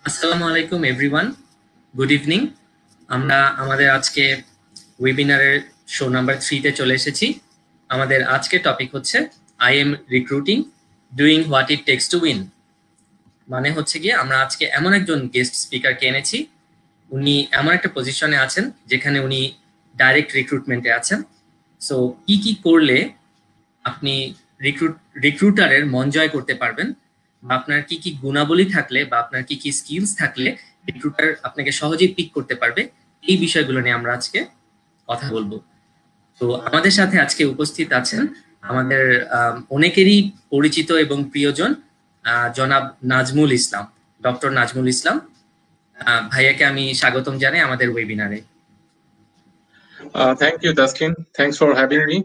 আসসালামু আলাইকুম everyone, good evening. আমরা আমাদের আজকে ওয়েবিনারের শো নাম্বার 3 তে চলে এসেছি। আমাদের আজকের টপিক হচ্ছে I am recruiting, doing what it takes to win. মানে হচ্ছে গিয়ে আমরা আজকে এমন একজন গেস্ট স্পিকারকে এনেছি, উনি এমন একটা পজিশনে আছেন যেখানে উনি ডাইরেক্ট রিক্রুটমেন্টে আছেন। সো কি কি করলে আপনি রিক্রুটারের মন জয় করতে পারবেন, বা আপনার কি কি গুণাবলী থাকলে বা আপনার কি কি স্কিলস থাকলে রিক্রুটার আপনাকে সহজেই পিক করতে পারবে, এই বিষয়গুলো নিয়ে আমরা আজকে কথা বলবো। তো আমাদের সাথে আজকে উপস্থিত আছেন আমাদের অনেকেরই পরিচিত এবং প্রিয়জন জনাব নাজমুল ইসলাম, ডক্টর নাজমুল ইসলাম। ভাইয়াকে আমি স্বাগতম জানাই আমাদের ওয়েবিনারে। Thank you, Daskin. Thanks for having me.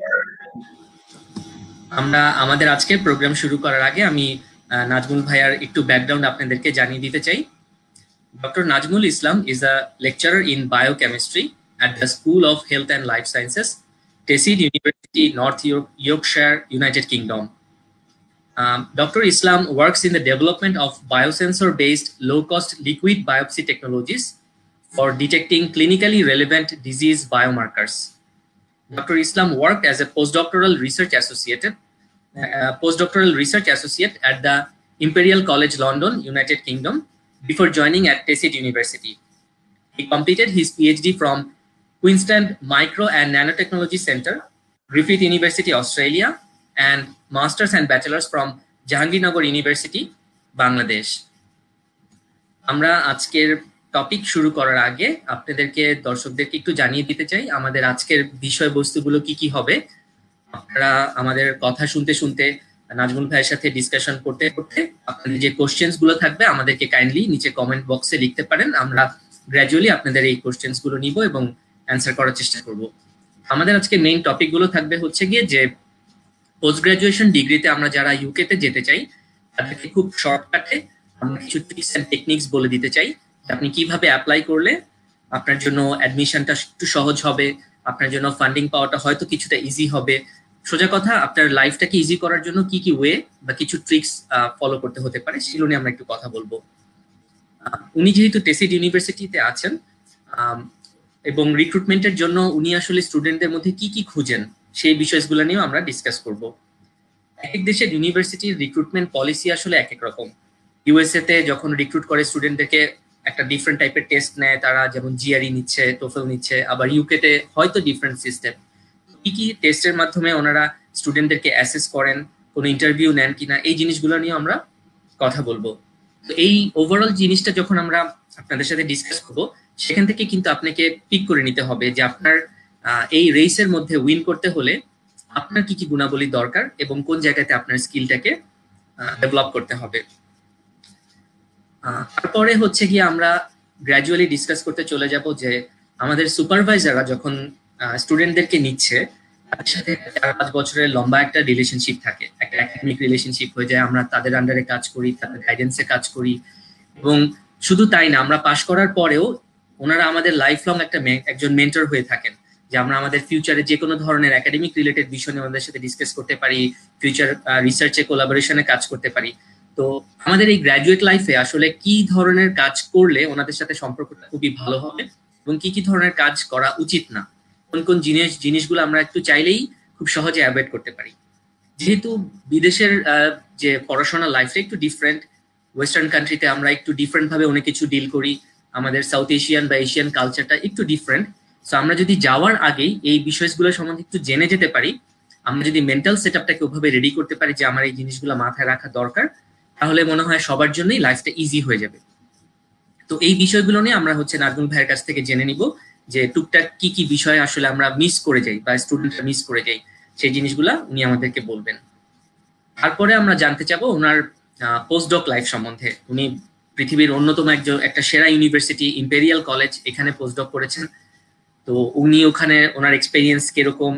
আমরা আমাদের আজকের প্রোগ্রাম শুরু করার আগে আমি নাজমুল ভাইয়ার একটু ব্যাকগ্রাউন্ড আপনাদেরকে জানিয়ে দিতে চাই। Dr. Najmul Islam is a lecturer in biochemistry at the School of Health and Life Sciences, Tayseed University, North Yorkshire, United Kingdom. Dr. Islam works in the development of biosensor-based low-cost liquid biopsy technologies for detecting clinically relevant disease biomarkers. Dr. Islam worked as a postdoctoral research associate at the Imperial College London, United Kingdom, before joining at Tayseed University. He completed his PhD from Queensland Micro and Nanotechnology Centre, Griffith University, Australia, and Masters and Bachelors from Jahangirnagar University, Bangladesh. আমরা আজকের topic শুরু করার আগে আপনাদেরকে দর্শকদেরকে একটু জানিয়ে দিতে চাই আমাদের আজকের বিষয়বস্তুগুলো কি কি হবে। আপনারা আমাদের কথা শুনতে শুনতে নাজমুল ভাইয়ের সাথে ডিসকাশন করতে করতে আপনাদের যে কোশ্চেন্স গুলো থাকবে আমাদেরকে কাইন্ডলি নিচে কমেন্ট বক্সে লিখতে পারেন। আমরা গ্র্যাজুয়ালি আপনাদের এই কোশ্চেন্স গুলো নিব এবং অ্যান্সার করার চেষ্টা করব। আমাদের আজকে মেইন টপিক গুলো থাকবে হচ্ছে গিয়ে যে পোস্ট গ্রাজুয়েশন ডিগ্রিতে আমরা যারা ইউকে তে যেতে চাই তাদেরকে খুব শর্টকাটে আমরা কিছু ট্রিক্স এন্ড টেকনিক্স বলে দিতে চাই। আপনি কিভাবে অ্যাপ্লাই করলে আপনার জন্য অ্যাডমিশনটা একটু সহজ হবে, আপনার জন্য ফান্ডিং পাওয়াটা হয়তো কিছুটা ইজি হবে। সোজা কথা, আপনার লাইফটাকে ইজি করার জন্য কি কি ওয়ে বা কিছু ট্রিক্স ফলো করতে হতে পারে সেগুলো নিয়ে আমরা একটু কথা বলবো। উনি যেহেতু টেসিড ইউনিভার্সিটিতে আছেন এবং রিক্রুটমেন্টের জন্য উনি আসলে স্টুডেন্টদের মধ্যে কি কি খুঁজেন সেই বিষয়গুলো নিয়েও আমরা ডিসকাস করব। এক এক দেশের ইউনিভার্সিটির রিক্রুটমেন্ট পলিসি আসলে এক এক রকম। ইউএসএ তে যখন রিক্রুট করে স্টুডেন্টদেরকে একটা ডিফারেন্ট টাইপের টেস্ট নেয়, তারা যেমন জিআরই নিচ্ছে, টোফেল নিচ্ছে। আবার ইউকে তে হয়তো ডিফারেন্ট সিস্টেম। কি কি টেস্টের মাধ্যমে ওনারা স্টুডেন্টদেরকে অ্যাসেস করেন, কোনো ইন্টারভিউ নেন কিনা, এই জিনিসগুলো নিয়ে আমরা কথা বলবো। তো এই ওভারঅল জিনিসটা যখন আমরা আপনাদের সাথে ডিসকাস করবো, সেখান থেকে কিন্তু আপনাকে পিক করে নিতে হবে যে আপনার এই রেসের মধ্যে উইন করতে হলে আপনার কি কি গুণাবলী দরকার এবং কোন জায়গাতে আপনার স্কিলটাকে ডেভেলপ করতে হবে। তারপরে হচ্ছে গিয়ে আমরা গ্র্যাজুয়ালি ডিসকাস করতে চলে যাব যে আমাদের সুপারভাইজাররা যখন স্টুডেন্টদেরকে নিচ্ছে তাদের সাথে 4-5 বছরের লম্বা একটা রিলেশনশিপ থাকে, একটা একাডেমিক রিলেশনশিপ হয়ে যায়। আমরা তাদের আন্ডারে কাজ করি, তাদের গাইডেন্সে কাজ করি, এবং শুধু তাই না, আমরা পাশ করার পরেও ওনারা আমাদের লাইফ লং একজন মেন্টর হয়ে থাকেন, যে আমরা আমাদের ফিউচারে যে কোনো ধরনের একাডেমিক রিলেটেড বিষয় নিয়ে আমাদের সাথে ডিসকাস করতে পারি, ফিউচার রিসার্চে কোলাবোরেশনে কাজ করতে পারি। তো আমাদের এই গ্র্যাজুয়েট লাইফে আসলে কি ধরনের কাজ করলে ওনাদের সাথে সম্পর্কটা খুবই ভালো হবে এবং কি কি ধরনের কাজ করা উচিত না, কোন কোন জিনিসগুলো আমরা একটু চাইলেই খুব সহজে অ্যাভয়েড করতে পারি। যেহেতু বিদেশের যে পড়াশোনার লাইফটা একটু ডিফারেন্ট, ওয়েস্টার্ন কান্ট্রিতে আমরা একটু ডিফারেন্ট ভাবে অনেক কিছু ডিল করি, আমাদের সাউথ এশিয়ান বা এশিয়ান কালচারটা একটু ডিফারেন্ট। সো আমরা যদি যাওয়ার আগেই এই বিষয়গুলো সম্বন্ধে একটু জেনে যেতে পারি, আমরা যদি মেন্টাল সেট আপটাকে ওভাবে রেডি করতে পারি যে আমার এই জিনিসগুলো মাথায় রাখা দরকার, তাহলে মনে হয় সবার জন্যই লাইফটা ইজি হয়ে যাবে। তো এই বিষয়গুলো নিয়ে আমরা হচ্ছে নাজমুল ভাইয়ের কাছ থেকে জেনে নিব যে টুকটাক কি কি বিষয় আসলে আমরা মিস করে যাই বা স্টুডেন্টরা মিস করে যাই, সেই জিনিসগুলা উনি আমাদেরকে বলবেন। তারপরে আমরা জানতে চাবো ওনার পোস্টডক লাইফ সম্বন্ধে। উনি পৃথিবীর অন্যতম একটা সেরা ইউনিভার্সিটি ইম্পেরিয়াল কলেজ, এখানে পোস্টডক করেছেন। তো উনি ওখানে ওনার এক্সপেরিয়েন্স কিরকম,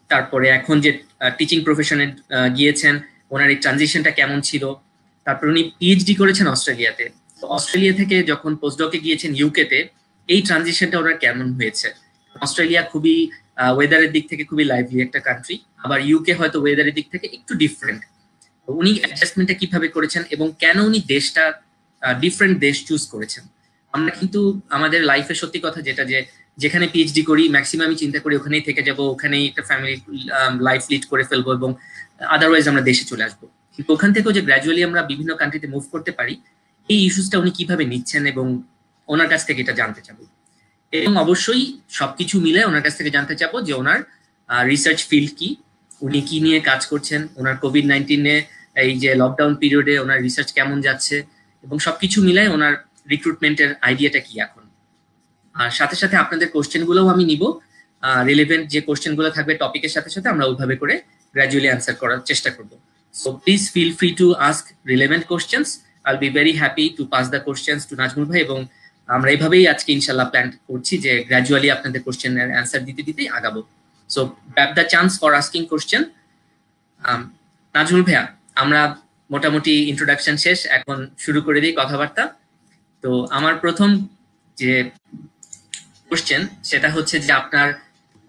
তারপরে এখন যে টিচিং প্রফেশনে গিয়েছেন ওনার এই ট্রানজিশনটা কেমন ছিল। তারপর উনি পিএইচডি করেছেন অস্ট্রেলিয়াতে। তো অস্ট্রেলিয়া থেকে যখন পোস্টডকে গিয়েছেন ইউকেতে, এই ট্রানজিশনটা ওনার কেমন হয়েছে। অস্ট্রেলিয়া খুবই ওয়েদারের দিক থেকে খুবই লাইভলি একটা কান্ট্রি, আবার ইউকে হয়তো ওয়েদারের দিক থেকে একটু ডিফারেন্ট। উনি অ্যাডজাস্টমেন্টটা কিভাবে করেছেন এবং কেন উনি দেশটা ডিফারেন্ট দেশ চুজ করেছেন। আমরা কিন্তু আমাদের লাইফে সত্যি কথা যেটা যে যেখানে পিএইচডি করি ম্যাক্সিমামই চিন্তা করি ওখানেই থেকে যাব, ওখানেই একটা ফ্যামিলি লাইফ লিড করে ফেলবো এবং আদারওয়াইজ আমরা দেশে চলে আসবো। কিন্তু ওখান থেকেও যে গ্র্যাজুয়ালি আমরা বিভিন্ন কান্ট্রিতে মুভ করতে পারি, এই ইস্যুসটা উনি কিভাবে নিচ্ছেন এবং ওনার কাছ থেকে এটা জানতে চাবো। এবং অবশ্যই সবকিছু মিলে ওনার কাছ থেকে জানতে চাবো যে ওনার রিসার্চ ফিল্ড কি, উনি কি নিয়ে কাজ করছেন, ওনার কোভিড-19 এই যে লকডাউন পিরিয়ডে ওনার রিসার্চ কেমন যাচ্ছে, এবং সবকিছু মিলায় ওনার রিক্রুটমেন্টের আইডিয়াটা কি এখন। আর সাথে সাথে আপনাদের কোশ্চেনগুলোও আমি নিব, রিলেভেন্ট যে কোশ্চেনগুলো থাকবে টপিকের সাথে সাথে আমরা ওইভাবে করে গ্র্যাজুয়ালি অ্যান্সার করার চেষ্টা করব। So please feel free to ask relevant questions. I'll be very happy to pass the questions to Nazmul ভাই, এবং আমরা এইভাবেই আজকে ইনশাল্লাহ প্ল্যান করছি যে গ্র্যাজুয়ালি আপনাদের কোশ্চেনের অ্যান্সার দিতে দিতেই আগাবো। So grab the chance for asking question. Nazmul ভাইয়া, আমরা মোটামুটি ইন্ট্রোডাকশন শেষ, এখন শুরু করে দিই কথাবার্তা। তো আমার প্রথম যে কোশ্চেন সেটা হচ্ছে যে আপনার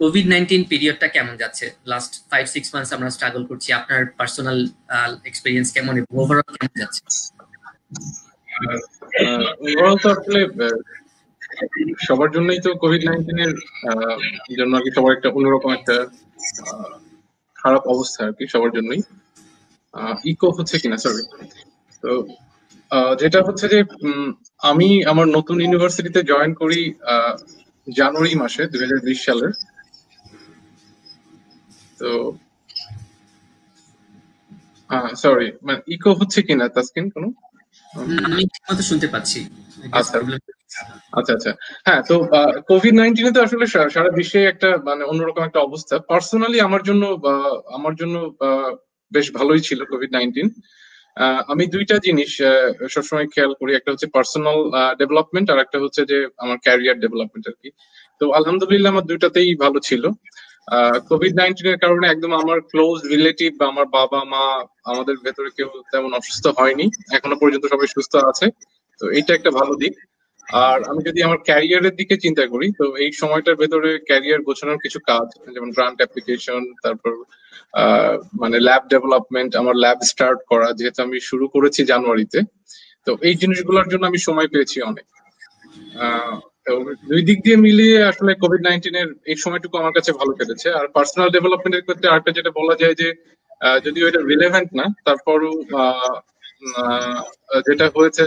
কোভিড-19 পিরিয়ডটা কেমন যাচ্ছে? লাস্ট 5-6 মান্থস আমরা স্ট্রাগল করছি, আপনার পার্সোনাল এক্সপেরিয়েন্স কেমন এবং ওভারঅল কেমন যাচ্ছে? ওভারঅল তো আসলে সবার জন্যই তো কোভিড-19 এর জন্য আর কি সবার একটা অন্যরকম একটা খারাপ অবস্থা আর কি সবার জন্যই। ইকো হচ্ছে কিনা সরি। তো যেটা হচ্ছে যে আমি আমার নতুন ইউনিভার্সিটিতে জয়েন করি জানুয়ারি মাসে 2020 সালের। তো সরি, মানে ইকো হচ্ছে কিনা তাসকিন কোনো? আমি ঠিকমতো শুনতে পাচ্ছি। আচ্ছা আচ্ছা আচ্ছা, হ্যাঁ। তো কোভিড-19 তো আসলে সারা বিশ্বে একটা মানে অন্যরকম একটা অবস্থা। পার্সোনালি আমার জন্য বেশ ভালোই ছিল কোভিড-19। আমি দুইটা জিনিস সবসময় খেয়াল করি, একটা হচ্ছে পার্সোনাল ডেভেলপমেন্ট আর একটা হচ্ছে যে আমার ক্যারিয়ার ডেভেলপমেন্ট আর কি। তো আলহামদুলিল্লাহ আমার দুইটাতেই ভালো ছিল। কোভিড-19 এর কারণে একদম আমার ক্লোজ রিলেটিভ বা আমার বাবা মা আমাদের ভেতরে কেউ তেমন অসুস্থ হয়নি, এখনো পর্যন্ত সবাই সুস্থ আছে। তো এইটা একটা ভালো দিক। আর আমি যদি আমার ক্যারিয়ারের দিকে চিন্তা করি, তো এই সময়টার ভেতরে ক্যারিয়ার গোছানোর কিছু কাজ, যেমন গ্রান্ট অ্যাপ্লিকেশন, তারপর মানে ল্যাব ডেভেলপমেন্ট, আমার ল্যাব স্টার্ট করা, যেহেতু আমি শুরু করেছি জানুয়ারিতে। তো এই জিনিসগুলোর জন্য আমি সময় পেয়েছি অনেক। দুই দিক দিয়ে মিলিয়ে আসলে কোভিড-19 এর এই সময়টুকু আমার কাছে ভালো কেটেছে। আর পার্সোনাল ডেভেলপমেন্টের ক্ষেত্রে আরেকটা যেটা বলা যায় যে যদিও এটা রিলেভেন্ট না, তারপরও যেটা হয়েছে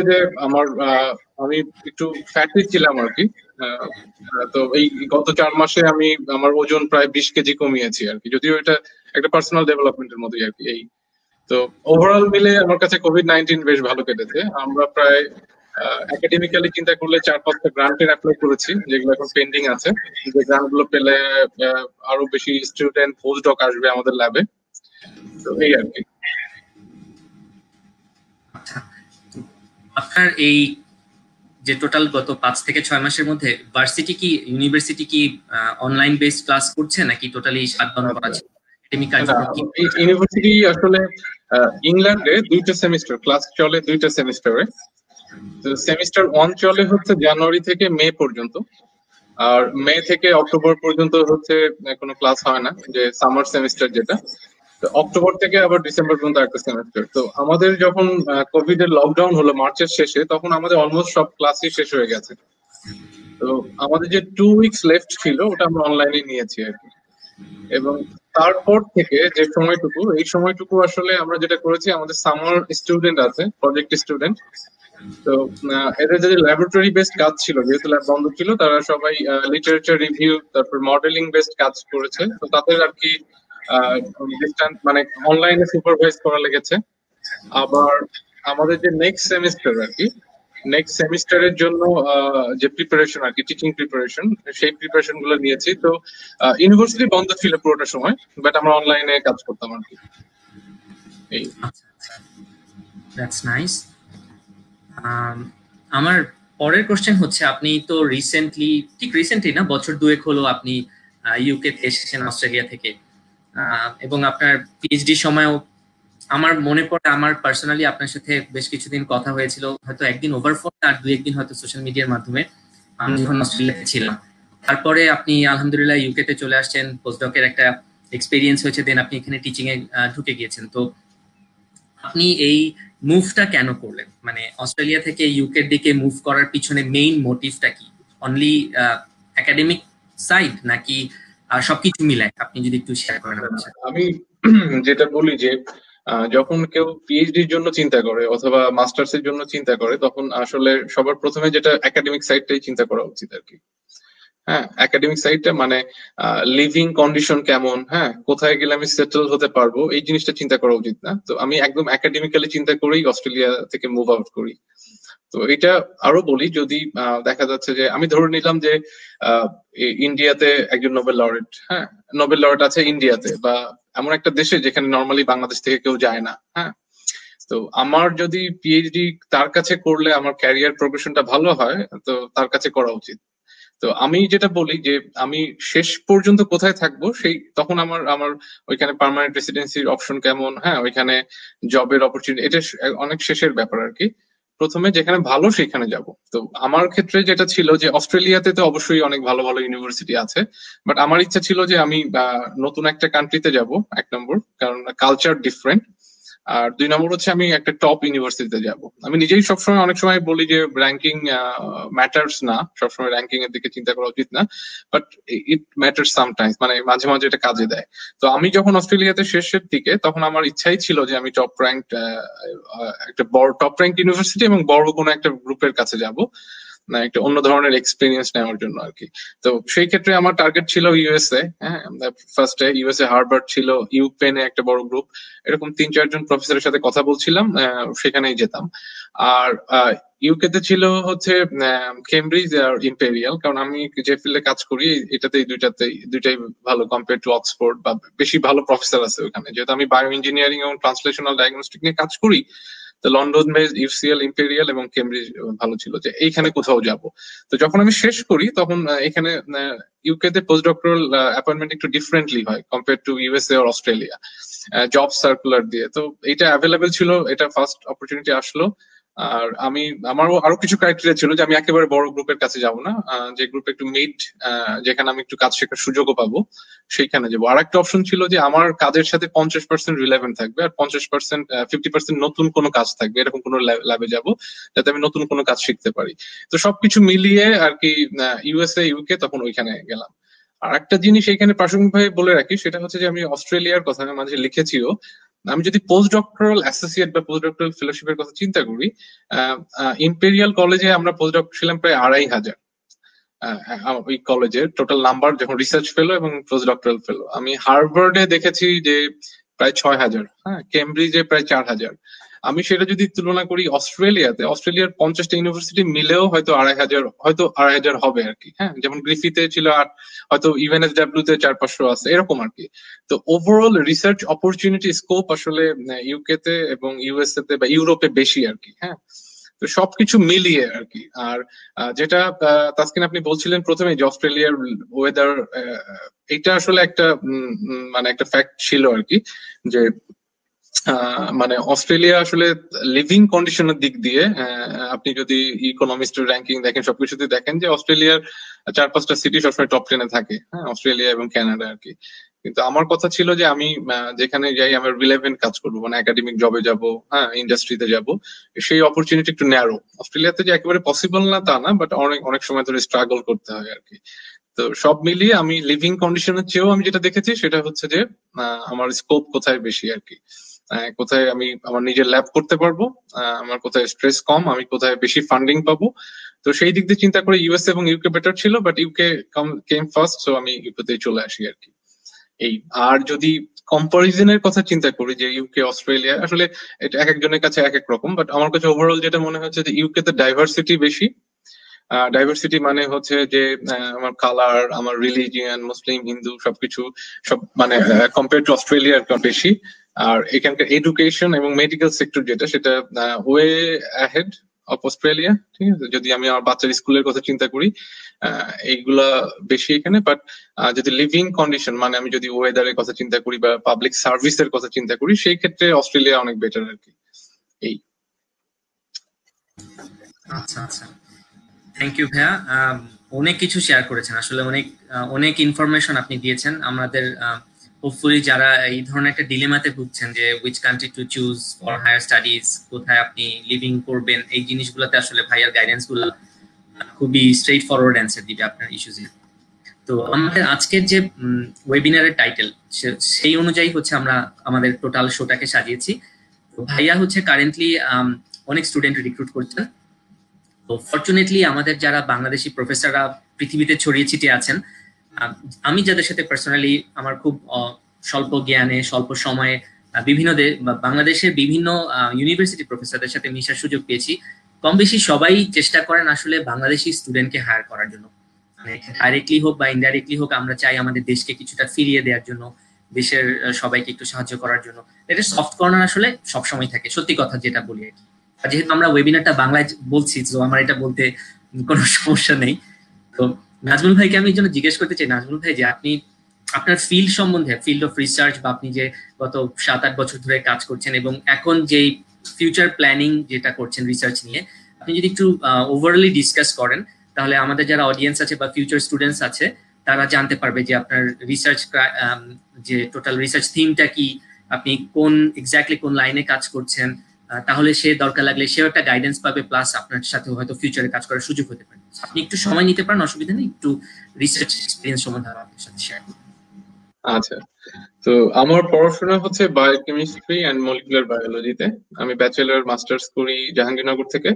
যে আমার আমি একটু ফ্যাটি ছিলাম আর কি। তো এই গত 4 মাসে আমি আমার ওজন প্রায় 20 কেজি কমিয়েছি আর কি, যদিও এটা একটা পার্সোনাল ডেভেলপমেন্টের মতোই আর কি। এই তো ওভারঅল মিলে আমার কাছে কোভিড-19 বেশ ভালো কেটেছে। আমরা প্রায় একাডেমিক্যালি চিন্তা করলে 4-5টা গ্রান্টের অ্যাপ্লাই করেছি, যেগুলো এখন পেন্ডিং আছে। যে গ্রান্ট গুলো পেলে আরো বেশি স্টুডেন্ট পোস্ট ডক আসবে আমাদের ল্যাবে। তো এই আর কি। আপনার এই যে টোটাল গত 5 থেকে 6 মাসের মধ্যে ইউনিভার্সিটি কি অনলাইন বেসড ক্লাস করছে নাকি টোটালি শাটডাউন করা আছে? ইউনিভার্সিটি আসলে ইংল্যান্ডে 2টা সেমিস্টার ক্লাস চলে, 2টা সেমিস্টারে। তো সেমিস্টার 1 চলে হচ্ছে জানুয়ারি থেকে মে পর্যন্ত, আর মে থেকে অক্টোবর পর্যন্ত হচ্ছে কোনো ক্লাস হয় না, যে সামার সেমিস্টার যেটা। তো অক্টোবর থেকে আবার ডিসেম্বর পর্যন্ত একটা সেমিস্টার। তো আমাদের যখন কোভিড এর লকডাউন হলো মার্চের শেষে, তখন আমাদের অলমোস্ট সব ক্লাসই শেষ হয়ে গেছে। তো আমাদের যে 2 উইকস লেফট ছিল ওটা আমরা অনলাইনে নিয়েছি আর কি। এবং তারপর থেকে যে সময়টুকু, এই সময়টুকু আসলে আমরা যেটা করেছি, আমাদের সামার স্টুডেন্ট আছে, প্রজেক্ট স্টুডেন্ট। তো এদের যে ল্যাবরেটরি বেসড কাজ ছিল, যেহেতু ল্যাব বন্ধ ছিল, তারা সবাই লিটারেচার রিভিউ, তারপর মডেলিং বেসড কাজ করেছে। তো তাদের আর কি মানে অনলাইনে সুপারভাইজ করা লেগেছে। আবার আমাদের যে নেক্সট সেমিস্টার আর কি, নেক্সট সেমিস্টারের জন্য যে প্রিপারেশন আর কি, টিচিং প্রিপারেশন, সেই প্রিপারেশন গুলো নিয়েছি। তো ইউনিভার্সিটি বন্ধ ছিল পুরোটা সময়, বাট আমরা অনলাইনে কাজ করতাম আর কি। এই দ্যাটস নাইস। আমার পরের কোশ্চেন হচ্ছে, আপনি তো রিসেন্টলি না, বছর 2 হলো আপনি ইউকে তে এসেছেন অস্ট্রেলিয়া থেকে, এবং আপনার পিএইচডি সময়ও আমার মনে পড়ে, আমার পার্সোনালি আপনার সাথে বেশ কিছুদিন কথা হয়েছিল, হয়তো একদিন ওভার ফোন আর 2-1 দিন হয়তো সোশ্যাল মিডিয়ার মাধ্যমে, আমি যখন অস্ট্রেলিয়াতে ছিলাম। তারপরে আপনি আলহামদুলিল্লাহ ইউকে তে চলে আসছেন, পোস্টডকের একটা এক্সপেরিয়েন্স হয়েছে, দেন আপনি এখানে টিচিং এ ঢুকে গিয়েছেন। তো আপনি এই মুভটা কেন করলেন, মানে অস্ট্রেলিয়া থেকে ইউকের দিকে মুভ করার পিছনে মেইন মোটিভটা কি? অনলি একাডেমিক সাইড নাকি সবকিছু মিলায়? আপনি যদি একটু শেয়ার করেন। আমি যেটা বলি যে যখন কেউ পিএইচডির জন্য চিন্তা করে অথবা মাস্টার্স এর জন্য চিন্তা করে, তখন আসলে সবার প্রথমে যেটা একাডেমিক সাইডটাই চিন্তা করা উচিত আর কি। হ্যাঁ, একাডেমিক সাইডটা মানে লিভিং কন্ডিশন কেমন, হ্যাঁ, কোথায় গেলে আমি সেটেল হতে পারবো, এই জিনিসটা চিন্তা করা উচিত না। তো আমি একদম একাডেমিক্যালি চিন্তা করেই অস্ট্রেলিয়া থেকে মুভ আউট করি। তো এটা আরো বলি, যদি দেখা যাচ্ছে যে আমি ধরে নিলাম যে ইন্ডিয়াতে একজন নোবেল লরেট, হ্যাঁ, নোবেল লরেট আছে ইন্ডিয়াতে বা এমন একটা দেশে যেখানে নর্মালি বাংলাদেশ থেকে কেউ যায় না, হ্যাঁ, তো আমার যদি পিএইচডি তার কাছে করলে আমার ক্যারিয়ার প্রোগ্রেশনটা ভালো হয়, তো তার কাছে করা উচিত। তো আমি যেটা বলি যে আমি শেষ পর্যন্ত কোথায় থাকবো, সেই তখন আমার আমার ওইখানে পার্মানেন্ট রেসিডেন্সির অপশন কেমন, হ্যাঁ, ওইখানে জবের অপরচুনিটি, এটা অনেক শেষের ব্যাপার আর কি। প্রথমে যেখানে ভালো সেখানে যাব। তো আমার ক্ষেত্রে যেটা ছিল যে অস্ট্রেলিয়াতে তো অবশ্যই অনেক ভালো ভালো ইউনিভার্সিটি আছে, বাট আমার ইচ্ছা ছিল যে আমি নতুন একটা কান্ট্রিতে যাব, এক নম্বর কারণ কালচার ডিফারেন্ট, আর দুই নম্বর হচ্ছে আমি একটা টপ ইউনিভার্সিটিতে যাব। আমি নিজেই সবসময় অনেক সময় বলি যে র্যাঙ্কিং ম্যাটার্স না, সবসময় র্যাঙ্কিং এর দিকে চিন্তা করা উচিত না, বাট ইট ম্যাটার্স সামটাইমস, মানে মাঝে মাঝে এটা কাজে দেয়। তো আমি যখন অস্ট্রেলিয়াতে শেষের দিকে, তখন আমার ইচ্ছাই ছিল যে আমি টপ র্যাঙ্কড একটা বড় টপ র্যাঙ্কড ইউনিভার্সিটি এবং বড় কোনো একটা গ্রুপের কাছে যাব, না একটা অন্য ধরনের এক্সপিরিয়েন্স নেওয়ার জন্য আর কি। তো সেই ক্ষেত্রে আমার টার্গেট ছিল ইউএসএ, হ্যাঁ, ফার্স্টে ইউএসএ হার্ভার্ড ছিল, ইউপেনে একটা বড় গ্রুপ, এরকম 3-4 জন প্রফেসরের সাথে কথা বলছিলাম, সেখানেই যেতাম। আর ইউকে তে ছিল হচ্ছে কেমব্রিজ আর ইম্পেরিয়াল, কারণ আমি যে ফিল্ডে কাজ করি এটাতেই দুইটাই ভালো কম্পেয়ার টু অক্সফোর্ড, বা বেশি ভালো প্রফেসর আছে ওখানে, যেহেতু আমি বায়ো ইঞ্জিনিয়ারিং এবং ট্রান্সলেশনাল ডায়াগনস্টিক নিয়ে কাজ করি। তো লন্ডন বেস ইউসিএল, ইম্পেরিয়াল এবং কেমব্রিজ ভালো ছিল, যে এইখানে কোথাও যাব। তো যখন আমি শেষ করি তখন এখানে ইউকে তে পোস্ট ডক্টরাল অ্যাপয়েন্টমেন্ট একটু ডিফারেন্টলি হয় কম্পেয়ার টু ইউএসএ আর অস্ট্রেলিয়া, জব সার্কুলার দিয়ে। তো এটা অ্যাভেলেবেল ছিল, এটা ফার্স্ট অপরচুনিটি আসলো। আর আমারও আরো কিছু ক্রাইটেরিয়া ছিল যে আমি একেবারে বড় গ্রুপের কাছে যাব না, যে গ্রুপে একটু মিড, যেখানে আমি একটু কাজ শেখার সুযোগও পাবো, সেইখানে যাবো। আর একটা অপশন ছিল যে আমার কাজের সাথে 50% রিলেভেন্ট থাকবে আর 50% নতুন কোনো কাজ থাকবে, এরকম কোনো ল্যাবে যাব যাতে আমি নতুন কোনো কাজ শিখতে পারি। তো সবকিছু মিলিয়ে আর কি ইউএসএ ইউকে তখন ওইখানে গেলাম। আর একটা জিনিস এখানে প্রাসঙ্গিকভাবে বলে রাখি, সেটা হচ্ছে যে আমি অস্ট্রেলিয়ার কথা মাঝে লিখেছিও, আমি যদি পোস্ট ডক্টরাল অ্যাসোসিয়েট বা পোস্ট ডক্টরাল ফেলোশিপের কথা চিন্তা করি, ইম্পেরিয়াল কলেজে আমরা পোস্ট ডক্টর ছিলাম প্রায় 2500। ওই কলেজের টোটাল নাম্বার যখন রিসার্চ ফেলো এবং পোস্ট ডক্টরাল ফেলো, আমি হার্ভার্ডে দেখেছি যে প্রায় 6000, হ্যাঁ, কেমব্রিজে প্রায় 4000। আমি সেটা যদি তুলনা করি অস্ট্রেলিয়ার 50টা ইউনিভার্সিটি মিলেও হয়তো 2500 হবে আর কি, হ্যাঁ, যেমন গ্রিফিতে ছিল 8, হয়তো ইউএনএসডব্লিউ তে 400-500 আছে, এরকম আর কি। তো ওভারঅল রিসার্চ অপরচুনিটি স্কোপ আসলে ইউকে তে এবং ইউএসএ তে বা ইউরোপে বেশি আর কি, হ্যাঁ। তো সবকিছু মিলিয়ে আর কি। আর যেটা তাসকিন আপনি বলছিলেন প্রথমে যে অস্ট্রেলিয়ার ওয়েদার, এটা আসলে একটা মানে একটা ফ্যাক্ট ছিল আর কি, যে মানে অস্ট্রেলিয়া আসলে লিভিং কন্ডিশনের দিক দিয়ে আপনি যদি ইকোনমিস্টের র্যাঙ্কিং দেখেন, সবকিছুতে দেখেন যে অস্ট্রেলিয়ার 4-5টা সিটি সবসময় টপ 10-এ থাকে, হ্যাঁ, অস্ট্রেলিয়া এবং কানাডা আর কি। কিন্তু আমার কথা ছিল যে আমি যেখানে যাই আমার রিলেভেন্ট কাজ করবো, মানে একাডেমিক জবে যাব, হ্যাঁ, ইন্ডাস্ট্রিতে যাব, সেই অপরচুনিটি একটু ন্যারো। অস্ট্রেলিয়াতে যে একেবারে পসিবল না তা না, বাট অনেক অনেক সময় ধরে স্ট্রাগল করতে হয় আর কি। তো সব মিলিয়ে আমি লিভিং কন্ডিশনের চেয়েও আমি যেটা দেখেছি সেটা হচ্ছে যে আমার স্কোপ কোথায় বেশি আর কি, কোথায় আমি আমার নিজের ল্যাব করতে পারবো, আমার কোথায় স্ট্রেস কম, আমি কোথায় বেশি ফান্ডিং পাবো। তো সেই দিক দিয়ে চিন্তা করে ইউএস এবং ইউকে বেটার ছিল, but UK came first, so আমি ইউকেতে চলে আসি আর কি। এই আর যদি কম্পারিজনের কথা চিন্তা করি যে ইউকে অস্ট্রেলিয়া, আসলে এটা এক একজনের কাছে এক এক রকম, বাট আমার কাছে ওভারঅল যেটা মনে হচ্ছে যে ইউকে তে ডাইভার্সিটি বেশি। ডাইভার্সিটি মানে হচ্ছে যে আমার কালার, আমার রিলিজিয়ান, মুসলিম, হিন্দু সবকিছু সব মানে কম্পেয়ার টু অস্ট্রেলিয়ার বেশি। আর এখানকার এডুকেশন এবং মেডিকেল সেক্টর যেটা, সেটা ওয়ে অ্যাহেড অফ অস্ট্রেলিয়া, ঠিক আছে, যদি আমি আমার বাচ্চার স্কুলের কথা চিন্তা করি, এইগুলা বেশি এখানে। বাট যদি লিভিং কন্ডিশন মানে আমি যদি ওয়েদারের কথা চিন্তা করি বা পাবলিক সার্ভিসের কথা চিন্তা করি, সেই ক্ষেত্রে অস্ট্রেলিয়া অনেক বেটার আর কি। এই আচ্ছা আচ্ছা, থ্যাংক ইউ ভাইয়া, অনেক কিছু শেয়ার করেছেন, আসলে অনেক অনেক ইনফরমেশন আপনি দিয়েছেন আমাদের হোপফুলি যারা এই ধরনের একটা ডিলেমাতে ভুগছেন যে which country to choose for higher studies, কোথায় আপনি লিভিং করবেন, এই জিনিসগুলোতে আসলে ভাইয়ার গাইডেন্স গুলো খুবই স্ট্রেট ফরওয়ার্ড অ্যান্সার দিবে আপনার ইস্যুজে। তো আমাদের আজকের যে ওয়েবিনারের টাইটেল সেই অনুযায়ী হচ্ছে আমরা আমাদের টোটাল শোটাকে সাজিয়েছি। তো ভাইয়া হচ্ছে কারেন্টলি অনেক স্টুডেন্ট রিক্রুট করছেন। তো ফরচুনেটলি আমাদের যারা বাংলাদেশি প্রফেসররা পৃথিবীতে ছড়িয়ে ছিটিয়ে আছেন, আমি যাদের সাথে পার্সোনালি আমার খুব স্বল্প জ্ঞানে স্বল্প সময়ে বিভিন্ন বাংলাদেশের বিভিন্ন ইউনিভার্সিটি প্রফেসরদের সাথে মিশার সুযোগ পেয়েছি, কম বেশি সবাই চেষ্টা করেন আসলে বাংলাদেশি স্টুডেন্টকে হায়ার করার জন্য। ডাইরেক্টলি হোক বা ইনডাইরেক্টলি হোক, আমরা চাই আমাদের দেশকে কিছুটা ফিরিয়ে দেওয়ার জন্য, দেশের সবাইকে একটু সাহায্য করার জন্য। এটা সফট কর্নার আসলে সবসময় থাকে, সত্যি কথা যেটা বলি আর কি। যেহেতু আমরা ওয়েবিনারটা বাংলায় বলছি, তো আমার এটা বলতে কোনো সমস্যা নেই। তো নাজমুল ভাইকে আমি এই জন্য জিজ্ঞেস করতে চাই, নাজমুল ভাই যে আপনি আপনার ফিল্ড সম্বন্ধে, ফিল্ড অফ রিসার্চ, বা আপনি যে গত 7-8 বছর ধরে কাজ করছেন এবং এখন যে ফিউচার প্ল্যানিং যেটা করছেন রিসার্চ নিয়ে, আপনি যদি একটু ওভারঅলি ডিসকাস করেন, তাহলে আমাদের যারা অডিয়েন্স আছে বা ফিউচার স্টুডেন্টস আছে তারা জানতে পারবে যে আপনার রিসার্চ যে টোটাল রিসার্চ থিমটা কি, আপনি কোন এক্স্যাক্টলি কোন লাইনে কাজ করছেন, তাহলে সে দরকার লাগলে সেও একটা গাইডেন্স পাবে, প্লাস আপনার সাথে হয়তো ফিউচারে কাজ করার সুযোগ হতে পারে। আপনি একটু সময় নিতে পারেন, অসুবিধা নেই, একটু রিসার্চ এক্সপেরিয়েন্স সম্বন্ধে আপনার সাথে শেয়ার করুন। আচ্ছা, তো আমার পড়াশোনা হচ্ছে বায়োকেমিস্ট্রি অ্যান্ড মলিকুলার বায়োলজিতে। আমি ব্যাচেলর মাস্টার্স করি জাহাঙ্গীরনগর থেকে।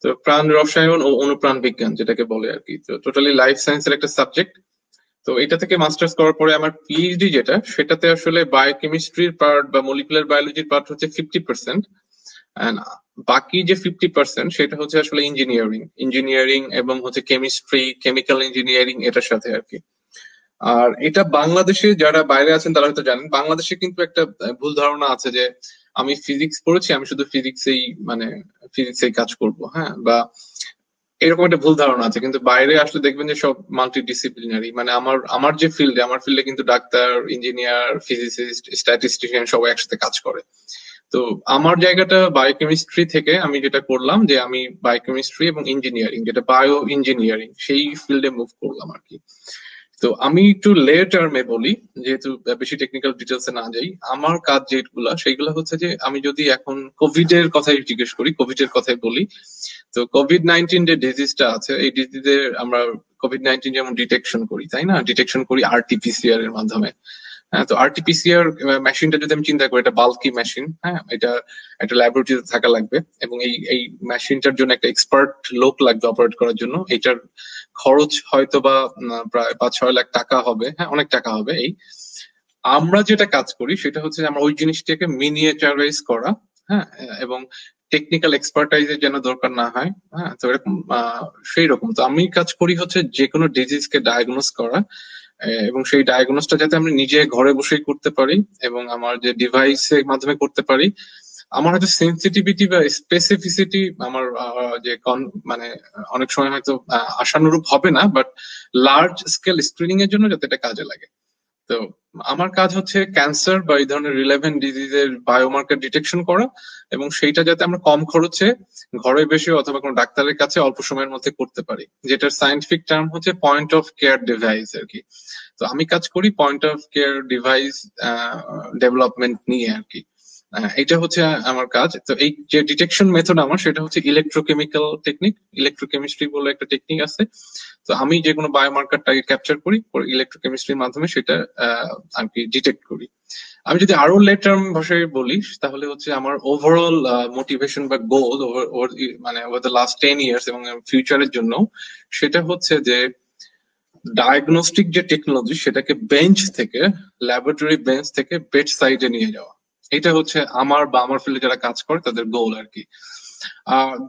তো প্রাণ রসায়ন ও অনুপ্রাণ বিজ্ঞান যেটাকে বলে আর কি, তো টোটালি লাইফ সায়েন্সের একটা সাবজেক্ট। তো এটা থেকে মাস্টার্স করার পরে আমার পিএইচডি যেটা, সেটাতে আসলে বায়োকেমিস্ট্রির পার্ট বা মলিকুলার বায়োলজির পার্ট হচ্ছে 50%, এন্ড বাকি যে 50% সেটা হচ্ছে আসলে ইঞ্জিনিয়ারিং এবং হচ্ছে কেমিস্ট্রি, কেমিক্যাল ইঞ্জিনিয়ারিং এটার সাথে আর কি। আর এটা বাংলাদেশে যারা বাইরে আছেন তারা হয়তো জানেন, বাংলাদেশে কিন্তু একটা ভুল ধারণা আছে যে আমি ফিজিক্স পড়েছি, আমি শুধু ফিজিক্সেই কাজ করব, হ্যাঁ, বা এরকম একটা ভুল ধারণা আছে। কিন্তু বাইরে আসলে দেখবেন যে সব মাল্টি ডিসিপ্লিনারি, মানে আমার যে আমার ফিল্ডে কিন্তু ডাক্তার, ইঞ্জিনিয়ার, ফিজিসিস্ট, স্ট্যাটিস্টিশিয়ান সবাই একসাথে কাজ করে। তো আমার জায়গাটা বায়োকেমিস্ট্রি থেকে আমি যেটা করলাম যে আমি বায়োকেমিস্ট্রি এবং ইঞ্জিনিয়ারিং, যেটা বায়ো ইঞ্জিনিয়ারিং, সেই ফিল্ডে মুভ করলাম আর কি। তো আমি একটু লে টার্মে বলি, যেহেতু বেশি টেকনিক্যাল ডিটেলসে না যাই। আমার কাজ যেগুলা সেইগুলো হচ্ছে যে আমি যদি এখন কোভিড এর কথাই জিজ্ঞেস করি, কোভিড এর কথাই বলি। তো কোভিড-19 যে ডিজিজটা আছে, এই ডিজিজের আমরা কোভিড-19 যেমন ডিটেকশন করি, তাই না? ডিটেকশন করি আরটিপিসিআর এর মাধ্যমে। হ্যাঁ, তো আরটিপিসিআর মেশিনটা যদি আমি চিন্তা করি, এটা বাল্কি মেশিন, হ্যাঁ, এটা একটা ল্যাবরেটরিতে থাকা লাগবে এবং এই মেশিনটার জন্য একটা এক্সপার্ট লোক লাগবে অপারেট করার জন্য। এটার খরচ হয়তো বা প্রায় 5-6 লাখ টাকা হবে, হ্যাঁ, অনেক টাকা হবে। আমরা যেটা কাজ করি সেটা হচ্ছে আমরা ওই জিনিসটাকে মিনিয়েচারাইজ করা, হ্যাঁ, এবং টেকনিক্যাল এক্সপার্টাইজের যেন দরকার না হয়, হ্যাঁ, তো এরকম সেই রকম। তো আমি কাজ করি হচ্ছে যে কোনো ডিজিজকে ডায়াগনোস করা, এবং সেই ডায়াগনোসটা যাতে আমি নিজে ঘরে বসেই করতে পারি এবং আমার যে ডিভাইসের মাধ্যমে করতে পারি। আমার হয়তো সেন্সিটিভিটি বা স্পেসিফিসিটি আমার যে মানে অনেক সময় হয়তো আশানুরূপ হবে না, বাট লার্জ স্কেল স্ক্রিনিং এর জন্য যাতে এটা কাজে লাগে। তো আমার কাজ হচ্ছে ক্যান্সার বা এই ধরনের রিলেভেন্ট ডিজিজের বায়োমার্কার ডিটেকশন করা, এবং সেইটা যাতে আমরা কম খরচে ঘরে বসে অথবা কোনো ডাক্তারের কাছে অল্প সময়ের মধ্যে করতে পারি, যেটার সায়েন্টিফিক টার্ম হচ্ছে পয়েন্ট অফ কেয়ার ডিভাইস আর কি। তো আমি কাজ করি point of care device development নিয়ে আর কি। এটা হচ্ছে আমার কাজ। তো এই যে ডিটেকশন মেথড আমার, সেটা হচ্ছে ইলেকট্রোকেমিক্যাল টেকনিক, ইলেকট্রোকেমিস্ট্রি বলে একটা টেকনিক আছে। তো আমি যে কোনো বায়োমার্কারটাকে ক্যাপচার করি, ইলেকট্রোকেমিস্ট্রির মাধ্যমে সেটা আর কি ডিটেক্ট করি। আমি যদি আরো লেট টার্ম ভাষায় বলি, তাহলে হচ্ছে আমার ওভারঅল মোটিভেশন বা গোল মানে ওভার দ্য লাস্ট 10 ইয়ার্স এবং ফিউচারের জন্য, সেটা হচ্ছে যে ডায়াগনস্টিক যে টেকনোলজি সেটাকে বেঞ্চ থেকে, ল্যাবরেটরি বেঞ্চ থেকে বেড সাইডে নিয়ে যাওয়া। এটা হচ্ছে আমার বা আমার ফিল্ডে যারা কাজ করে তাদের গোল আর কি।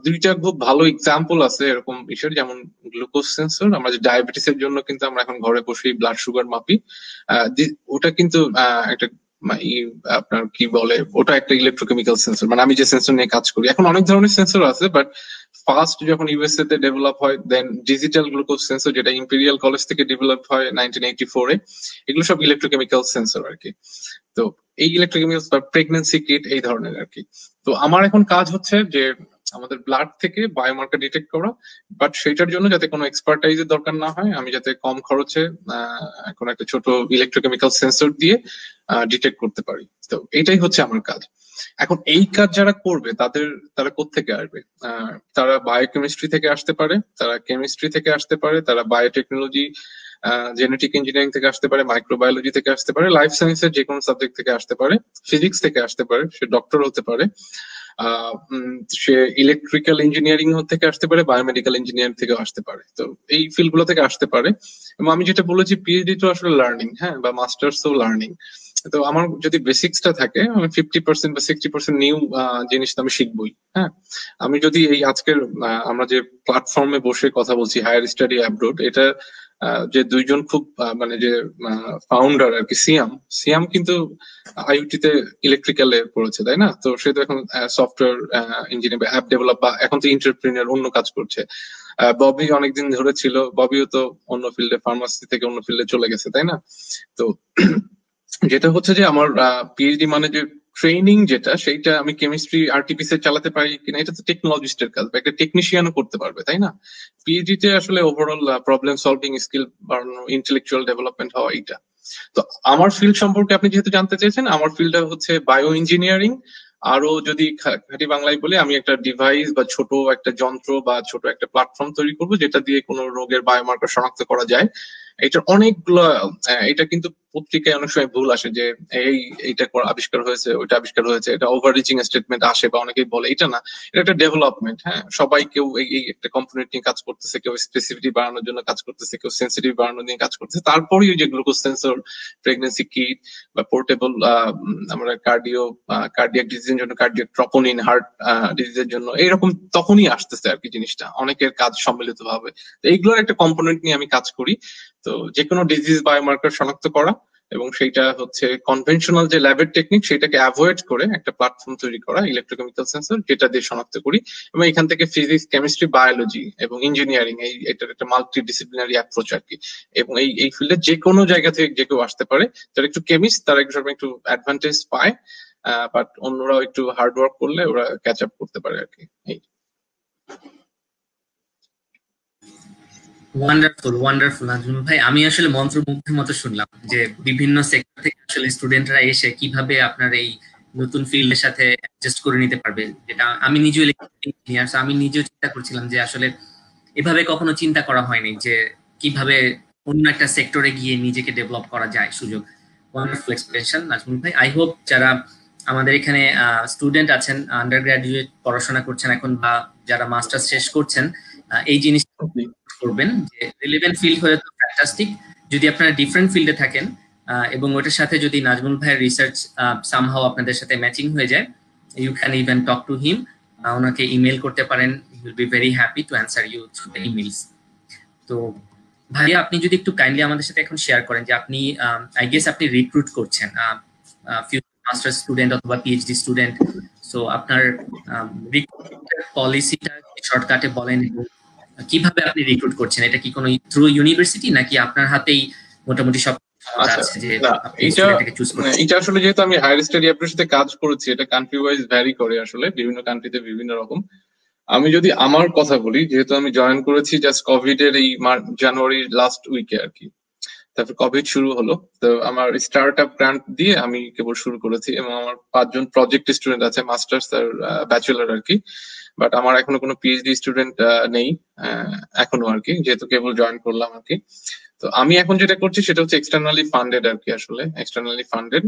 দুইটা খুব ভালো এক্সাম্পল আছে এরকম বিষয়, যেমন গ্লুকোজ সেন্সর। আমরা যে ডায়াবেটিস এর জন্য কিন্তু আমরা এখন ঘরে বসেই ব্লাড সুগার মাপি, ওটা কিন্তু একটা আপনার কি বলে, ওটা একটা ইলেকট্রোকেমিক্যাল সেন্সর। মানে আমি যে সেন্সর নিয়ে কাজ করি, এখন অনেক ধরনের সেন্সর আছে, বাট ফার্স্ট যখন ইউএসএ তে ডেভেলপ হয়, দেন ডিজিটাল গ্লুকোজ সেন্সর, যেটা ইম্পেরিয়াল কলেজ থেকে ডেভেলপ হয় 1984-এ, এগুলো সব ইলেকট্রোকেমিক্যাল সেন্সর আর কি। তো এই ইলেকট্রোকেমিক্যাল বা প্রেগন্যান্সি কিট এই ধরনের আর কি। তো আমার এখন কাজ হচ্ছে যে আমাদের ব্লাড থেকে বায়োমার্কার ডিটেক্ট করা, বাট সেটার জন্য যাতে কোনো এক্সপার্টাইজের দরকার না হয়, আমি যাতে কম খরচে কোনো একটা ছোট ইলেকট্রোকেমিক্যাল সেন্সর দিয়ে ডিটেক্ট করতে পারি। তো এটাই হচ্ছে আমার কাজ। এখন এই কাজ যারা করবে তারা কোত্থেকে আসবে? তারা বায়োকেমিস্ট্রি থেকে আসতে পারে, তারা কেমিস্ট্রি থেকে আসতে পারে, তারা বায়োটেকনোলজি জেনেটিক ইঞ্জিনিয়ারিং থেকে আসতে পারে, মাইক্রোবায়োলজি থেকে আসতে পারে, লাইফ সায়েন্সের যে কোনো সাবজেক্ট থেকে আসতে পারে, ফিজিক্স থেকে আসতে পারে, সে ডক্টর হতে পারে, সে ইলেকট্রিক্যাল ইঞ্জিনিয়ারিং থেকে আসতে পারে, বায়োমেডিক্যাল ইঞ্জিনিয়ারিং থেকে আসতে পারে। তো এই ফিল্ড গুলো থেকে আসতে পারে। এবং আমি যেটা বলেছি, পিএইচডি তো আসলে লার্নিং, হ্যাঁ, বা মাস্টার্সও লার্নিং। তো আমার যদি বেসিক্সটা থাকে, আমি 50% বা 60% নিউ জিনিস আমি শিখবই। হ্যাঁ, আমি যদি এই আজকের আমরা যে প্ল্যাটফর্মে বসে কথা বলছি, হায়ার স্টাডি অ্যাব্রোড, এটা যে দুইজন খুব মানে যে ফাউন্ডার আর কি, সিয়াম কিন্তু আইওটি তে ইলেকট্রিক্যালে পড়েছে, তাই না? তো সে তো এখন সফটওয়্যার ইঞ্জিনিয়ার, অ্যাপ ডেভেলপ, বা এখন তো এন্টারপ্রেনিয়র, অন্য কাজ করছে। ববি অনেকদিন ধরে ছিল, ববিও তো অন্য ফিল্ডে, ফার্মাসি থেকে অন্য ফিল্ডে চলে গেছে, তাই না? তো যেটা হচ্ছে যে আমার পিএইচডি মানে যে ট্রেনিং যেটা, সেইটা আমি কেমিস্ট্রি আরটিপিসি চালাতে পারি কিনা, এটা তো টেকনোলজিস্টের কাজ, বা একটা টেকনিশিয়ানও করতে পারবে, তাই না? পিএইচডি তে আসলে ওভারঅল প্রবলেম সলভিং স্কিল বাড়ানো, ইন্টেলেকচুয়াল ডেভেলপমেন্ট হওয়া, এইটা। তো আমার ফিল্ড সম্পর্কে আপনি যেহেতু জানতে চেয়েছেন, আমার ফিল্ডটা হচ্ছে বায়ো ইঞ্জিনিয়ারিং। আরো যদি খাঁটি বাংলায় বলি, আমি একটা ডিভাইস বা ছোট একটা যন্ত্র বা ছোট একটা প্ল্যাটফর্ম তৈরি করব, যেটা দিয়ে কোনো রোগের বায়োমার্কার শনাক্ত করা যায়। এটার অনেকগুলো, এটা কিন্তু পত্রিকায় অনেক সময় ভুল আসে যে এইটা আবিষ্কার হয়েছে, ওইটা আবিষ্কার হয়েছে, এটা ওভার রিচিং স্টেটমেন্ট আসে, বা অনেকেই বলে। এটা না, এটা একটা ডেভেলপমেন্ট। হ্যাঁ, সবাই কেউ এই একটা কম্পোনেন্ট নিয়ে কাজ করতেছে, কেউ স্পেসিফিটি বাড়ানোর জন্য কাজ করতেছে, কেউ সেন্সিটিভ বাড়ানোর নিয়ে কাজ করতেছে। তারপরেই যে গ্লুকোজ সেন্সর, প্রেগনেন্সি কিট, বা পোর্টেবল আমরা কার্ডিয়াক ডিজিজের জন্য কার্ডিয়াক ট্রপোনিন, হার্ট ডিজিজের জন্য, এইরকম তখনই আসতেছে আর কি জিনিসটা, অনেকের কাজ সম্মিলিত ভাবে। তো এইগুলোর একটা কম্পোনেন্ট নিয়ে আমি কাজ করি। তো যে কোনো ডিজিজ বায়োমার্কার শনাক্ত করা, এবং সেইটা হচ্ছে কনভেনশনাল যে ল্যাবের টেকনিক, সেটাকে অ্যাভয়েড করে একটা প্ল্যাটফর্ম তৈরি করা, ইলেকট্রোকেমিক্যাল সেন্সর, যেটা দিয়ে শনাক্ত করি। এবং এখান থেকে ফিজিক্স, কেমিস্ট্রি, বায়োলজি এবং ইঞ্জিনিয়ারিং, এটার একটা মাল্টি ডিসিপ্লিনারি অ্যাপ্রোচ আর কি। এবং এই ফিল্ডে যে কোনো জায়গা থেকে যে কেউ আসতে পারে। যারা একটু কেমিস্ট, তারা একটু অ্যাডভান্টেজ পায়, বাট অন্যরাও একটু হার্ড ওয়ার্ক করলে ওরা ক্যাচ আপ করতে পারে আর কি। ওয়ান্ডারফুল নাজমুল ভাই, আমি আসলে মন্ত্রমুগ্ধের মতো শুনলাম যে বিভিন্ন সেক্টর থেকে আসলে স্টুডেন্টরা এসে কিভাবে আপনার এই নতুন ফিল্ডের সাথে অ্যাডজাস্ট করে নিতে পারবে। যেটা আমি নিজেও ইঞ্জিনিয়ার, আমি নিজেও চিন্তা করছিলাম যে আসলে এভাবে কখনো চিন্তা করা হয়নি যে কিভাবে অন্য একটা সেক্টরে গিয়ে নিজেকে ডেভেলপ করা যায় সুযোগ। ওয়ান্ডারফুল এক্সপ্লেনেশন নাজমুল ভাই। আই হোপ যারা আমাদের এখানে স্টুডেন্ট আছেন, আন্ডার গ্রাজুয়েট পড়াশোনা করছেন এখন, বা যারা মাস্টার্স শেষ করছেন, এই জিনিসটা করবেন যে রিলেভেন্ট ফিল্ড হলে তো ফ্যান্টাস্টিক। যদি আপনারা ডিফারেন্ট ফিল্ডে থাকেন এবং ওটার সাথে যদি নাজমুল ভাইয়ের রিসার্চ সামহাও আপনাদের সাথে ম্যাচিং হয়ে যায়, you can even talk to him, ওনাকে ইমেল করতে পারেন, he will be very happy to answer you through the emails. তো ভাইয়া, আপনি যদি একটু কাইন্ডলি আমাদের সাথে এখন শেয়ার করেন যে আপনি আই গেস আপনি রিক্রুট করছেন ফিউচার মাস্টার স্টুডেন্ট অথবা পিএইচডি স্টুডেন্ট। সো আপনার রিক্রুটমেন্ট পলিসিটা শর্টকাটে বলেন, কিভাবে আপনি রিক্রুট করছেন? এটা কি কোনো থ্রু ইউনিভার্সিটি, নাকি আপনার হাতেই মোটামুটি সব আছে যে আপনি স্টুডেন্টকে চুজ করছেন? এটা আসলে যেহেতু আমি হায়ার স্টাডি অ্যাপ্রোচের সাথে কাজ করেছি, এটা কান্ট্রি ওয়াইজ ভ্যারি করে, আসলে বিভিন্ন কান্ট্রিতে বিভিন্ন রকম। আমি যদি আমার কথা বলি, যেহেতু আমি জয়েন করেছি জাস্ট কোভিড এর এই জানুয়ারির লাস্ট উইকে আর কি, তারপর কোভিড শুরু হলো। তো আমার স্টার্ট আপ গ্রান্ট দিয়ে আমি কেবল শুরু করেছি, এবং আমার 5 জন প্রজেক্ট স্টুডেন্ট আছে, মাস্টার্স আর ব্যাচেলর আর কি। বাট আমার এখনো কোনো পিএইচডি স্টুডেন্ট নেই এখনো আর কি, যেহেতু কেবল জয়েন করলাম আর কি। তো আমি এখন যেটা করছি সেটা হচ্ছে এক্সটার্নালি ফান্ডেড আর কি, আসলে এক্সটার্নালি ফান্ডেড।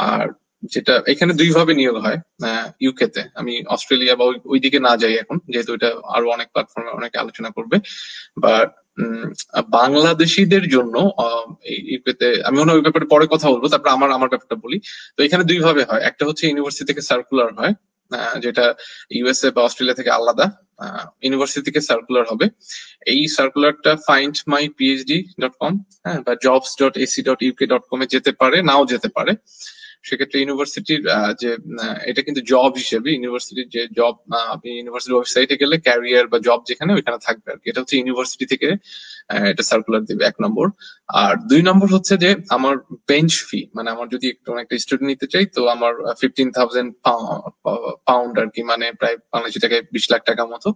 আর যেটা এখানে 2 ভাবে নিয়োগ হয় ইউকে তে। আমি অস্ট্রেলিয়া বা ওইদিকে না যাই এখন, যেহেতু এটা আরো অনেক প্ল্যাটফর্মে অনেকে আলোচনা করবে। বাট বাংলাদেশিদের জন্য ইউকেতে, আমি মনে হয় ওই ব্যাপারে পরে কথা বলবো, তারপর আমার ব্যাপারটা বলি। তো এখানে 2 ভাবে হয়, একটা হচ্ছে ইউনিভার্সিটি থেকে সার্কুলার হয়, যেটা ইউএসএ বা অস্ট্রেলিয়া থেকে আলাদা। ইউনিভার্সিটি থেকে সার্কুলার হবে, এই সার্কুলারটা findmyphd.com বা jobs.ac.uk.com এ যেতে পারে, নাও যেতে পারে। সেক্ষেত্রে ইউনিভার্সিটির যে এটা কিন্তু জব হিসেবে ইউনিভার্সিটির যে জব, আপনি ইউনিভার্সিটি ওয়েবসাইটে গেলে ক্যারিয়ার বা জব যেখানে ওইখানে থাকবে আর কি। এটা হচ্ছে ইউনিভার্সিটি থেকে এটা সার্কুলার দিবে 1 নম্বর। আর 2 নম্বর হচ্ছে যে আমার বেঞ্চ ফি, মানে আমার যদি একটা স্টুডেন্ট নিতে চাই তো আমার 15,000 পাউন্ড আর কি, মানে প্রায় বাংলাদেশি টাকায় 20 লাখ টাকা মতো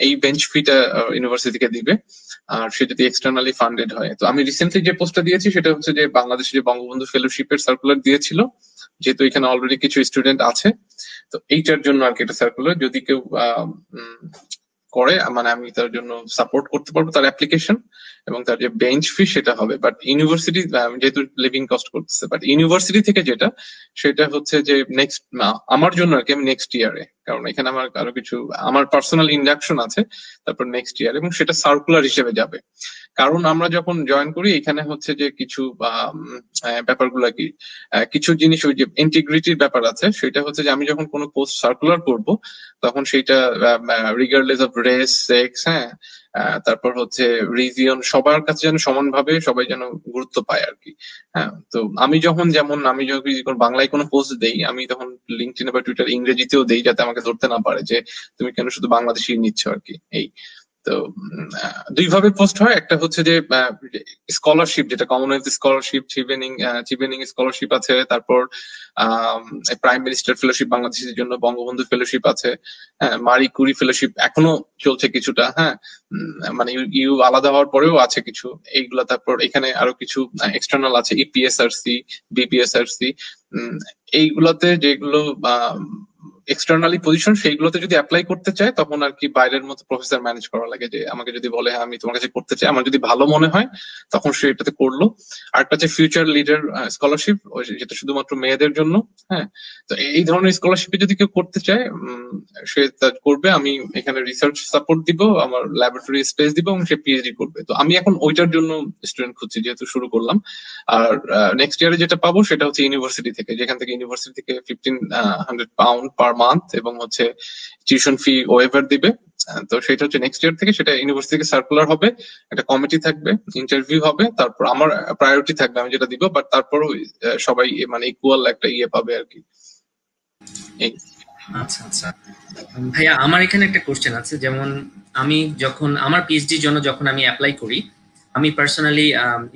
এই বেঞ্চ ফিটা ইউনিভার্সিটি থেকে দিবে। আর সে যদি এক্সটার্নালি ফান্ডেড হয়। তো আমি রিসেন্টলি যে পোস্টটা দিয়েছি সেটা হচ্ছে যে বাংলাদেশে যে বঙ্গবন্ধু ফেলোশিপের সার্কুলার দিয়েছিল, যেহেতু এখানে অলরেডি কিছু স্টুডেন্ট আছে, তো এইটার জন্য আর কি এটা সার্কুলার। যদি কেউ করে, মানে আমি তার জন্য সাপোর্ট করতে পারবো তার অ্যাপ্লিকেশন, এবং তার যে বেঞ্চ ফি সেটা হবে। বাট ইউনিভার্সিটি যেহেতু লিভিং কস্ট করতেছে, বাট ইউনিভার্সিটি থেকে যেটা সেটা হচ্ছে যে নেক্সট আমার জন্য আর কি, আমি নেক্সট ইয়ারে, কারণ এখানে আমার আরো কিছু আমার পার্সোনাল ইন্ডাকশন আছে, তারপর নেক্সট ইয়ার, এবং সেটা সার্কুলার হিসেবে যাবে। কারণ আমরা যখন জয়েন করি এখানে হচ্ছে যে কিছু ব্যাপারগুলো কি, কিছু জিনিস ওই যে ইন্টিগ্রিটির ব্যাপার আছে, সেটা হচ্ছে যে আমি যখন কোনো পোস্ট সার্কুলার করব তখন সেইটা রিগার্ডলেস অফ রেস, সেক্স, হ্যাঁ, তারপর হচ্ছে রিজিয়ন, সবার কাছে যেন সমানভাবে সবাই যেন গুরুত্ব পায় আর কি। হ্যাঁ, তো আমি যখন আমি যদি বাংলায় কোনো পোস্ট দেই, আমি তখন লিঙ্কডইন বা টুইটার ইংরেজিতেও দেই, যাতে আমাকে ধরতে না পারে যে তুমি কেন শুধু বাংলাদেশি নিচ্ছ আর কি। এই তো 2 ভাবে পোস্ট হয়। একটা হচ্ছে যে স্কলারশিপ, যেটা কমনওয়েলথ স্কলারশিপ, চিভেনিং স্কলারশিপ আছে, তারপর প্রাইম মিনিস্টার ফেলোশিপ বাংলাদেশের জন্য, বঙ্গবন্ধু ফেলোশিপ আছে, হ্যাঁ, মারি কুরি ফেলোশিপ এখনো চলছে কিছুটা, হ্যাঁ, মানে ইউ আলাদা হওয়ার পরেও আছে কিছু এইগুলা। তারপর এখানে আরো কিছু এক্সটার্নাল আছে, ইপিএসআরসি, বিপিএসআরসি, এইগুলাতে যেগুলো এক্সটার্নালি পজিশন, সেইগুলোতে যদি অ্যাপ্লাই করতে চায় তখন আর কি বাইরের মতো প্রফেসর ম্যানেজ করা লাগে। যে আমাকে যদি বলে হ্যাঁ আমি তোমার কাছে করতে চাই, আমার যদি ভালো মনে হয় তখন সে এটাতে করলো। আরেকটা হচ্ছে ফিউচার লিডার স্কলারশিপ, যেটা শুধুমাত্র মেয়েদের জন্য। হ্যাঁ, তো এই ধরনের স্কলারশিপে যদি কেউ করতে চায় সে তা করবে। আমি এখানে রিসার্চ সাপোর্ট দিব, আমার ল্যাবরেটরি স্পেস দিব, এবং সে পিএইচডি করবে। তো আমি এখন ওইটার জন্য স্টুডেন্ট খুঁজছি, যেহেতু শুরু করলাম। আর নেক্সট ইয়ারে যেটা পাবো সেটা হচ্ছে ইউনিভার্সিটি থেকে, যেখান থেকে ইউনিভার্সিটি থেকে 1500 পাউন্ড পার মান্থ, এবং হচ্ছে টিউশন ফি ওয়েভার দিবে। তো সেটা হচ্ছে নেক্সট ইয়ার থেকে, সেটা ইউনিভার্সিটি থেকে সার্কুলার হবে, একটা কমিটি থাকবে, ইন্টারভিউ হবে, তারপর আমার প্রায়োরিটি থাকবে আমি যেটা দিব, বাট তারপরও সবাই মানে ইকুয়াল একটা পাবে আর কি। আচ্ছা আচ্ছা ভাইয়া, আমার এখানে একটা কোশ্চেন আছে। যেমন আমি যখন আমার পিএইচডির জন্য যখন আমি অ্যাপ্লাই করি, আমি পার্সোনালি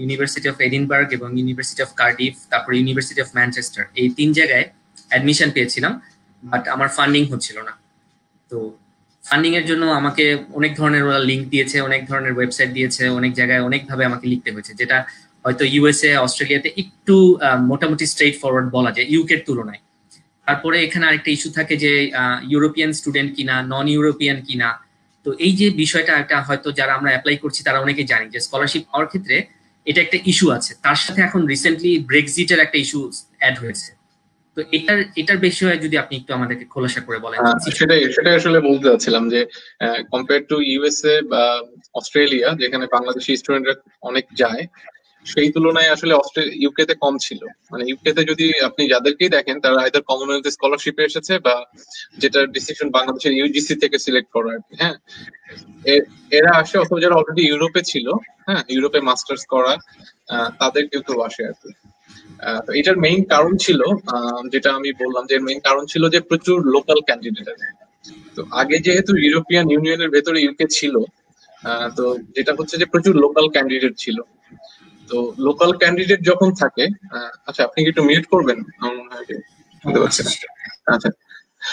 ইউনিভার্সিটি অফ এডিনবার্গ এবং ইউনিভার্সিটি অফ কার্ডিফ, তারপর ইউনিভার্সিটি অফ ম্যানচেস্টার, এই 3 জায়গায় অ্যাডমিশন পেয়েছিলাম, বাট আমার ফান্ডিং হচ্ছিল না। তো ফান্ডিং এর জন্য আমাকে অনেক ধরনের ওরা লিঙ্ক দিয়েছে, অনেক ধরনের ওয়েবসাইট দিয়েছে, অনেক জায়গায় অনেকভাবে আমাকে লিখতে হয়েছে, যেটা হয়তো ইউএসএ, অস্ট্রেলিয়াতে একটু মোটামুটি স্ট্রেট ফরওয়ার্ড বলা যায় ইউকের তুলনায়। তারপরে এখানে আরেকটা ইস্যু থাকে যে ইউরোপিয়ান স্টুডেন্ট কিনা, নন ইউরোপিয়ান কিনা। তো এই যে বিষয়টা, একটা হয়তো যারা আমরা অ্যাপ্লাই করছি তারা অনেকে জানি যে স্কলারশিপ পাওয়ার ক্ষেত্রে এটা একটা ইস্যু আছে। তার সাথে এখন রিসেন্টলি ব্রেক্সিটের একটা ইস্যু অ্যাড হয়েছে। তো এটার বিষয়ে যদি আপনি একটু আমাদেরকে খোলাসা করে বলেন। সেটাই আসলে বলতে চাচ্ছিলাম যে কম্পেয়ার টু ইউএসএ বা অস্ট্রেলিয়া, যেখানে বাংলাদেশি স্টুডেন্টরা অনেক যায়, সেই তুলনায় আসলে ইউকে তে কম ছিল। মানে ইউকে তে যদি আপনি যাদেরকেই দেখেন তারা আইদার কমনওয়েলথ স্কলারশিপে এসেছে, বা যেটা ডিসিশন বাংলাদেশের ইউজিসি থেকে সিলেক্ট করা আর কি। হ্যাঁ, এরা আসে, অথবা যারা অলরেডি ইউরোপে ছিল, হ্যাঁ, ইউরোপে মাস্টার্স করা, তাদের কেউ কেউ আসে আর কি। তো এটার মেইন কারণ ছিল, যেটা আমি বললাম যে মেইন কারণ ছিল যে প্রচুর লোকাল ক্যান্ডিডেট আছে। তো আগে যেহেতু ইউরোপিয়ান ইউনিয়নের ভেতরে ইউকে ছিল, তো যেটা হচ্ছে যে প্রচুর লোকাল ক্যান্ডিডেট ছিল। তো লোকাল ক্যান্ডিডেট যখন থাকে, আচ্ছা আপনি কি একটু মিউট করবেন? শুনতে পাচ্ছেন? আচ্ছা,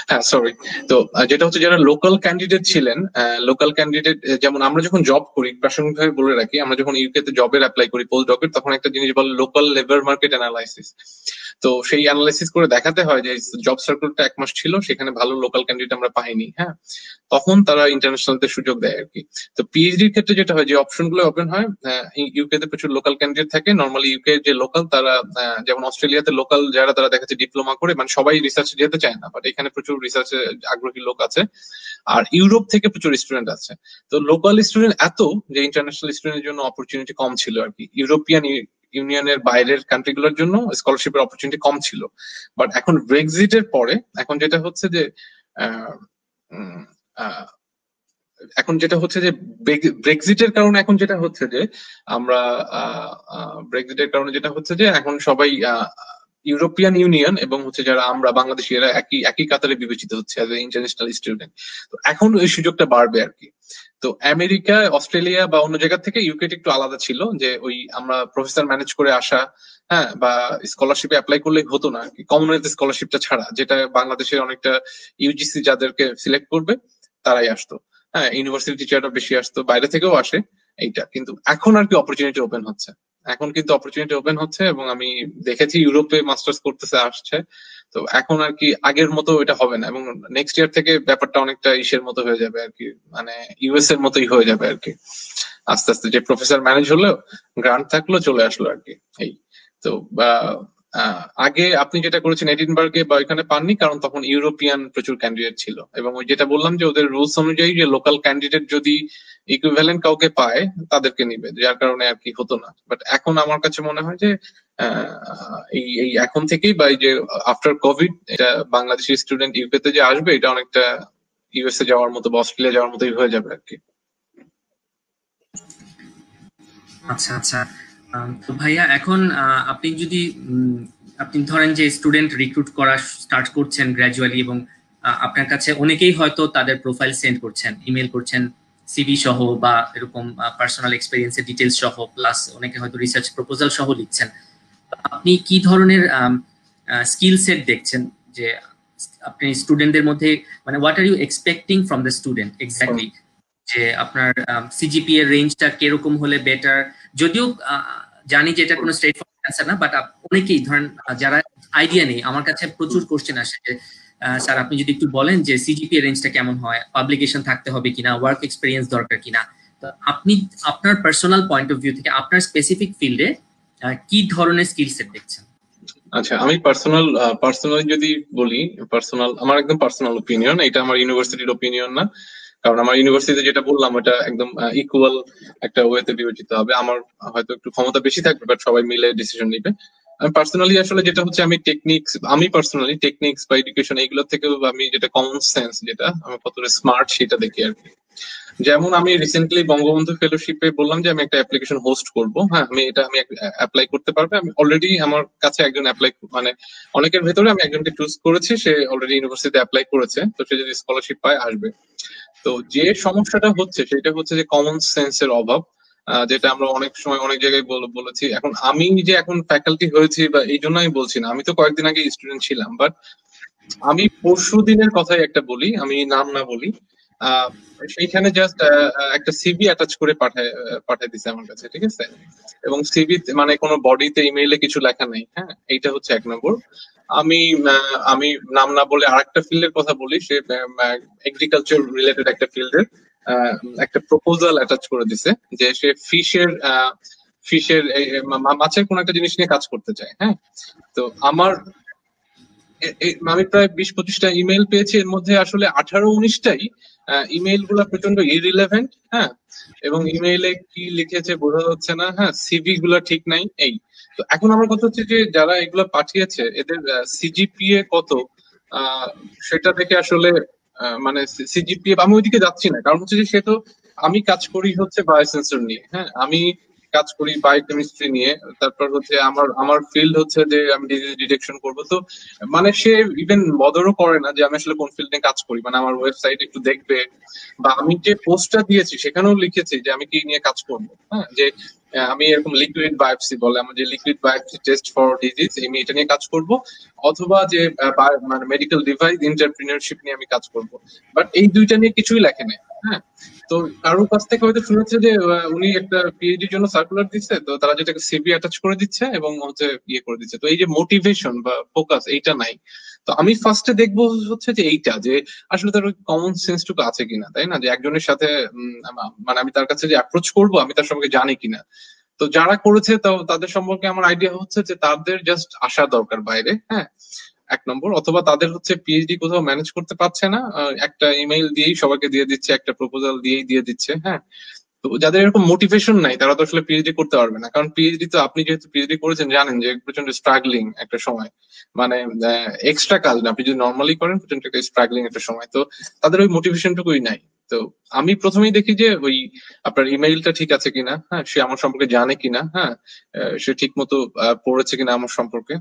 হ্যাঁ সরি। তো যেটা হচ্ছে যারা লোকাল ক্যান্ডিডেট ছিলেন, লোকাল ক্যান্ডিডেট, যেমন আমরা যখন জব করি, প্রাসঙ্গিকভাবে বলে রাখি, আমরা যখন ইউকে তে জবের অ্যাপ্লাই করি, পোস্ট ডকের, তখন একটা জিনিস বলে লোকাল লেবার মার্কেট অ্যানালাইসিস। তো সেই অ্যানালাইসিস করে দেখাতে হয় যে জব সার্কুলারটা 1 মাস ছিল, সেখানে ভালো লোকাল ক্যান্ডিডেট আমরা পাইনি, হ্যাঁ, তখন তারা ইন্টারন্যাশনালতে সুযোগ দেয় আর কি। তো পিএইচডির ক্ষেত্রে যেটা হয়, যে অপশন গুলো ওপেন হয়, ইউকে তে প্রচুর লোকাল ক্যান্ডিডেট থাকে। নর্মালি ইউকে যে লোকাল, তারা যেমন অস্ট্রেলিয়াতে লোকাল যারা, তারা দেখাচ্ছে ডিপ্লোমা করে, মানে সবাই রিসার্চে যেতে চায় না, বাট এখানে প্রচুর রিসার্চে আগ্রহী লোক আছে। আর ইউরোপ থেকে প্রচুর স্টুডেন্ট আছে। তো লোকাল স্টুডেন্ট এত যে ইন্টারন্যাশনাল স্টুডেন্টের জন্য অপরচুনিটি কম ছিল আর কি। ইউরোপিয়ান ইউনিয়নের বাইরের কান্ট্রিগুলোর জন্য স্কলারশিপের অপরচুনিটি কম ছিল। বাট এখন ব্রেক্সিটের পরে এখন যেটা হচ্ছে যে ব্রেক্সিটের কারণে এখন যেটা হচ্ছে যে আমরা ব্রেক্সিটের কারণে যেটা হচ্ছে যে এখন সবাই ইউরোপিয়ান ইউনিয়ন এবং হচ্ছে যারা আমরা বাংলাদেশি এরা একই কাতারে বিবেচিত হচ্ছে অ্যাজ এ ইন্টারন্যাশনাল স্টুডেন্ট। তো এখন ওই সুযোগটা বাড়বে আর কি। তো আমেরিকা, অস্ট্রেলিয়া বা অন্য জায়গা থেকে ইউকে একটু আলাদা ছিল, যে ওই আমরা প্রফেসর ম্যানেজ করে আসা, হ্যাঁ, বা স্কলারশিপে অ্যাপ্লাই করলেই হতো না, কমনওয়েলথ স্কলারশিপটা ছাড়া, যেটা বাংলাদেশের অনেকটা ইউজিসি যাদেরকে সিলেক্ট করবে তারাই আসতো। হ্যাঁ, ইউনিভার্সিটি টিচাররা বেশি আসতো, বাইরে থেকেও আসে এইটা। কিন্তু এখন আর কি অপরচুনিটি ওপেন হচ্ছে, এখন কিন্তু অপরচুনিটি ওপেন হচ্ছে, এবং আমি দেখেছি ইউরোপে মাস্টার্স করতেছে আসছে। তো এখন আর কি আগের মতো এটা হবে না, এবং নেক্সট ইয়ার থেকে ব্যাপারটা অনেকটা ইসের মতো হয়ে যাবে আর কি, মানে ইউএস এর মতোই হয়ে যাবে আর কি। আস্তে আস্তে যে প্রফেসর ম্যানেজ হলো, গ্রান্ট থাকলো, চলে আসলো আর কি। এই তো আগে আপনি যেটা করেছেন এডিনবার্গে বা ওইখানে পাননি, কারণ তখন ইউরোপিয়ান প্রচুর ক্যান্ডিডেট ছিল, এবং ওই যেটা বললাম যে ওদের রুলস অনুযায়ী যে লোকাল ক্যান্ডিডেট যদি ইকুইভ্যালেন্ট কাউকে পায় তাদেরকে নিবে, যার কারণে আর কি হতো না। বাট এখন আমার কাছে মনে হয় যে এই এখন থেকেই বা এই যে আফটার কোভিড, এটা বাংলাদেশি স্টুডেন্ট ইউকে তে যে আসবে, এটা অনেকটা ইউএসএ যাওয়ার মতো বা অস্ট্রেলিয়া যাওয়ার মতোই হয়ে যাবে আর কি। আচ্ছা আচ্ছা। তো ভাইয়া এখন আপনি যদি আপনি ধরেন যে স্টুডেন্ট রিক্রুট করা স্টার্ট করছেন গ্র্যাজুয়ালি, এবং আপনার কাছে অনেকেই হয়তো তাদের প্রোফাইল সেন্ড করছেন, ইমেল করছেন সিভি সহ বা এরকম পার্সোনাল এক্সপেরিয়েন্সের ডিটেলস সহ, প্লাস অনেকে হয়তো রিসার্চ প্রপোজাল সহ লিখছেন। আপনি কি ধরনের স্কিল সেট দেখছেন যে আপনি স্টুডেন্টদের মধ্যে, মানে what are you expecting from the student exactly, যে আপনার সিজিপিএ রেঞ্জটা কিরকম হলে বেটার? যদিও জানি যে এটা কোনো স্ট্রেট ফরওয়ার্ড অ্যান্সার না, বাট অনেকেই ধরেন যারা আইডিয়া নেই, আমার কাছে প্রচুর কোশ্চেন আসে যে স্যার আপনি যদি একটু বলেন যে সিজিপিএ রেঞ্জটা কেমন হয়, পাবলিকেশন থাকতে হবে কিনা, ওয়ার্ক এক্সপেরিয়েন্স দরকার কিনা। তো আপনি আপনার পার্সোনাল পয়েন্ট অফ ভিউ থেকে আপনার স্পেসিফিক ফিল্ডে কি ধরনের স্কিল সেট দেখছেন? আচ্ছা, আমি পার্সোনালি যদি বলি, আমার একদম পার্সোনাল ওপিনিয়ন, এটা আমার ইউনিভার্সিটির ওপিনিয়ন না, কারণ আমার ইউনিভার্সিটিতে যেটা বললাম ওটা একদম ইকুয়াল একটা ওয়েতে বিবেচিত হবে। আমার হয়তো একটু ক্ষমতা বেশি থাকবে, বাট সবাই মিলে ডিসিশন নিবে। আমি পার্সোনালি আসলে যেটা হচ্ছে, আমি পার্সোনালি টেকনিক্স বা এডুকেশন এইগুলো থেকেও আমি যেটা কমন সেন্স, যেটা আমি কতটা স্মার্ট সেটা দেখি আর কি। যেমন আমি রিসেন্টলি বঙ্গবন্ধু ফেলোশিপে বললাম যে আমি একটা অ্যাপ্লিকেশন হোস্ট করব। হ্যাঁ, আমি অ্যাপ্লাই করতে পারবে। আমি অলরেডি আমার কাছে একজন অ্যাপ্লাই, মানে অনেকের ভেতরে আমি একজনকে চুজ করেছি, সে অলরেডি ইউনিভার্সিটিতে অ্যাপ্লাই করেছে, তো সে যদি স্কলারশিপ পায় আসবে। তো যে সমস্যাটা হচ্ছে সেটা হচ্ছে যে কমন সেন্সের অভাব, যেটা আমরা অনেক সময় অনেক জায়গায় বলেছি। এখন আমি যে এখন ফ্যাকাল্টি হয়েছি বা এই জন্য আমি বলছি না, আমি তো কয়েকদিন আগে স্টুডেন্ট ছিলাম। বাট আমি পরশু দিনের কথাই একটা বলি, আমি নাম না বলি, সেইখানে জাস্ট একটা সিভি অ্যাটাচ করে পাঠায় দিছে আমার কাছে, ঠিক আছে? এবং সিভি মানে কোনো বডিতে ইমেইলে কিছু লেখা নেই। হ্যাঁ, এইটা হচ্ছে এক নম্বর। আমি নাম না বলে আরেকটা ফিল্ডের কথা বলি, সে এগ্রিকালচার রিলেটেড একটা ফিল্ডের একটা প্রপোজাল অ্যাটাচ করে দিছে, যে সে ফিশের মাছের কোন একটা জিনিস নিয়ে কাজ করতে চায়। হ্যাঁ, তো আমি প্রায় 20-25টা ইমেল পেয়েছি, এর মধ্যে আসলে 18-19টাই ইমেইল গুলা প্রচন্ড ইরিলেভেন্ট। হ্যাঁ, এবং ইমেইলে কি লিখেছে বোঝা যাচ্ছে না। হ্যাঁ, সিভি গুলা ঠিক নাই। এই তো এখন আমার কথা হচ্ছে যে যারা এগুলা পাঠিয়েছে এদের সিজিপিএ কত, সেটা দেখে আসলে মানে সিজিপিএ আমি ওইদিকে যাচ্ছি না, কারণ হচ্ছে যে সে তো, আমি কাজ করি হচ্ছে বায়োসেন্সর নিয়ে। হ্যাঁ, আমি কাজ করি বায়োকেমিস্ট্রি নিয়ে, তারপর হচ্ছে আমার ফিল্ড হচ্ছে যে আমি ডিজিজ ডিটেকশন করবো। তো মানে সে ইভেন বদরও করে না যে আমি আসলে কোন ফিল্ডে কাজ করি, মানে আমার ওয়েবসাইট একটু দেখবে, বা আমি যে পোস্টটা দিয়েছি সেখানেও লিখেছি যে আমি কি নিয়ে কাজ করবো। হ্যাঁ, যে আমি এরকম লিকুইড বায়োপসি বলে, আমার যে liquid biopsy test for disease, আমি এটা নিয়ে কাজ করব, অথবা যে মানে মেডিকেল ডিভাইস এন্টারপ্রিনিয়রশিপ নিয়ে আমি কাজ করব। বাট এই দুইটা নিয়ে কিছুই লেখে নেই। হ্যাঁ, তো কারোর কাছ থেকে হয়তো শুনেছে যে উনি একটা পিএইচডির জন্য সার্কুলার দিচ্ছে, তো তারা যেটাকে সিভি অ্যাটাচ করে দিচ্ছে এবং হচ্ছে ইয়ে করে দিচ্ছে। তো এই যে মোটিভেশন বা ফোকাস এইটা নাই। তো আমি ফার্স্টে দেখবো হচ্ছে যে এইটা, যে আসলে তার কমন সেন্সটুকু আছে কিনা, তাই না? যে একজনের সাথে মানে আমি তার কাছে যে অ্যাপ্রোচ করবো, আমি তার সম্পর্কে জানি কিনা। তো যারা করেছে তাদের সম্পর্কে আমার আইডিয়া হচ্ছে যে তাদের জাস্ট আসা দরকার বাইরে। হ্যাঁ, এক নম্বর। অথবা তাদের হচ্ছে পিএইচডি কোথাও ম্যানেজ করতে পারছে না, একটা ইমেইল দিয়েই সবাইকে দিয়ে দিচ্ছে, একটা প্রপোজাল দিয়েই দিয়ে দিচ্ছে। হ্যাঁ, তো যাদের এরকম মোটিভেশন নাই তারা তো আসলে পিএইচডি করতে পারবে না, কারণ পিএইচডি তো, আপনি যেহেতু পিএইচডি করেছেন জানেন যে প্রচন্ড স্ট্রাগলিং একটা সময়, মানে এক্সট্রা কাজ না, আপনি যদি নর্মালি করেন প্রচন্ড একটা স্ট্রাগলিং একটা সময়। তো তাদের ওই মোটিভেশনটুকুই নাই। তো তো আমি প্রথমেই দেখি যে ওই আপনার ইমেইলটা ঠিক আছে কিনা, হ্যাঁ, সে আমার সম্পর্কে জানে কিনা, হ্যাঁ, সে ঠিক মতো পড়েছে কিনা আমার সম্পর্কে।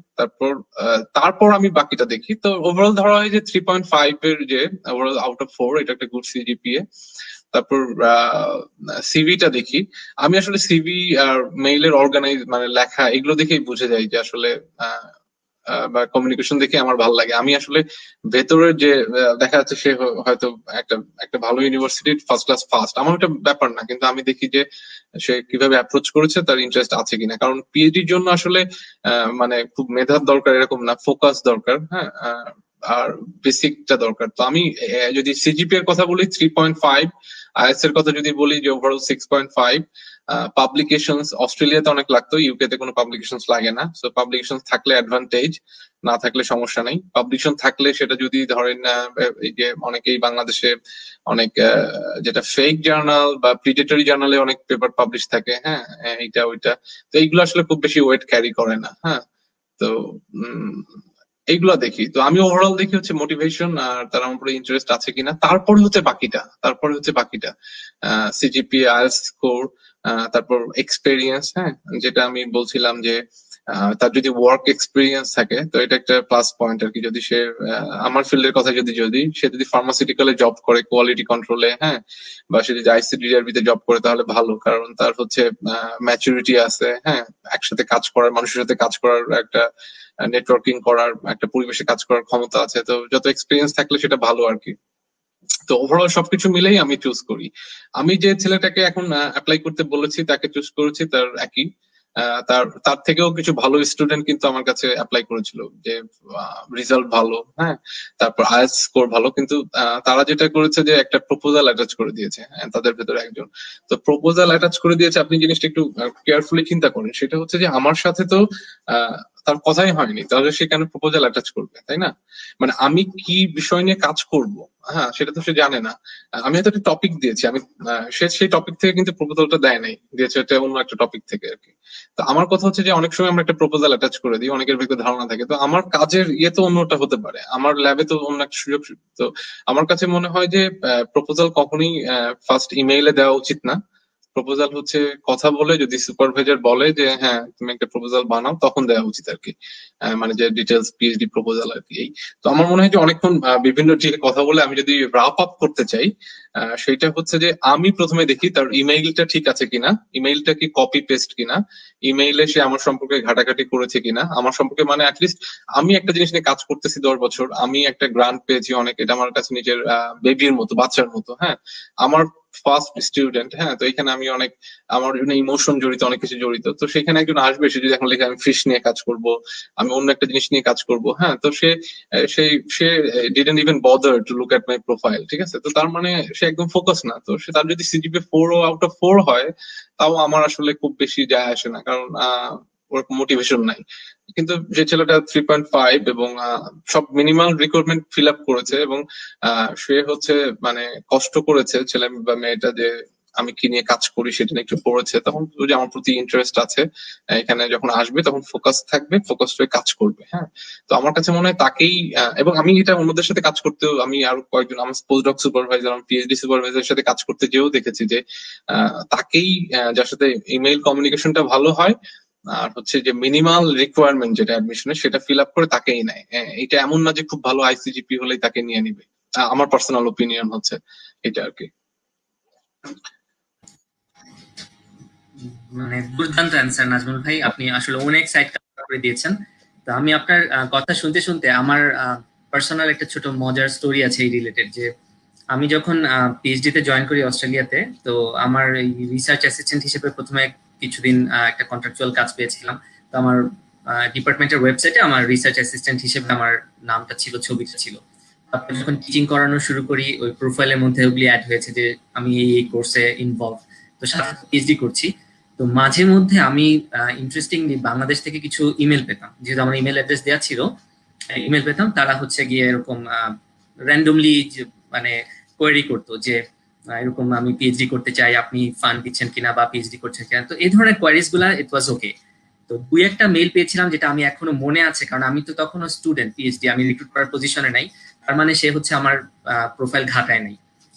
তারপর আমি বাকিটা দেখি। তো ওভারঅল ধরা হয় যে 3.5 এর যে ওভারঅল আউট অফ 4 এটা একটা গুড সিজিপিএ। তারপর সিভিটা দেখি। আমি আসলে সিভি আর মেইলের অর্গানাইজ মানে লেখা এগুলো দেখেই বুঝে যাই যে আসলে বা কমিউনিকেশন দেখে আমার ভালো লাগে। আমি আসলে ভেতরের যে দেখা যাচ্ছে সে হয়তো একটা একটা ভালো ইউনিভার্সিটির ফার্স্ট ক্লাস ফার্স্ট, আমার ওটা ব্যাপার না, কিন্তু আমি দেখি যে সে কিভাবে অ্যাপ্রোচ করেছে, তার ইন্টারেস্ট আছে কিনা। কারণ পিএইচডির জন্য আসলে মানে খুব মেধার দরকার এরকম না, ফোকাস দরকার, হ্যাঁ, আর বেসিকটা দরকার। তো আমি যদি সিজিপি এর কথা বলি 3.5, আইএস এর কথা যদি বলি যে ওভারঅল 6.5। পাবলিকেশনস অস্ট্রেলিয়াতে অনেক লাগতো, ইউকে তে কোনো পাবলিকেশনস লাগে না। সো পাবলিকেশন থাকলে অ্যাডভান্টেজ, না থাকলে সমস্যা নাই। পাবলিকেশন থাকলে সেটা যদি ধরেন এই যে অনেকেই বাংলাদেশে অনেক যেটা ফেক জার্নাল বা প্রিডেটরি জার্নালে অনেক পেপার পাবলিশ থাকে, হ্যাঁ, এইটা ওইটা, তো এইগুলো আসলে খুব বেশি ওয়েট ক্যারি করে না, হ্যাঁ। তো এইগুলা দেখি। তো আমি ওভারঅল দেখি হচ্ছে মোটিভেশন আর তার আমার উপরে ইন্টারেস্ট আছে কিনা। তারপরে হচ্ছে বাকিটা সিজিপি, আইএলটিএস স্কোর, তারপর এক্সপেরিয়েন্স, হ্যাঁ, যেটা আমি বলছিলাম যে তার যদি ওয়ার্ক এক্সপিরিয়েন্স থাকে তো এটা একটা প্লাস পয়েন্ট আর কি। যদি সে আমার ফিল্ডের কথা যদি সে যদি ফার্মাসিউটিক্যালে জব করে কোয়ালিটি কন্ট্রোলে, হ্যাঁ, বা সে যদি আইসিডিআরবি তে জব করে তাহলে ভালো, কারণ তার হচ্ছে ম্যাচুরিটি আছে, হ্যাঁ, একসাথে কাজ করার, মানুষের সাথে কাজ করার একটা নেটওয়ার্কিং করার, একটা পরিবেশে কাজ করার ক্ষমতা আছে। তো যত এক্সপিরিয়েন্স থাকলে সেটা ভালো আর কি। তো ওভারঅল সবকিছু মিলেই আমি চুজ করি। আমি যে ছেলেটাকে এখন অ্যাপ্লাই করতে বলেছি তাকে চুজ করেছি তার একই তার থেকেও কিছু ভালো স্টুডেন্ট কিন্তু আমার কাছে অ্যাপ্লাই করেছিল, যে রেজাল্ট ভালো, হ্যাঁ, তারপর আইএলটিএস স্কোর ভালো, কিন্তু তারা যেটা করেছে যে একটা প্রপোজাল অ্যাটাচ করে দিয়েছে, তাদের ভেতরে একজন। তো প্রপোজাল অ্যাটাচ করে দিয়েছে, আপনি জিনিসটা একটু কেয়ারফুলি চিন্তা করেন। সেটা হচ্ছে যে আমার সাথে তো তার কথাই হয়নি, তাহলে সে কেন প্রপোজাল অ্যাটাচ করবে, তাই না? মানে আমি কি বিষয় নিয়ে কাজ করব, হ্যাঁ, সেটা তো সে জানে না। আমি হয়তো একটা টপিক দিয়েছি, আমি সে সেই টপিক থেকে কিন্তু প্রপোজালটা দেয় নাই, দিয়েছে এটা অন্য একটা টপিক থেকে আর কি। তো আমার কথা হচ্ছে যে অনেক সময় আমরা একটা প্রপোজাল অ্যাটাচ করে দিই, অনেকের ব্যক্তি ধারণা থাকে। তো আমার কাজের ইয়ে তো অন্যটা হতে পারে, আমার ল্যাবে তো অন্য একটা সুযোগ। তো আমার কাছে মনে হয় যে প্রপোজাল কখনোই ফার্স্ট ইমেইলে দেওয়া উচিত না। প্রপোজাল হচ্ছে কথা বলে, যদি সুপারভাইজার বলে যে হ্যাঁ তুমি একটা প্রপোজাল বানাও, তখন দেওয়া উচিত আর কি। মানে যে ডিটেলস পিএইচডি প্রপোজাল আর কি। তো আমার মনে হয় যে অনেকক্ষণ বিভিন্ন দিকে কথা বলে আমি যদি রাপ আপ করতে চাই, সেটা হচ্ছে যে আমি প্রথমে দেখি তার ইমেইলটা ঠিক আছে কিনা, ইমেইলটা কি কপি পেস্ট কিনা, ইমেইলে সে আমার সম্পর্কে ঘাটাঘাটি করেছে কিনা, আমার সম্পর্কে মানে অ্যাটলিস্ট আমি একটা জিনিস নিয়ে কাজ করতেছি 10 বছর, আমি একটা গ্রান্ট পেয়েছি অনেক, এটা আমার কাছে নিজের বেবির মতো, বাচ্চার মতো, হ্যাঁ, আমার ফার্স্ট স্টুডেন্ট, হ্যাঁ। তো এখানে আমি অনেক, আমার জন্য ইমোশন জড়িত, অনেক কিছু জড়িত। তো সেখানে একজন আসবে, সে যদি এখন লেখে আমি ফিশ নিয়ে কাজ করব, আমি অন্য একটা জিনিস নিয়ে কাজ করব, হ্যাঁ, তো সে didn't even bother to look at my profile, ঠিক আছে? তো তার মানে সে একদম ফোকাস না। তো সে, তার যদি সিজিপি 4 আউট অফ 4 হয়, তাও আমার আসলে খুব বেশি যায় আসে না, কারণ ওরকম মোটিভেশন নাই। কিন্তু যে ছেলেটা 3.5 এবং সব মিনিমাল রিকোয়ারমেন্ট ফিল আপ করেছে, এবং সে হচ্ছে মানে কষ্ট করেছে, ছেলে বা মেয়েটা, যে আমি কি নিয়ে কাজ করি সেটা নিয়ে একটু পড়েছে, তখন যদি আমার প্রতি ইন্টারেস্ট আছে, এখানে যখন আসবে তখন ফোকাস থাকবে, ফোকাস হয়ে কাজ করবে, হ্যাঁ। তো আমার কাছে মনে হয় তাকেই, এবং আমি এটা অন্যদের সাথে কাজ করতেও, আমি আরো কয়েকজন আমার পোস্টডক সুপারভাইজার, আমার পিএইচডি সুপারভাইজারের সাথে কাজ করতে যেও দেখেছি যে তাকেই, যার সাথে ইমেইল কমিউনিকেশনটা ভালো হয় আর হচ্ছে যে মিনিমাল রিকোয়ারমেন্ট যেটা অ্যাডমিশনের, সেটা ফিল আপ করে তাকেই নেয়। এটা এমন না যে খুব ভালো আইসিজিপি হলেই তাকে নিয়ে নিবে। আমার পার্সোনাল ওপিনিয়ন হচ্ছে এটা আর কি। মানে দুর্দান্ত অ্যান্সার নাজমুল ভাই, আপনি আসলে অনেক সাইড কভার করে দিয়েছেন। তো আমি আপনার কথা শুনতে শুনতে আমার পার্সোনাল একটা ছোট মজার স্টোরি আছে এই রিলেটেড। যে আমি যখন পিএইচডি তে জয়েন করি অস্ট্রেলিয়াতে, তো আমার এই রিসার্চ অ্যাসিস্ট্যান্ট হিসেবে প্রথমে কিছুদিন একটা কন্ট্রাকচুয়াল কাজ পেয়েছিলাম। তো আমার ডিপার্টমেন্টের ওয়েবসাইটে আমার রিসার্চ অ্যাসিস্ট্যান্ট হিসেবে আমার নামটা ছিল, ছবিটা ছিল। তারপরে যখন টিচিং করানো শুরু করি, ওই প্রোফাইলের মধ্যে ওগুলি অ্যাড হয়েছে যে আমি এই কোর্সে ইনভলভ, তো সাথে পিএইচডি করছি। তো মাঝে মধ্যে আমি ইন্টারেস্টিংলি বাংলাদেশ থেকে কিছু ইমেল পেতাম, যেহেতু আমার ইমেল অ্যাড্রেস দেওয়া ছিল, ইমেল পেতাম। তারা হচ্ছে গিয়ে এরকম র্যান্ডমলি মানে কোয়েরি করতো যে এরকম আমি পিএইচডি করতে চাই, আপনি ফান্ড দিচ্ছেন কিনা বা পিএইচডি করছেন কিনা। তো এই ধরনের কোয়ারিজ গুলা ইট ওয়াজ ওকে। তো দুই একটা মেইল পেয়েছিলাম যেটা আমি এখনো মনে আছে, কারণ আমি তো তখনও স্টুডেন্ট, পিএইচডি আমি রিক্রুট করার পজিশনে নাই, তার মানে সে হচ্ছে আমার প্রোফাইল ঘাটায় নাই।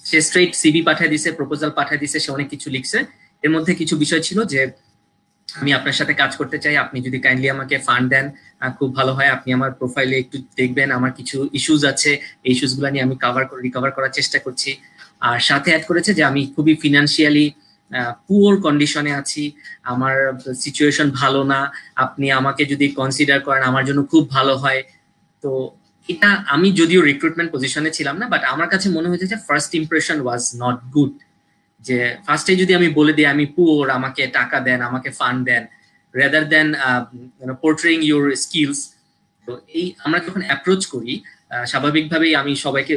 সে স্ট্রেট সিভি পাঠিয়ে দিছে, প্রপোজাল পাঠিয়ে দিছে, সে অনেক কিছু লিখছে। এর মধ্যে কিছু বিষয় ছিল যে আমি আপনার সাথে কাজ করতে চাই, আপনি যদি কাইন্ডলি আমাকে ফান্ড দেন খুব ভালো হয়, আপনি আমার প্রোফাইলে একটু দেখবেন, আমার কিছু ইস্যুস আছে, এই ইস্যুস গুলো নিয়ে আমি রিকভার করার চেষ্টা করছি। আর সাথে অ্যাড করেছে যে আমি খুবই ফিনান্সিয়ালি পুয়ার কন্ডিশনে আছি, আমার সিচুয়েশন ভালো না, আপনি আমাকে যদি কনসিডার করেন আমার জন্য খুব ভালো হয়। তো এটা আমি যদিও রিক্রুটমেন্ট পজিশনে ছিলাম না, বাট আমার কাছে মনে হয়েছে যে first impression was not good. যে ফার্স্টে যদি আমি বলে দিই আমি পুয়ার, আমাকে টাকা দেন, আমাকে ফান্ড দেন, rather than portraying your skills. তো এই আমরা যখন অ্যাপ্রোচ করি স্বাভাবিকভাবেই আমি সবাইকে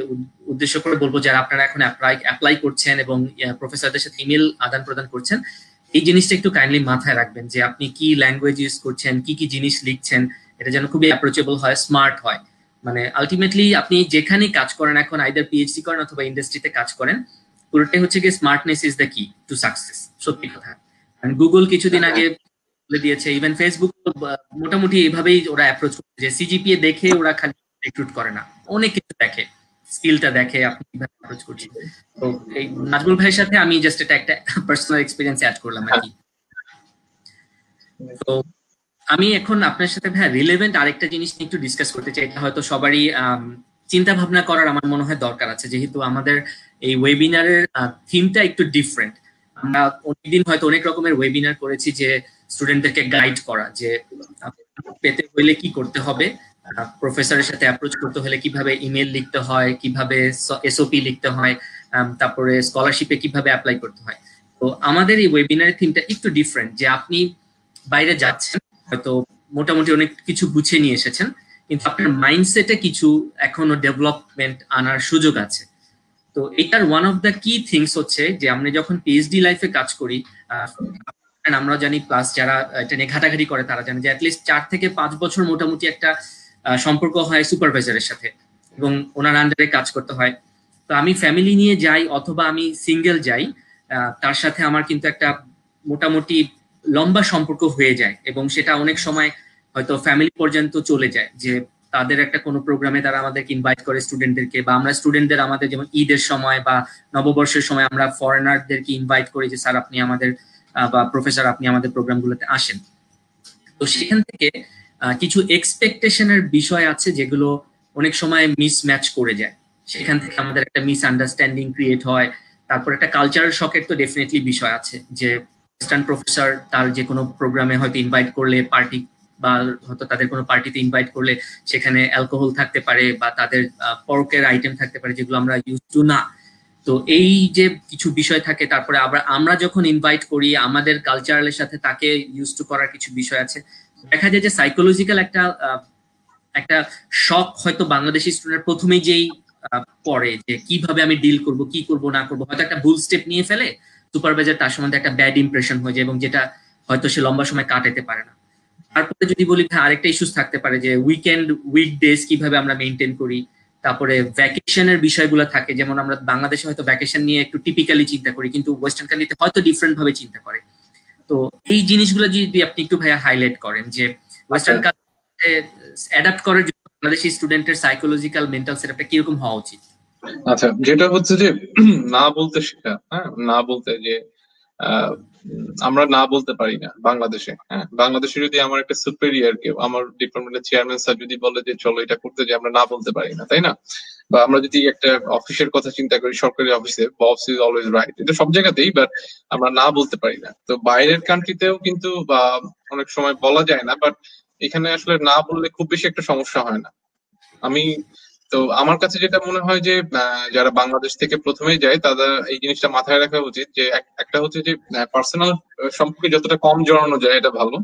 উদ্দেশ্য করে বলবো যারা আপনারা এখন অ্যাপ্লাই করছেন এবং প্রফেসরদের সাথে ইমেল আদান প্রদান করছেন, এই জিনিসটা একটু কাইন্ডলি মাথায় রাখবেন যে আপনি কি ল্যাঙ্গুয়েজ ইউজ করছেন, কি কি জিনিস লিখছেন, এটা যেন খুবই অ্যাপ্রোচেবল হয়, স্মার্ট হয়। মানে আলটিমেটলি আপনি যেখানেই কাজ করেন এখন, আইদার পিএইচডি করেন অথবা ইন্ডাস্ট্রিতে কাজ করেন, পুরোটাই হচ্ছে কি স্মার্টনেস ইজ দ্য কি টু সাকসেস। সত্যি কথা। গুগল কিছুদিন আগে বলে দিয়েছে, ইভেন ফেসবুক মোটামুটি এভাবেই ওরা অ্যাপ্রোচ করছে যে সিজিপিএ দেখে ওরা খালি রিক্রুট করে না, অনেক কিছু দেখে, স্কিলটা দেখে, আপনি কিভাবে অ্যাপ্রোচ করছেন। তো এই নাজমুল ভাইয়ের সাথে আমি জাস্ট এটা একটা পার্সোনাল এক্সপেরিয়েন্স অ্যাড করলাম আর কি। তো আমি এখন আপনার সাথে ভাই রিলেভেন্ট আরেকটা জিনিস নিয়ে একটু ডিসকাস করতে চাই। এটা হয়তো সবারই চিন্তা ভাবনা করার আমার মনে হয় দরকার আছে, যেহেতু আমাদের এই ওয়েবিনারের থিমটা একটু ডিফারেন্ট। আমরা অনেকদিন হয়তো অনেক রকমের ওয়েবিনার করেছি যে স্টুডেন্টদেরকে গাইড করা, যে পেতে হলে কি করতে হবে, প্রফেসরের সাথে অ্যাপ্রোচ করতে হলে কিভাবে ইমেল লিখতে হয়, কিভাবে এসওপি লিখতে হয়, তারপরে স্কলারশিপে কিভাবে অ্যাপ্লাই করতে হয়। তো আমাদের এই ওয়েবিনারের থিমটা একটু ডিফারেন্ট, যে আপনি বাইরে যাচ্ছেন, হয়তো মোটামুটি অনেক কিছু গুছিয়ে নিয়ে এসেছেন, কিন্তু আপনার মাইন্ডসেটে কিছু এখনো ডেভেলপমেন্ট আনার সুযোগ আছে। তো এটার ওয়ান অফ দ্য কি থিংস হচ্ছে যে আমরা যখন পিএইচডি লাইফে কাজ করি, আমরা জানি, প্লাস যারা এটা নিয়ে ঘাটাঘাটি করে তারা জানে যে অ্যাটলিস্ট 4 থেকে 5 বছর মোটামুটি একটা সম্পর্ক হয় সুপারভাইজারের সাথে এবং ওনার আন্ডারে কাজ করতে হয়। তো আমি ফ্যামিলি নিয়ে যাই অথবা আমি সিঙ্গেল যাই, তার সাথে আমার কিন্তু একটা মোটামুটি লম্বা সম্পর্ক হয়ে যায়, এবং সেটা অনেক সময় হয়তো ফ্যামিলি পর্যন্ত চলে যায়, যে তাদের একটা কোনো প্রোগ্রামে তারা আমাদেরকে ইনভাইট করে স্টুডেন্টদেরকে, বা আমরা স্টুডেন্টদের আমাদের যেমন ঈদের সময় বা নববর্ষের সময় আমরা ফরেনারদেরকে ইনভাইট করি যে স্যার আপনি আমাদের বা প্রফেসর আপনি আমাদের প্রোগ্রামগুলোতে আসেন। তো সেখান থেকে কিছু এক্সপেকটেশনের বিষয় আছে যেগুলো অনেক সময় মিসম্যাচ করে যায়, সেখান থেকে আমাদের একটা মিসআন্ডারস্ট্যান্ডিং ক্রিয়েট হয়। তারপর একটা কালচারাল শকের তো ডেফিনেটলি বিষয় আছে, যে ওয়েস্টার্ন প্রফেসর তার যে কোনো প্রোগ্রামে হয়তো ইনভাইট করলে, পার্টি বা হয়তো তাদের কোনো পার্টিতে ইনভাইট করলে সেখানে অ্যালকোহল থাকতে পারে বা তাদের পরকের আইটেম থাকতে পারে যেগুলো আমরা ইউজ টু না। তো এই যে কিছু বিষয় থাকে, তারপরে আবার আমরা যখন ইনভাইট করি আমাদের কালচারালের সাথে তাকে ইউজ টু করার কিছু বিষয় আছে। দেখা যায় যে সাইকোলজিক্যাল একটা শক হয়তো বাংলাদেশি স্টুডেন্ট প্রথমেই যেই পড়ে, যে কিভাবে আমি ডিল করব, কি করব না করবো, হয়তো একটা ভুল স্টেপ নিয়ে ফেলে, সুপারভাইজার তার সম্বন্ধে একটা ব্যাড ইমপ্রেশন হয়ে যায় এবং যেটা হয়তো সে লম্বা সময় কাটাতে পারে না। তারপরে যদি বলি আরেকটা ইস্যুস থাকতে পারে যে উইকেন্ড উইকডেজ কিভাবে আমরা মেনটেন করি, তারপরে ভ্যাকেশনের বিষয়গুলো থাকে, যেমন আমরা বাংলাদেশে হয়তো ভ্যাকেশন নিয়ে একটু টিপিক্যালি চিন্তা করি, কিন্তু ওয়েস্টার্ন কান্ট্রিতে হয়তো ডিফারেন্ট ভাবে চিন্তা করে। তো এই জিনিসগুলো যদি আপনি একটু ভাইয়া হাইলাইট করেন, যে ওয়েস্টার্ন কান্ট্রিতে অ্যাডাপ্ট করার জন্য বাংলাদেশি স্টুডেন্টের সাইকোলজিক্যাল মেন্টাল সেটআপটা কিরকম হওয়া উচিত? আচ্ছা, যেটা হচ্ছে যে না বলতে শেখা, হ্যাঁ, না বলতে, যে আমরা না বলতে পারি না বাংলাদেশে। হ্যাঁ, বাংলাদেশে যদি আমার একটা সুপেরিয়র কেউ, আমার ডিপার্টমেন্টের চেয়ারম্যান স্যার যদি বলে যে চলো এটা করতে, যে আমরা না বলতে পারি না, তাই না? বা আমরা যদি একটা অফিসের কথা চিন্তা করি, সরকারি অফিসে বস ইজ অলওয়েজ রাইট, এটা সব জায়গাতেই, বাট আমরা না বলতে পারি না। তো বাইরের কান্ট্রিতেও কিন্তু অনেক সময় বলা যায় না, বাট এখানে আসলে না বললে খুব বেশি একটা সমস্যা হয় না। তো আমার কাছে যেটা মনে হয় যে যারা বাংলাদেশ থেকে প্রথমেই যায় তাদের এই জিনিসটা মাথায় রাখা উচিত, যে একটা হচ্ছে যে পার্সোনাল সম্পর্কে যতটা কম জড়ানো যায় এটা ভালো।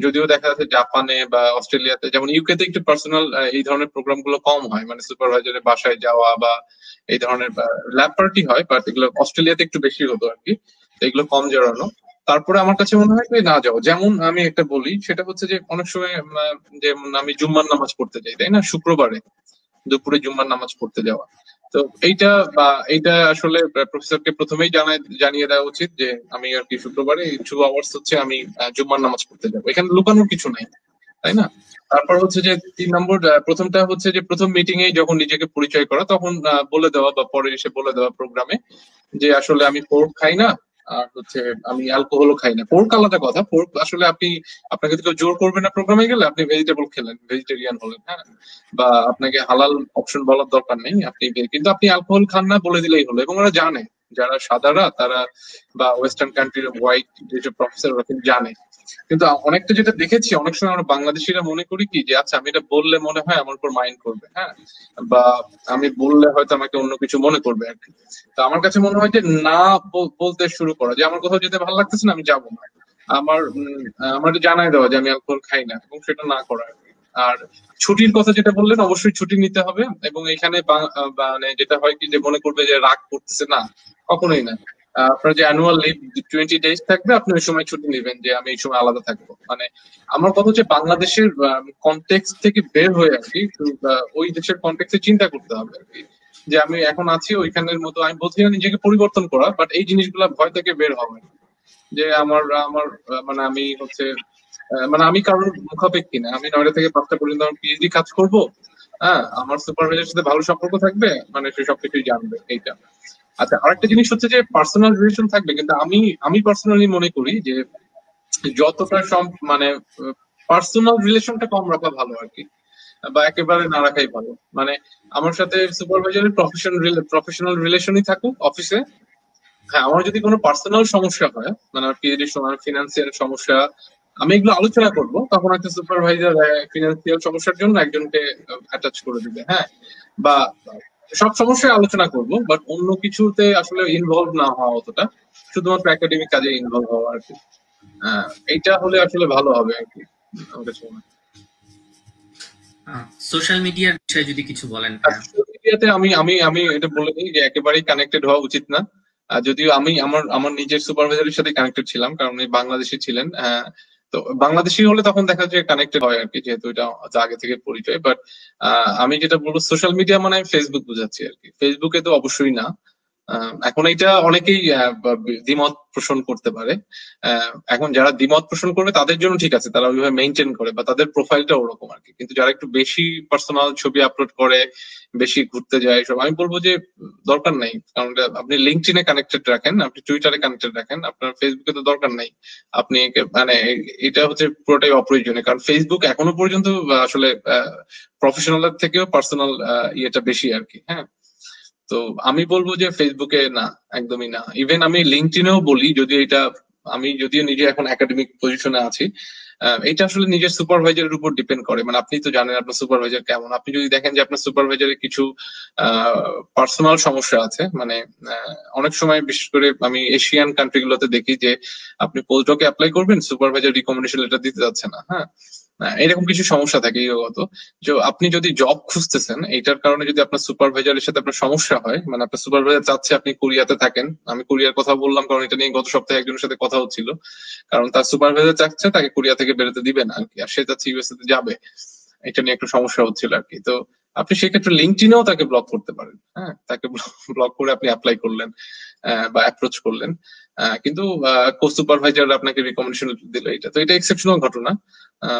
যদিও দেখা যাচ্ছে জাপানে বা অস্ট্রেলিয়াতে, যেমন ইউকে তে একটু পার্সোনাল এই ধরনের প্রোগ্রাম গুলো কম হয়, মানে সুপারভাইজারের বাসায় যাওয়া বা এই ধরনের ল্যাব পার্টি হয়, বাট এগুলো অস্ট্রেলিয়াতে একটু বেশি হতো আর কি, এগুলো কম জড়ানো। তারপরে আমার কাছে মনে হয় যে না যাও, যেমন আমি একটা বলি, সেটা হচ্ছে যে অনেক সময় যেমন আমি জুম্মার নামাজ পড়তে যাই, তাই না, শুক্রবারে দুপুরে জুম্মার নামাজ পড়তে যাওয়া। তো এইটা আসলে প্রফেসরকে প্রথমেই জানিয়ে দেওয়া উচিত যে আমি আর কি শুক্রবারে 2 আওয়ার্স হচ্ছে আমি জুম্মার নামাজ পড়তে যাবো, এখানে লুকানোর কিছু নাই। তাই না? তারপর হচ্ছে যে 3 নম্বর, প্রথমটা হচ্ছে যে প্রথম মিটিং এ যখন নিজেকে পরিচয় করা, তখন বলে দেওয়া বা পরে এসে বলে দেওয়া প্রোগ্রামে যে আসলে আমি পোর্ক খাই না, আর হচ্ছে আমি অ্যালকোহলও খাই না। পোর্ক আলাদা কথা, পোর্ক আসলে আপনাকে তো কেউ জোর করবে না প্রোগ্রামে গেলে, আপনি ভেজিটেবল খেলেন, ভেজিটেরিয়ান হলেন, হ্যাঁ, বা আপনাকে হালাল অপশন বলার দরকার নেই, কিন্তু আপনি অ্যালকোহল খান না বলে দিলেই হলো। এবং ওরা জানে, যারা সাদারা তারা বা ওয়েস্টার্ন কান্ট্রির হোয়াইট যেসব প্রফেসর ওরা কিন্তু জানে। কিন্তু অনেকটা যেটা দেখেছি, অনেক সময় আমরা বাংলাদেশিরা মনে করি কি যে আচ্ছা আমি এটা বললে মনে হয় আমার উপর মাইন্ড করবে, হ্যাঁ, বা আমি বললে হয়তো আমাকে অন্য কিছু মনে করবে আর কি। তো আমার কাছে মনে হয় যে না বলতে শুরু করা, যে আমার কোথাও যেতে ভালো লাগতেছে না, আমি যাবো না, আমার জানাই দেওয়া যে আমি অ্যালকোহল খাই না, এবং সেটা না করা। আর ছুটির কথা যেটা বললেন, অবশ্যই ছুটি নিতে হবে। এবং এখানে মানে যেটা হয় কি যে মনে করবে যে রাগ করতেছে, না, কখনোই না। আপনার যে অ্যানুয়াল লিভ 20 days থাকবে, আপনি ওই সময় ছুটি নেবেন যে আমি এই সময় আলাদা থাকবো। মানে আমার কথা হচ্ছে বাংলাদেশের কনটেক্সট থেকে বের হয়ে আর কি, ওই দেশের কনটেক্সটে চিন্তা করতে হবে আর কি, যে আমি এখন আছি ওইখানের মতো। আমি বলছি না নিজেকে পরিবর্তন করা, বাট এই জিনিসগুলা ভয় থেকে বের হবে, যে আমার মানে আমি হচ্ছে মানে আমি কারোর মুখাপেক্ষী না। আমি 9টা থেকে 5টা পর্যন্ত আমার পিএইচডি কাজ করব, হ্যাঁ, আমার সুপারভাইজারের সাথে ভালো সম্পর্ক থাকবে, মানে সে সবকিছুই জানবে, এইটা। আচ্ছা, আরেকটা জিনিস হচ্ছে যে পার্সোনাল রিলেশন থাকবে, কিন্তু আমি পার্সোনালি মনে করি যে যতটা মানে পার্সোনাল রিলেশনটা কম রাখা ভালো আর কি, বা একেবারে না রাখাই ভালো। মানে আমার সাথে সুপারভাইজারের প্রফেশনাল রিলেশনই থাকুক অফিসে, হ্যাঁ, আমার যদি কোনো পার্সোনাল সমস্যা হয়, মানে আমার পিএইচডির সময় ফিনান্সিয়াল সমস্যা, আমি এগুলো আলোচনা করব, তখন একটা সুপারভাইজার ফিনান্সিয়াল সমস্যার জন্য একজনকে অ্যাটাচ করে দিবে, হ্যাঁ, বা সব সমস্যায় আলোচনা করব, বাট অন্য কিছুতে আসলে ইনভলভ না হওয়া অতটা, শুধুমাত্র একাডেমিক কাজে ইনভলভ হওয়া আর কি। এইটা হলে আসলে ভালো হবে আর কি, আমার কাছে মনে হয়। সোশ্যাল মিডিয়ার বিষয়ে যদি কিছু বলেন। সোশ্যাল মিডিয়াতে আমি এটা বলে দিই যে একেবারেই কানেক্টেড হওয়া উচিত না। যদিও আমি আমার নিজের সুপারভাইজারের সাথে কানেক্টেড ছিলাম, কারণ উনি বাংলাদেশি ছিলেন। তো বাংলাদেশি হলে তখন দেখা যায় কানেক্টেড হয় আর কি, যেহেতু এটা আগে থেকে পরিচয়। বাট আমি যেটা বলবো, সোশ্যাল মিডিয়া মানে আমি ফেসবুক বুঝাচ্ছি আর কি। ফেসবুকে তো অবশ্যই না। এখন এটা অনেকেই দ্বিমত পোষণ করতে পারে। এখন যারা দ্বিমত পোষণ করবে তাদের জন্য ঠিক আছে, তারা ওইভাবে মেনটেন করে বা তাদের প্রোফাইলটা ওরকম আর কি। কিন্তু যারা একটু বেশি পার্সোনাল ছবি আপলোড করে, বেশি ঘুরতে যায় সব, আমি বলবো যে দরকার নাই। কারণ আপনি লিঙ্কডইনে কানেক্টেড রাখেন, আপনি টুইটারে কানেক্টেড রাখেন, আপনার ফেসবুকে তো দরকার নাই। আপনি মানে এটা হচ্ছে পুরোটাই অপ্রয়োজনীয়, কারণ ফেসবুক এখনো পর্যন্ত আসলে প্রফেশনালের থেকেও পার্সোনাল ইয়েটা বেশি আর কি, হ্যাঁ। তো আমি বলবো যে ফেসবুকে না, একদমই না। ইভেন আমি লিঙ্কডইনেও বলি, যদিও নিজে এখন একাডেমিক পজিশনে আছি, এটা আসলে নিজের সুপারভাইজারের উপর ডিপেন্ড করে। মানে আপনি তো জানেন আপনার সুপারভাইজার কেমন। আপনি যদি দেখেন যে আপনার সুপারভাইজারের কিছু পার্সোনাল সমস্যা আছে, মানে অনেক সময় বিশেষ করে আমি এশিয়ান কান্ট্রি গুলোতে দেখি যে আপনি পোস্টডকে অ্যাপ্লাই করবেন, সুপারভাইজার রিকমেন্ডেশন লেটার দিতে যাচ্ছে না, হ্যাঁ, এরকম কিছু সমস্যা থাকে ইগত। যে আপনি যদি জব খুঁজতেছেন, এইটার কারণে যদি আপনার সুপারভাইজারের সাথে আপনার সমস্যা হয়, মানে আপনার সুপারভাইজার চাচ্ছে আপনি কোরিয়াতে থাকেন, আমি কোরিয়ার কথা বললাম কারণ এটা নিয়ে গত সপ্তাহে একজনের সাথে কথা হচ্ছিল, কারণ তার সুপারভাইজার চাচ্ছে তাকে কোরিয়া থেকে বেরোতে দিবে না আর কি, আর সে চাচ্ছে ইউএসএ তে যাবে। এটা নিয়ে একটু সমস্যা হচ্ছিল আর কি। তো আপনি সেক্ষেত্রে লিঙ্কডইনেও তাকে ব্লক করতে পারেন, হ্যাঁ, তাকে ব্লক করে আপনি অ্যাপ্লাই করলেন বা অ্যাপ্রোচ করলেন, কিন্তু কো সুপারভাইজার আপনাকে রিকমেন্ডেশন দিল, এটা এক্সেপশনাল ঘটনা।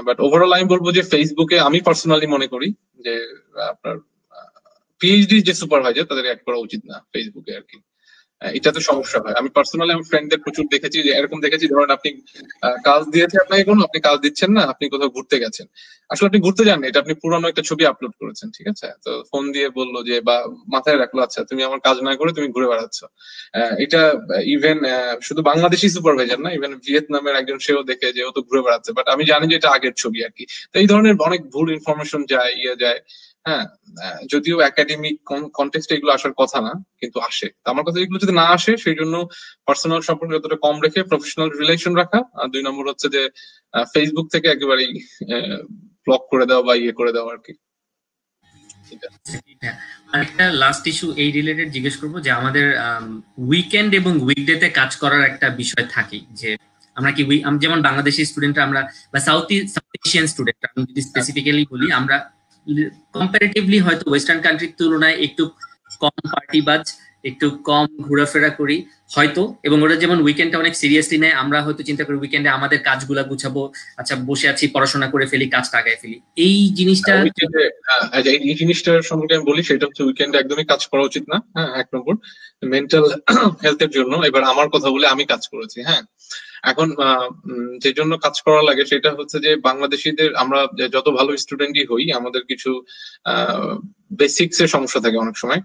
বাট ওভারঅল আমি বলবো যে ফেসবুকে আমি পার্সোনালি মনে করি যে আপনার পিএইচডি যে সুপারভাইজার তাদের অ্যাড করা উচিত না ফেসবুকে আর কি। এটাতে সমস্যা হয়। আমি পার্সোনালি আমার ফ্রেন্ডদের প্রচুর দেখেছি, যে এরকম দেখেছি, ধরেন আপনি কাজ দিয়েছে আপনাকে কোনো, আপনি কাজ দিচ্ছেন না, আপনি কোথাও ঘুরতে গেছেন, আসলে আপনি ঘুরতে যান না, এটা আপনি পুরানো একটা ছবি আপলোড করেছেন, ঠিক আছে, তো ফোন দিয়ে বললো যে, বা মাথায় রাখলো আচ্ছা তুমি আমার কাজ না করে তুমি ঘুরে বেড়াচ্ছ। এটা ইভেন শুধু বাংলাদেশি সুপারভাইজার না, ইভেন ভিয়েতনামের একজন সেও দেখে যে ও তো ঘুরে বেড়াচ্ছে, বাট আমি জানি যে এটা আগের ছবি আর কি। তো এই ধরনের অনেক ভুল ইনফরমেশন যায়, যায়, হ্যাঁ, যদিও একাডেমিক কনটেক্সটে এগুলো আসার কথা না, কিন্তু আসে। আমার কথা এগুলো যদি না আসে, সেই জন্য পার্সোনাল সম্পর্ক যতটা কম রেখে প্রফেশনাল রিলেশন রাখা। আর 2 নম্বর হচ্ছে যে ফেসবুক থেকে একেবারেই ব্লক করে দেওয়া বা ইয়ে করে দেওয়া আর কি। একটা লাস্ট ইস্যু এই রিলেটেড জিজ্ঞেস করবো, যে আমাদের উইকেন্ড এবং উইকডেতে কাজ করার একটা বিষয় থাকে, যে আমরা কি যেমন বাংলাদেশি স্টুডেন্টরা আমরা, বা সাউথ এশিয়ান স্টুডেন্ট, আমি যদি স্পেসিফিক্যালি বলি, আমরা কম্পারেটিভলি হয়তো ওয়েস্টার্ন কান্ট্রির তুলনায় একটু কম পার্টিবাজ একটু কম ঘোরাফেরা করি হয়তো, এবং ওরা যেমন উইকেন্ডটা অনেক সিরিয়াসলি নেয়, আমরা হয়তো চিন্তা করি উইকেন্ডে আমাদের কাজগুলা গুছাবো, আচ্ছা বসে আছি পড়াশোনা করে ফেলি, কাজটা আগায় ফেলি, এই জিনিসটা। এই জিনিসটার সম্পর্কে আমি বলি, সেটা হচ্ছে উইকেন্ডে একদমই কাজ করা উচিত না। হ্যাঁ, 1 নম্বর মেন্টাল হেলথের জন্য। এবার আমার কথা বলে, আমি কাজ করেছি। হ্যাঁ, এখন যে জন্য কাজ করা লাগে সেটা হচ্ছে যে বাংলাদেশিদের, আমরা যত ভালো স্টুডেন্টই হই, আমাদের কিছু বেসিক্স এর সমস্যা থাকে অনেক সময়,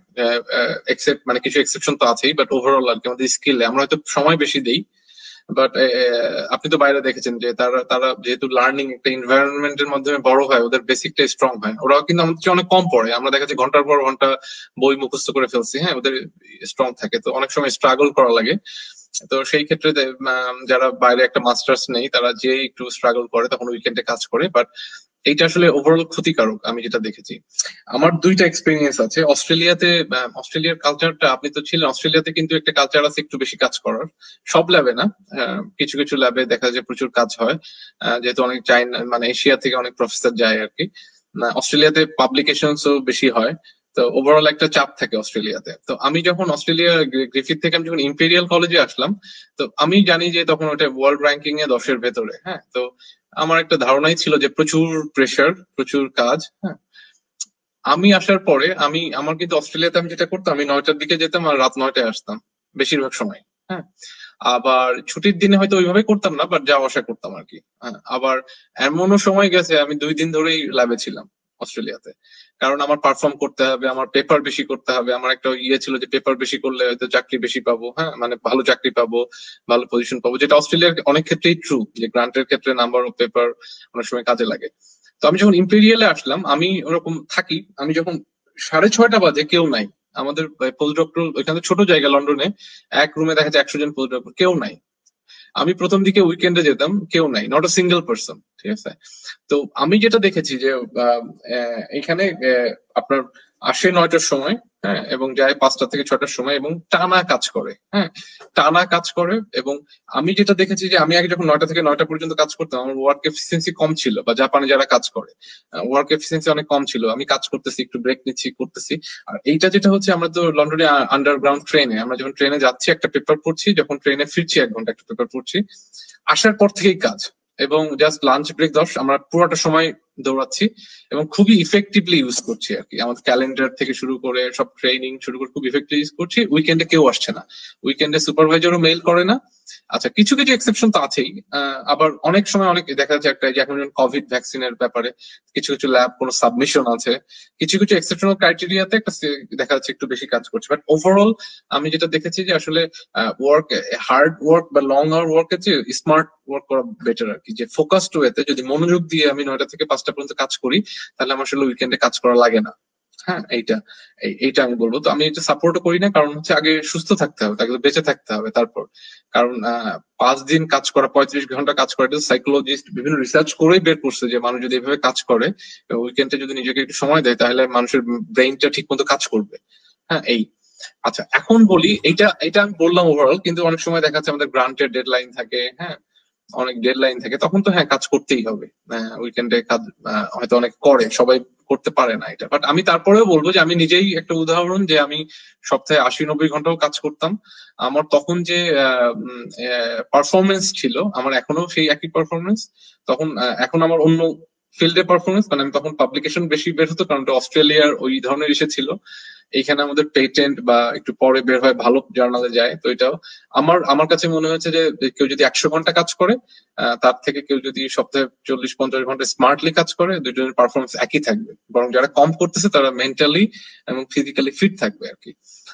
মানে কিছু এক্সেপশন তো আছেই, বাট ওভারঅল আর কি আমাদের স্কিলে আমরা হয়তো সময় বেশি দেই। বাট আপনি তো বাইরে দেখেছেন যে তারা যেহেতু লার্নিং একটা এনভায়রনমেন্টের মাধ্যমে বড় হয়, ওদের বেসিকটা স্ট্রং হয়। ওরা কিন্তু আমাদের চেয়ে অনেক কম পড়ে, আমরা দেখা যাচ্ছে ঘন্টার পর ঘন্টা বই মুখস্থ করে ফেলছি। হ্যাঁ, ওদের স্ট্রং থাকে, তো অনেক সময় স্ট্রাগল করা লাগে। তো সেই ক্ষেত্রে যারা বাইরে একটা মাস্টার্স নেই, তারা যে একটু স্ট্রাগল করে তখন উইকেন্ডে কাজ করে। বাট এইটা আসলে ওভারঅল ক্ষতিকারক, আমি যেটা দেখেছি। আমার 2টা এক্সপিরিয়েন্স আছে। অস্ট্রেলিয়ার কালচারটা, আপনি তো ছিলেন অস্ট্রেলিয়াতে, কিন্তু একটা কালচার আছে একটু বেশি কাজ করার। সব ল্যাবে না, কিছু কিছু ল্যাবে দেখা যায় প্রচুর কাজ হয়, যেহেতু অনেক চাইনা মানে এশিয়া থেকে অনেক প্রফেসর যায় আর কি। অস্ট্রেলিয়াতে পাবলিকেশনসও বেশি হয়, তো ওভারঅল একটা চাপ থাকে অস্ট্রেলিয়াতে। তো আমি যখন অস্ট্রেলিয়া গ্রিফিথ থেকে আমি যখন ইম্পেরিয়াল কলেজে আসলাম, তো আমি জানি যে তখন ওটা ওয়ার্ল্ড র্যাঙ্কিং এ 10-এর ভেতরে। হ্যাঁ, তো আমার একটা ধারণাই ছিল যে প্রচুর প্রেশার, প্রচুর কাজ। হ্যাঁ, আমি আসার পরে আমার কিন্তু অস্ট্রেলিয়াতে আমি যেটা করতাম, আমি 9টার দিকে যেতাম আর রাত 9টায় আসতাম বেশিরভাগ সময়। হ্যাঁ, আবার ছুটির দিনে হয়তো ওইভাবে করতাম না, বাট যাওয়া আসা করতাম আর কি। হ্যাঁ, আবার এমনও সময় গেছে আমি 2 দিন ধরেই ল্যাবে ছিলাম অস্ট্রেলিয়াতে, কারণ আমার পারফর্ম করতে হবে, আমার পেপার বেশি করতে হবে। আমার একটা ছিল যে পেপার বেশি করলে হয়তো চাকরি বেশি পাবো। হ্যাঁ, মানে ভালো চাকরি পাবো, ভালো পজিশন পাবো, যেটা অস্ট্রেলিয়ার অনেক ক্ষেত্রেই ট্রু, যে গ্রান্টের ক্ষেত্রে নাম্বার অফ পেপার অনেক সময় কাজে লাগে। তো আমি যখন ইম্পেরিয়ালে আসলাম, আমি ওরকম থাকি, আমি যখন 6:30 বাজে, কেউ নাই আমাদের পোস্ট ডক্টর, ওইখানে ছোট জায়গা লন্ডনে, এক রুমে দেখা যায় 100 জন পোস্ট ডক্টর, কেউ নাই। আমি প্রথম দিকে উইকেন্ডে যেতাম, কেউ নাই, নট আ সিঙ্গেল পার্সন। ঠিক আছে, তো আমি যেটা দেখেছি যে এখানে আপনার আসে 9টার সময়, হ্যাঁ, এবং যায় 5টা থেকে 6টার সময়, এবং টানা কাজ করে। হ্যাঁ, টানা কাজ করে। এবং আমি যেটা দেখেছি যে আমি আগে যখন 9টা থেকে 9টা পর্যন্ত কাজ করতাম, আমার ওয়ার্ক এফিসিয়েন্সি কম ছিল, বা জাপানে যারা কাজ করে ওয়ার্ক এফিসিয়েন্সি অনেক কম ছিল। আমি কাজ করতেছি, একটু ব্রেক নিচ্ছি, করতেছি। আর এইটা যেটা হচ্ছে, আমরা তো লন্ডনে আন্ডারগ্রাউন্ড ট্রেনে, আমরা যখন ট্রেনে যাচ্ছি একটা পেপার পড়ছি, যখন ট্রেনে ফিরছি 1 ঘন্টা একটা পেপার পড়ছি, আসার পর থেকেই কাজ। এবং জাস্ট লাঞ্চ ব্রেক 10, আমরা পুরোটা সময় দৌড়াচ্ছি, এবং খুবই ইফেক্টিভলি ইউজ করছি আর কি। আমাদের ক্যালেন্ডার থেকে শুরু করে সব ট্রেনিং শুরু করে খুব ইফেক্টিভ ইউজ করছি। উইকেন্ডে কেউ আসছে না, উইকেন্ডে সুপারভাইজারও মেইল করে না। আচ্ছা, কিছু কিছু এক্সেপশন তো আছেই। আবার অনেক সময় অনেক দেখা যাচ্ছে একটা, যে এখন কোভিড ভ্যাকসিনের ব্যাপারে কিছু কিছু ল্যাব কোনো সাবমিশন আছে, কিছু কিছু এক্সেপশনাল ক্রাইটেরিয়াতে একটা দেখা যাচ্ছে একটু বেশি কাজ করছে। বাট ওভারঅল আমি যেটা দেখেছি যে আসলে ওয়ার্ক, হার্ড ওয়ার্ক বা লং আওয়ার ওয়ার্কের চেয়ে স্মার্ট ওয়ার্ক করা বেটার আর কি। যে ফোকাসড ওয়েতে যদি মনোযোগ দিয়ে আমি 9টা থেকে 5টা পর্যন্ত কাজ করি, তাহলে আমার আসলে উইকেন্ডে কাজ করা লাগে না। হ্যাঁ, এইটা আমি বলবো। তো আমি এটা সাপোর্টও করি না, কারণ হচ্ছে আগে সুস্থ থাকতে হবে, তাকে বেঁচে থাকতে হবে তারপর। কারণ 5 দিন কাজ করা, 35 ঘন্টা কাজ করা, এটা সাইকোলজিস্ট বিভিন্ন রিসার্চ করেই বের করছে যে মানুষ যদি এভাবে কাজ করে, উইকেন্ডে যদি নিজেকে একটু সময় দেয়, তাহলে মানুষের ব্রেইনটা ঠিক মতো কাজ করবে। হ্যাঁ, আচ্ছা, এখন বলি, এটা আমি বললাম ওভারঅল, কিন্তু অনেক সময় দেখা যাচ্ছে আমাদের গ্রান্টের ডেডলাইন থাকে। হ্যাঁ, অনেক ডেডলাইন থাকে, তখন তো হ্যাঁ কাজ করতেই হবে। উইকেন্ডে কাজ হয়তো অনেক করে, সবাই করতে পারে না এটা। বাট আমি তারপরেও বলবো যে আমি নিজেই একটা উদাহরণ, যে আমি সপ্তাহে 80-90 ঘন্টাও কাজ করতাম। আমার তখন যে পারফরমেন্স ছিল, আমার এখনো সেই একই পারফরমেন্স। তখন এখন আমার অন্য ফিল্ডে পারফরমেন্স, মানে আমি তখন পাবলিকেশন বেশি বের হতো, কারণ অস্ট্রেলিয়ার ওই ধরনের ইসে ছিল। এইখানে আমাদের পেটেন্ট বা একটু পরে বের হয়, ভালো জার্নালে যায়। তো এটাও আমার কাছে মনে হচ্ছে যে কেউ যদি 100 ঘন্টা কাজ করে, তার থেকে কেউ যদি সপ্তাহে 40-50 ঘন্টা স্মার্টলি কাজ করে, দুজনের পারফরমেন্স একই থাকবে। বরং যারা কম করতেছে তারা মেন্টালি এবং ফিজিক্যালি ফিট থাকবে আর কি।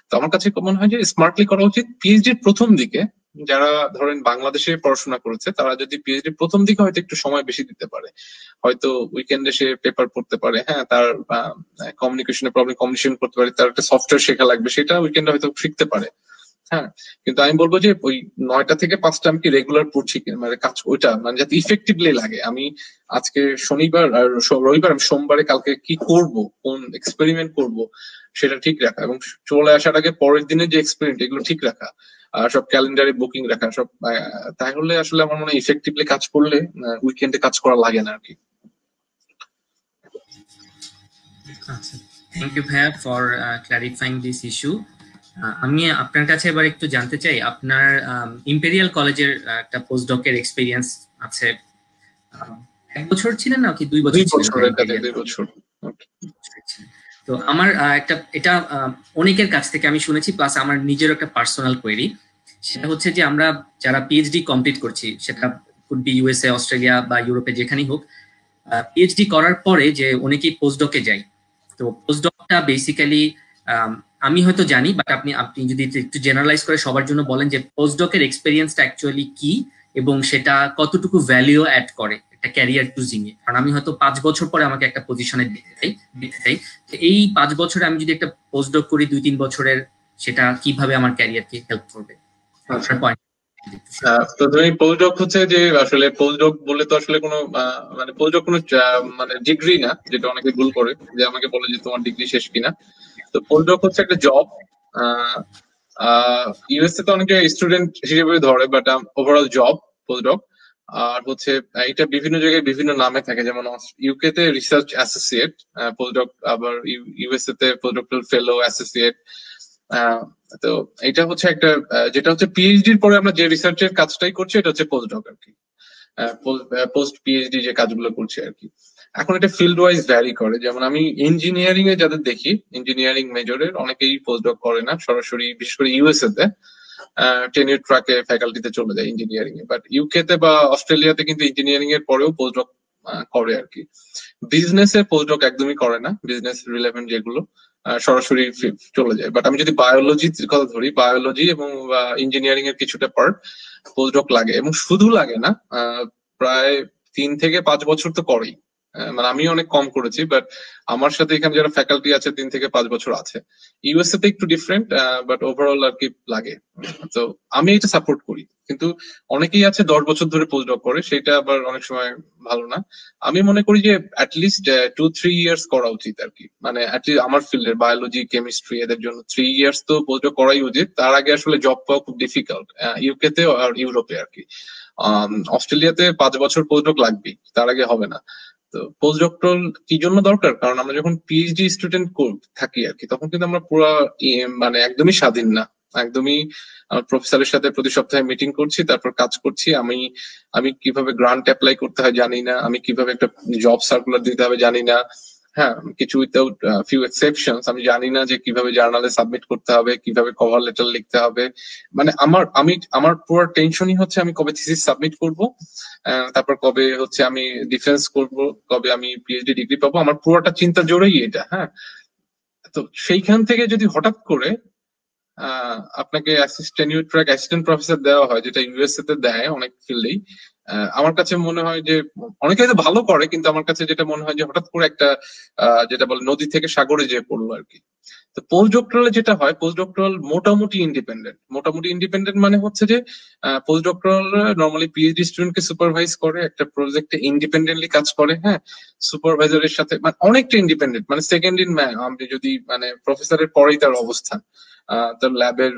তো আমার কাছে মনে হয় যে স্মার্টলি করা উচিত। পিএইচডির প্রথম দিকে যারা ধরেন বাংলাদেশে পড়াশোনা করেছে, তারা যদি পিএইচডি প্রথম দিকে হয়তো একটু সময় বেশি দিতে পারে, হয়তো উইকেন্ডে সে পেপার পড়তে পারে। হ্যাঁ, তার কমিউনিকেশনের প্রবলেম, কমিউনিকেশন করতে পারে, তার একটা সফটওয়্যার শেখা লাগবে, সেটা উইকেন্ডে হয়তো শিখতে পারে। হ্যাঁ, কিন্তু আমি বলবো যে ওই 9টা থেকে 5টা আমি কি রেগুলার পড়ছি, মানে কাজ ওইটা মানে যাতে ইফেক্টিভলি লাগে। আমি আজকে শনিবার আর রবিবার, আমি সোমবারে কালকে কি করব, কোন এক্সপেরিমেন্ট করব, সেটা ঠিক রাখা, এবং চলে আসার আগে পরের দিনের যে এক্সপেরিমেন্ট, এগুলো ঠিক রাখা, সব ক্যালেন্ডারে বুকিং রাখা সব। তাহলে আসলে আমার মনে হয় ইফেক্টিভলি কাজ করলে উইকেন্ডে কাজ করা লাগে না আর কি। Thank you, Bhaiya, for clarifying this issue. আমি আপনার কাছে এবার একটু জানতে চাই, আপনার ইম্পেরিয়াল কলেজের একটা পোস্টডকের এক্সপিরিয়েন্স আছে, 1 বছর ছিলেন না কি 2 বছর ছিলেন? 2 বছর। তো আমার একটা এটা অনেকের কাছ থেকে আমি শুনেছি, প্লাস আমার নিজের একটা পার্সোনাল কোয়েরি, সেটা হচ্ছে যে আমরা যারা পিএইচডি কমপ্লিট করছি, সেটা কুড বি ইউএসএ, অস্ট্রেলিয়া বা ইউরোপে যেখানেই হোক, পিএইচডি করার পরে যে অনেকেই পোস্টডকে যায়। তো পোস্টডকটা বেসিক্যালি আমি হয়তো জানি, বাট আপনি যদি একটু জেনারেলাইজ করে সবার জন্য বলেন যে পোস্টডকের এক্সপেরিয়েন্সটা অ্যাকচুয়ালি কি এবং সেটা কতটুকু ভ্যালু অ্যাড করে একটা ক্যারিয়ার চুজিং এ। কারণ আমি হয়তো 5 বছর পরে আমাকে একটা পজিশনে দিতে চাই, এই 5 বছরে আমি যদি একটা পোস্টডক করি 2-3 বছরের, সেটা কিভাবে আমার ক্যারিয়ারকে হেল্প করবে? প্রথমে পোস্টডক হচ্ছে যে আসলে পোস্টডক বলে তো আসলে কোনো মানে পোস্টডক কোনো মানে ডিগ্রি না, যেটা অনেকে ভুল করে, যে আমাকে বলে যে তোমার ডিগ্রি শেষ কিনা। তো পোস্টডক হচ্ছে একটা জব। ইউএসএ তো অনেকে স্টুডেন্ট হিসেবে ধরে, বাট ওভারঅল জব পোস্টডক। আর হচ্ছে এটা বিভিন্ন জায়গায় বিভিন্ন নামে থাকে, যেমন ইউকে তে রিসার্চ অ্যাসোসিয়েট পোস্টডক, আবার ইউএসএ তে পোস্টডক্টরাল ফেলো অ্যাসোসিয়েট। তো এটা হচ্ছে একটা যেটা হচ্ছে পিএইচডির পরে আমরা যে রিসার্চের কাজটাই করছি, এটা হচ্ছে পোস্টডক আর কি, পোস্ট পিএইচডি যে কাজগুলো করছি আর কি। এখন এটা ফিল্ড ওয়াইজ ভ্যারি করে, যেমন আমি ইঞ্জিনিয়ারিং এ যাদের দেখি, ইঞ্জিনিয়ারিং মেজরের অনেকেই পোস্টডক করে না সরাসরি, বিশেষ করে ইউএসএ তে টেনিউর ট্র্যাকে ফ্যাকাল্টিতে চলে যায় ইঞ্জিনিয়ারিং এ। বাট ইউকে তে বা অস্ট্রেলিয়াতে কিন্তু ইঞ্জিনিয়ারিং এর পরেও পোস্টডক করে আর কি। বিজনেসে পোস্টডক একদমই করে না, বিজনেস রিলেভেন্ট যেগুলো সরাসরি চলে যায়। বাট আমি যদি বায়োলজির কথা ধরি, বায়োলজি এবং ইঞ্জিনিয়ারিং এর কিছুটা পার্ট পোস্টডক লাগে, এবং শুধু লাগে না, প্রায় 3 থেকে 5 বছর তো করেই। মানে আমি অনেক কম করেছি, বাট আমার সাথে এখানে যারা ফ্যাকাল্টি আছে 3 থেকে 5 বছর আছে। ইউএসএ তে একটু ডিফারেন্ট, বাট ওভারঅল আর কি লাগে। তো আমি এটা সাপোর্ট করি, কিন্তু অনেকেই আছে 10 বছর ধরে পোস্টডক করে, সেটা আবার অনেক সময় ভালো না। আমি মনে করি যে অ্যাটলিস্ট 2-3 ইয়ার্স করা উচিত আর কি, মানে অ্যাটলিস্ট আমার ফিল্ডের বায়োলজি, কেমিস্ট্রি এদের জন্য 3 ইয়ার্স তো পোস্টডক করাই উচিত। তার আগে আসলে জব পাওয়া খুব ডিফিকাল্ট ইউকে তে আর ইউরোপে আর কি। অস্ট্রেলিয়াতে 5 বছর পোস্টডক লাগবে, তার আগে হবে না। তো পোস্টডক্টরাল কি জন্য দরকার? কারণ আমরা যখন পিএইচডি স্টুডেন্ট থাকি আর কি, তখন কিন্তু আমরা পুরো মানে একদমই স্বাধীন না, একদমই প্রফেসরের সাথে প্রতি সপ্তাহে মিটিং করছি, তারপর কাজ করছি। আমি কিভাবে গ্রান্ট অ্যাপ্লাই করতে হয় জানি না, আমি কিভাবে একটা জব সার্কুলার দিতে হবে জানি না। হ্যাঁ, কিছু উইথাউট ফিউ এক্সেপশনস আমি জানি না যে কিভাবে জার্নালে সাবমিট করতে হবে, কিভাবে কভার লেটার লিখতে হবে। মানে আমার পুরো টেনশনই হচ্ছে আমি কবে থিসিস সাবমিট করব, তারপর কবে হচ্ছে আমি ডিফেন্স করব, কবে আমি পিএইচডি ডিগ্রি পাবো। আমার পুরোটা চিন্তা জোরেই এটা। হ্যাঁ, তো সেইখান থেকে যদি হঠাৎ করে আপনাকে অ্যাসিস্ট্যান্ট প্রফেসর দেওয়া হয়, যেটা ইউএসএ তে দেয় অনেক ফিল্ডেই, আমার কাছে মনে হয় যে অনেকে হয়তো ভালো করে, কিন্তু আমার কাছে যেটা মনে হয় যে হঠাৎ করে একটা যেটা বলে নদী থেকে সাগরে যেয়ে পড়লো আর কি। তো পোস্ট ডক্টরালে যেটা হয়, পোস্ট ডক্টরাল মোটামুটি ইন্ডিপেন্ডেন্ট মানে হচ্ছে যে পোস্ট ডক্টরাল নর্মালি পিএইচডি স্টুডেন্টকে সুপারভাইজ করে, একটা প্রজেক্টে ইন্ডিপেন্ডেন্টলি কাজ করে। হ্যাঁ, সুপারভাইজারের সাথে মানে অনেকটা ইন্ডিপেন্ডেন্ট, মানে সেকেন্ড ইন ম্যান। আমি যদি মানে প্রফেসরের পরেই তার অবস্থান। তার ল্যাবের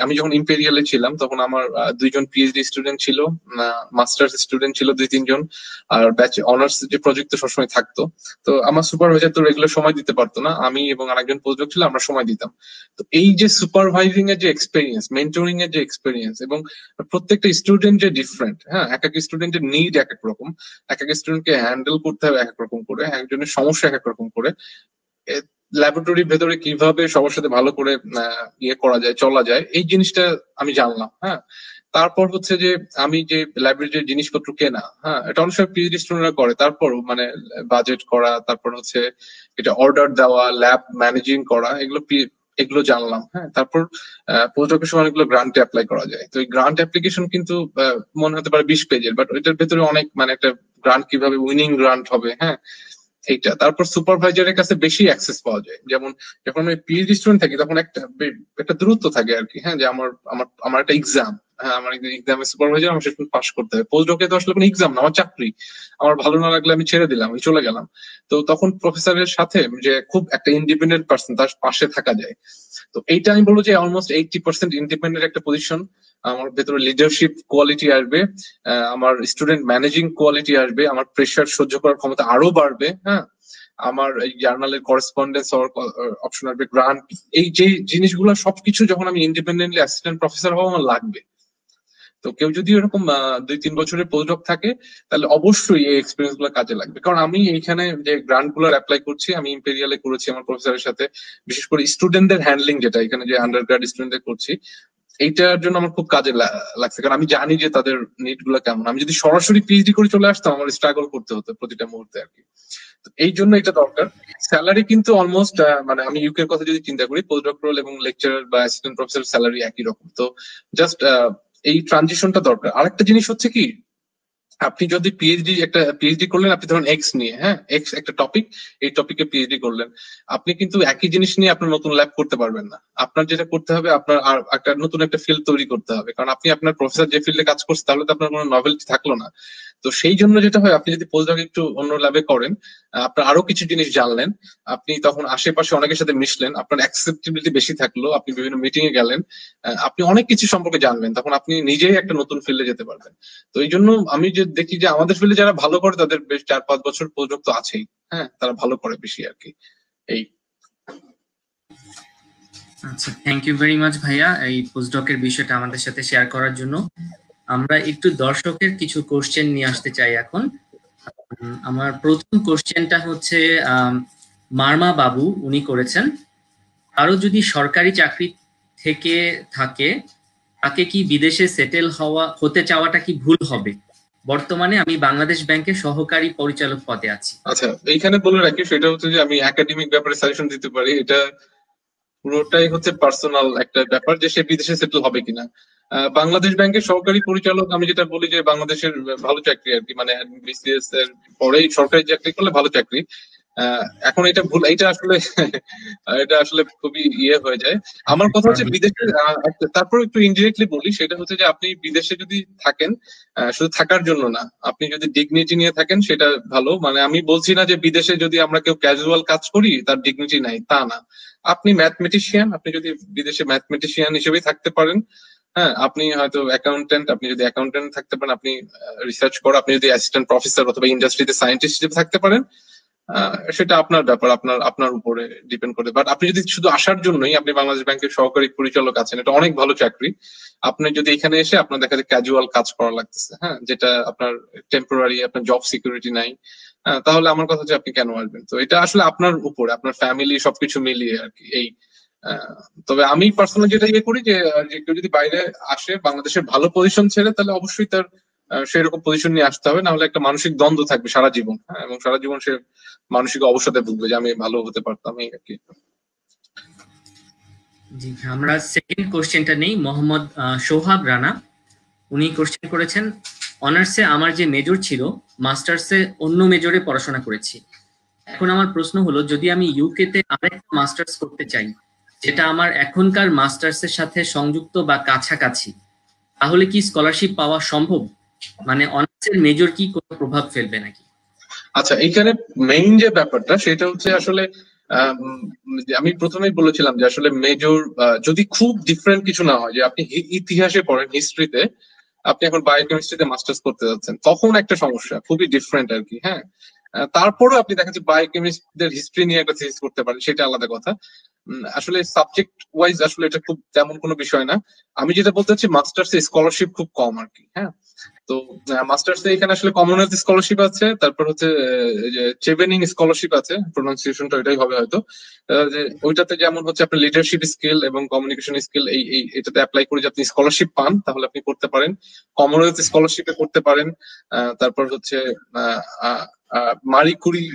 আমি যখন ইম্পেরিয়ালে ছিলাম, তখন আমার 2জন পিএইচডি স্টুডেন্ট ছিল, মাস্টার্স স্টুডেন্ট ছিল 2-3 জন, আর ব্যাচ অনার্স যে প্রজেক্ট তো সবসময় থাকতো। তো আমার সুপারভাইজার তো রেগুলার সময় দিতে পারতো না, আমি এবং আরেকজন পোস্টডক ছিল, আমরা সময় দিতাম। তো এই যে সুপারভাইজিং এর যে এক্সপেরিয়েন্স, মেন্টরিং এর যে এক্সপেরিয়েন্স, এবং প্রত্যেকটা স্টুডেন্ট যে ডিফারেন্ট। হ্যাঁ, এক এক স্টুডেন্টের নিড এক এক রকম, এক এক স্টুডেন্টকে হ্যান্ডেল করতে হবে এক এক রকম করে, একজনের সমস্যা এক এক রকম করে। ল্যাবরেটরির ভেতরে কিভাবে সবার সাথে ভালো করে ইয়ে করা যায়, চলা যায়, এই জিনিসটা আমি জানলাম। হ্যাঁ, তারপর হচ্ছে যে আমি যে লাইব্রেরির জিনিসপত্র কেনা, হ্যাঁ, এটা অনেক সময় পিএইচডি স্টুডেন্টরা করে, তারপর মানে বাজেট করা, তারপর হচ্ছে এটা অর্ডার দেওয়া, ল্যাব ম্যানেজিং করা, এগুলো জানলাম। হ্যাঁ, তারপর পোস্টডকের সময় অনেকগুলো গ্রান্টে অ্যাপ্লাই করা যায়। তো এই গ্রান্ট অ্যাপ্লিকেশন কিন্তু মনে হতে পারে 20 পেজের, বাট এটার ভেতরে অনেক মানে একটা গ্রান্ট কিভাবে উইনিং গ্রান্ট হবে, হ্যাঁ, এইটা। তারপর সুপারভাইজারের কাছে বেশি অ্যাক্সেস পাওয়া যায়। যেমন যখন আমি পিএইচডি স্টুডেন্ট থাকি, তখন একটা দূরত্ব থাকে আর কি। হ্যাঁ, যে আমার একটা এক্সাম, হ্যাঁ, আমার এক্সামের সুপারভাইজার, আমার সেটা পাস করতে হবে। পোস্টডকে তো আসলে কোনো এক্সাম না, আমার চাকরি। আমার ভালো না লাগলে আমি ছেড়ে দিলাম, আমি চলে গেলাম। তো তখন প্রফেসরের সাথে যে খুব একটা ইন্ডিপেন্ডেন্ট পার্সন, তার পাশে থাকা যায়। তো এইটা আমি বলবো যে অলমোস্ট 80% ইন্ডিপেন্ডেন্ট একটা পজিশন। আমার ভেতরে লিডারশিপ কোয়ালিটি আসবে, আমার স্টুডেন্ট ম্যানেজিং কোয়ালিটি আসবে, আমার প্রেশার সহ্য করার ক্ষমতা আরো বাড়বে। হ্যাঁ, আমার এই জার্নালের করেসপন্ডেন্স অপশন আসবে, গ্রান্ট, এই যে জিনিসগুলো সবকিছু যখন আমি ইন্ডিপেন্ডেন্টলি অ্যাসিস্ট্যান্ট প্রফেসর হবো আমার লাগবে। তো কেউ যদি এরকম 2-3 বছরের পোস্টডক থাকে তাহলে অবশ্যই এই এক্সপিরিয়েন্স গুলো কাজে লাগবে। কারণ আমি এইখানে যে গ্রান্ট গুলো অ্যাপ্লাই করছি, আমি ইম্পেরিয়ালে করেছি আমার প্রফেসরের সাথে, বিশেষ করে স্টুডেন্টদের হ্যান্ডলিং, যেটা এখানে যে আন্ডার গ্রাড স্টুডেন্টদের করছি, এইটার জন্য আমার খুব কাজে লাগছে। কারণ আমি জানি যে তাদের নিড গুলো কেমন। আমি যদি সরাসরি পিএইচডি করে চলে আসতাম আমার স্ট্রাগল করতে হতো প্রতিটা মুহূর্তে আর কি। এই জন্য এটা দরকার। স্যালারি কিন্তু অলমোস্ট মানে আমি ইউকে এর কথা যদি চিন্তা করি, পোস্ট ডক্টরাল এবং লেকচারার বা অ্যাসিস্ট্যান্ট প্রফেসর স্যালারি একই রকম। তো জাস্ট এই ট্রানজিশনটা দরকার। আরেকটা জিনিস হচ্ছে কি, আপনি যদি পিএইচডি করলেন, আপনি ধরুন এক্স নিয়ে, হ্যাঁ, এক্স একটা টপিক, এই টপিকে পিএইচডি করলেন, আপনি কিন্তু একই জিনিস নিয়ে আপনার নতুন ল্যাব করতে পারবেন না। আপনার যেটা করতে হবে, আপনার আর একটা নতুন একটা ফিল্ড তৈরি করতে হবে। কারণ আপনি আপনার প্রফেসর যে ফিল্ডে কাজ করছে তাহলে তো আপনার কোনো নভেলটি থাকলো না। তো সেই জন্য যেটা হয়, আপনি যদি পোস্টডক একটু অন্য ল্যাবে করেন, আপনার আরো কিছু জিনিস জানলেন, আপনি তখন আশেপাশে অনেকের সাথে মিশলেন, আপনার অ্যাকসেপ্টেবিলিটি বেশি থাকলো, আপনি বিভিন্ন মিটিং এ গেলেন, আপনি অনেক কিছু সম্পর্কে জানবেন, তখন আপনি নিজেই একটা নতুন ফিল্ডে যেতে পারবেন। তো এই জন্য আমি যে দেখি যে আমাদের ফিল্ডে যারা ভালো করে তাদের বেশ 4-5 বছর পোস্টডক তো আছেই, হ্যাঁ, তারা ভালো করে বেশি আর কি। এই আচ্ছা, থ্যাংক ইউ ভেরি মাচ ভাইয়া এই পোস্টডকের বিষয়টা আমাদের সাথে শেয়ার করার জন্য। আমরা একটু দর্শকের কিছু কোশ্চেন নিয়ে আসতে চাই এখন। আমার প্রথম কোশ্চেনটা হচ্ছে মার্মা বাবু, উনি করেছেন, আরো যদি সরকারি চাকরি থেকে থাকে তাকে কি বিদেশে সেটেল হতে চাওয়াটা কি ভুল হবে? বর্তমানে আমি বাংলাদেশ ব্যাংকের সহকারী পরিচালক পদে আছি। আচ্ছা, এইখানে বলে রাখি, সেটা হচ্ছে যে আমি একাডেমিক ব্যাপারে সাজেশন দিতে পারি, এটা পুরোটাই হচ্ছে পার্সোনাল একটা ব্যাপার যে সে বিদেশে সেটেল হবে কিনা। বাংলাদেশ ব্যাংকের সহকারী পরিচালক, আমি যেটা বলি যে বাংলাদেশের ভালো চাকরি আর কি, মানে বিসিএস এর পরেই সরকারি চাকরি করলে ভালো চাকরি। এখন এটা ভুল, এটা আসলে এটা আসলে খুবই হয়ে যায়। আমার কথা হচ্ছে বিদেশে, তারপর একটু ইনডিরেক্টলি বলি, সেটা হচ্ছে যে আপনি বিদেশে যদি থাকেন শুধু থাকার জন্য না, আপনি যদি ডিগনিটি নিয়ে থাকেন সেটা ভালো। মানে আমি বলছি না যে বিদেশে যদি আমরা কেউ ক্যাজুয়াল কাজ করি তার ডিগনিটি নাই, তা না। আপনি ম্যাথমেটিশিয়ান, আপনি যদি বিদেশে ম্যাথমেটিশিয়ান হিসেবেই থাকতে পারেন, হ্যাঁ, আপনি হয়তো অ্যাকাউন্টেন্ট, আপনি যদি অ্যাকাউন্টেন্ট থাকতে পারেন, আপনি রিসার্চ করো, আপনি যদি অ্যাসিস্ট্যান্ট প্রফেসর অথবা ইন্ডাস্ট্রিতে সায়েন্টিস্ট হিসেবে থাকতে পারেন, সেটা আপনার ব্যাপার, আপনার উপরে ডিপেন্ড করে। বাট আপনি যদি শুধু আসার জন্যই, আপনি বাংলাদেশ ব্যাংকের সহকারী পরিচালক আছেন, এটা অনেক ভালো চাকরি। আপনি যদি এখানে এসে আপনার দেখা যায় ক্যাজুয়াল কাজ করা লাগতেছে, হ্যাঁ, যেটা আপনার টেম্পোরারি, আপনার জব সিকিউরিটি নাই, তাহলে আমার কথা হচ্ছে আপনি কেন আসবেন? তো এটা আসলে আপনার উপরে, আপনার ফ্যামিলি সবকিছু মিলিয়ে আর কি। এই তবে আমি পার্সোনালি যেটা করি যে কেউ যদি বাইরে আসে বাংলাদেশের ভালো পজিশন ছেড়ে, তাহলে অবশ্যই তার সেরকম পজিশন নিয়ে আসতে হবে, না হলে একটা মানসিক দ্বন্দ্ব থাকবে সারা জীবন, হ্যাঁ, এবং সারা জীবন সে মানসিক অবসাদে ভুগবে যে আমি ভালো হতে পারতাম, এই আর কি। জি, আমরা সেকেন্ড কোশ্চেনটা নেই। মোহাম্মদ সোহাগ রানা, উনি কোশ্চেন করেছেন, অনার্সে আমার যে মেজর ছিল, মাস্টার্সে অন্য মেজরে পড়াশোনা করেছি। এখন আমার প্রশ্ন হলো, যদি আমি ইউকে তে আরেকটা মাস্টার্স করতে চাই যেটা আমার এখনকার মাস্টার্সের সাথে সংযুক্ত বা কাছাকাছি, তাহলে কি স্কলারশিপ পাওয়া সম্ভব? মানে অনার্সের মেজর কি কোনো প্রভাব ফেলবে নাকি? আচ্ছা, এইখানে মেইন যে ব্যাপারটা সেটা হচ্ছে আসলে আমি প্রথমেই বলেছিলাম যে আসলে মেজর যদি খুব ডিফারেন্ট কিছু না হয়, যে আপনি ইতিহাসে পড়েন, হিস্ট্রিতে, আপনি এখন বায়োকেমিস্ট্রিতে মাস্টার্স করতে যাচ্ছেন, তখন একটা সমস্যা, খুবই ডিফারেন্ট আর কি, হ্যাঁ। তারপরেও আপনি দেখা যাচ্ছে বায়োকেমিস্টদের হিস্ট্রি নিয়ে একটা থিসিস করতে পারেন, সেটা আলাদা কথা। আসলে সাবজেক্ট ওয়াইজ আসলে এটা খুব তেমন কোনো বিষয় না। আমি যেটা বলতে চাচ্ছি, মাস্টার্সে স্কলারশিপ খুব কম আর কি, হ্যাঁ। তো মাস্টার্সে এখানে আসলে কমনওয়েলথ স্কলারশিপ আছে, তারপর হচ্ছে যে চেভেনিং স্কলারশিপ আছে, প্রোনাউন্সিয়েশনটা ওইটাই হবে হয়তো, যে ওইটাতে যেমন হচ্ছে আপনার লিডারশিপ স্কিল এবং কমিউনিকেশন স্কিল, এই এটাতে অ্যাপ্লাই করে যে আপনি স্কলারশিপ পান, তাহলে আপনি করতে পারেন। কমনওয়েলথ স্কলারশিপে করতে পারেন। তারপর হচ্ছে মারি কুরি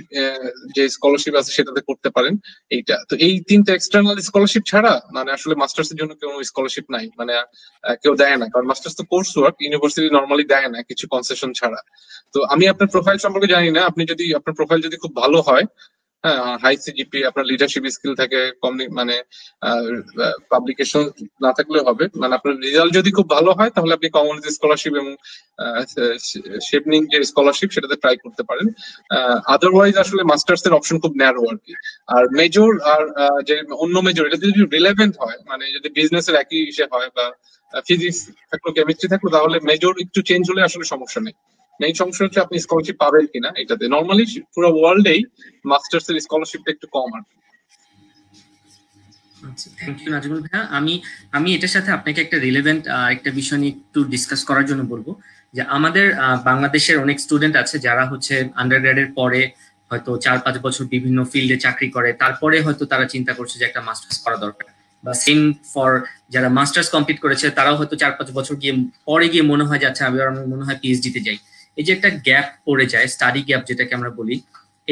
যে স্কলারশিপ আছে সেটাতে করতে পারেন। এইটা তো, এই তিনটা এক্সটার্নাল স্কলারশিপ ছাড়া মানে আসলে মাস্টার্স এর জন্য কোনো স্কলারশিপ নাই, মানে কেউ দেয় না, কারণ মাস্টার্স তো কোর্স ওয়ার্ক, ইউনিভার্সিটি নর্মালি দেয় না কিছু কনসেশন ছাড়া। তো আমি আপনার প্রোফাইল সম্পর্কে জানি না, আপনি যদি আপনার প্রোফাইল যদি খুব ভালো হয়, হ্যাঁ, হাই সিজিপি, আপনার লিডারশিপ স্কিল থাকে, মানে পাবলিকেশন না থাকলেও হবে, মানে আপনার রেজাল্ট যদি খুব ভালো হয়, তাহলে আপনি কমনওয়েলথ স্কলারশিপ এবং শেপনিং যে স্কলারশিপ সেটাতে ট্রাই করতে পারেন। আদারওয়াইজ আসলে মাস্টার্স এর অপশন খুব ন্যারো আর কি। আর মেজর আর যে অন্য মেজর, এটা যদি রিলেভেন্ট হয়, মানে যদি বিজনেস এর একই ইসে হয়, বা ফিজিক্স থাকলো, কেমিস্ট্রি থাকলো, তাহলে মেজর একটু চেঞ্জ হলে আসলে সমস্যা নেই। মেইন সমস্যা হচ্ছে আপনি স্কলারশিপ পাবেন কিনা এটাতে। নর্মালি পুরো ওয়ার্ল্ডেই মাস্টার্স এর স্কলারশিপটা একটু কম আর কি। আচ্ছা, থ্যাংক ইউ নাজমুল ভাইয়া। আমি এটার সাথে আপনাকে একটা রিলেভেন্ট একটা বিষয় নিয়ে একটু ডিসকাস করার জন্য বলবো, যে আমাদের বাংলাদেশের অনেক স্টুডেন্ট আছে যারা হচ্ছে আন্ডারগ্রেডের পরে হয়তো 4-5 বছর বিভিন্ন ফিল্ডে চাকরি করে, তারপরে হয়তো তারা চিন্তা করছে যে একটা মাস্টার্স করা দরকার, বা সেম ফর যারা মাস্টার্স কমপ্লিট করেছে তারাও হয়তো 4-5 বছর পরে গিয়ে মনে হয় যাচ্ছে আমি মনে হয় পিএইচডি তে যাই। এই যে একটা গ্যাপ পড়ে যায়, স্টাডি গ্যাপ যেটাকে আমরা বলি,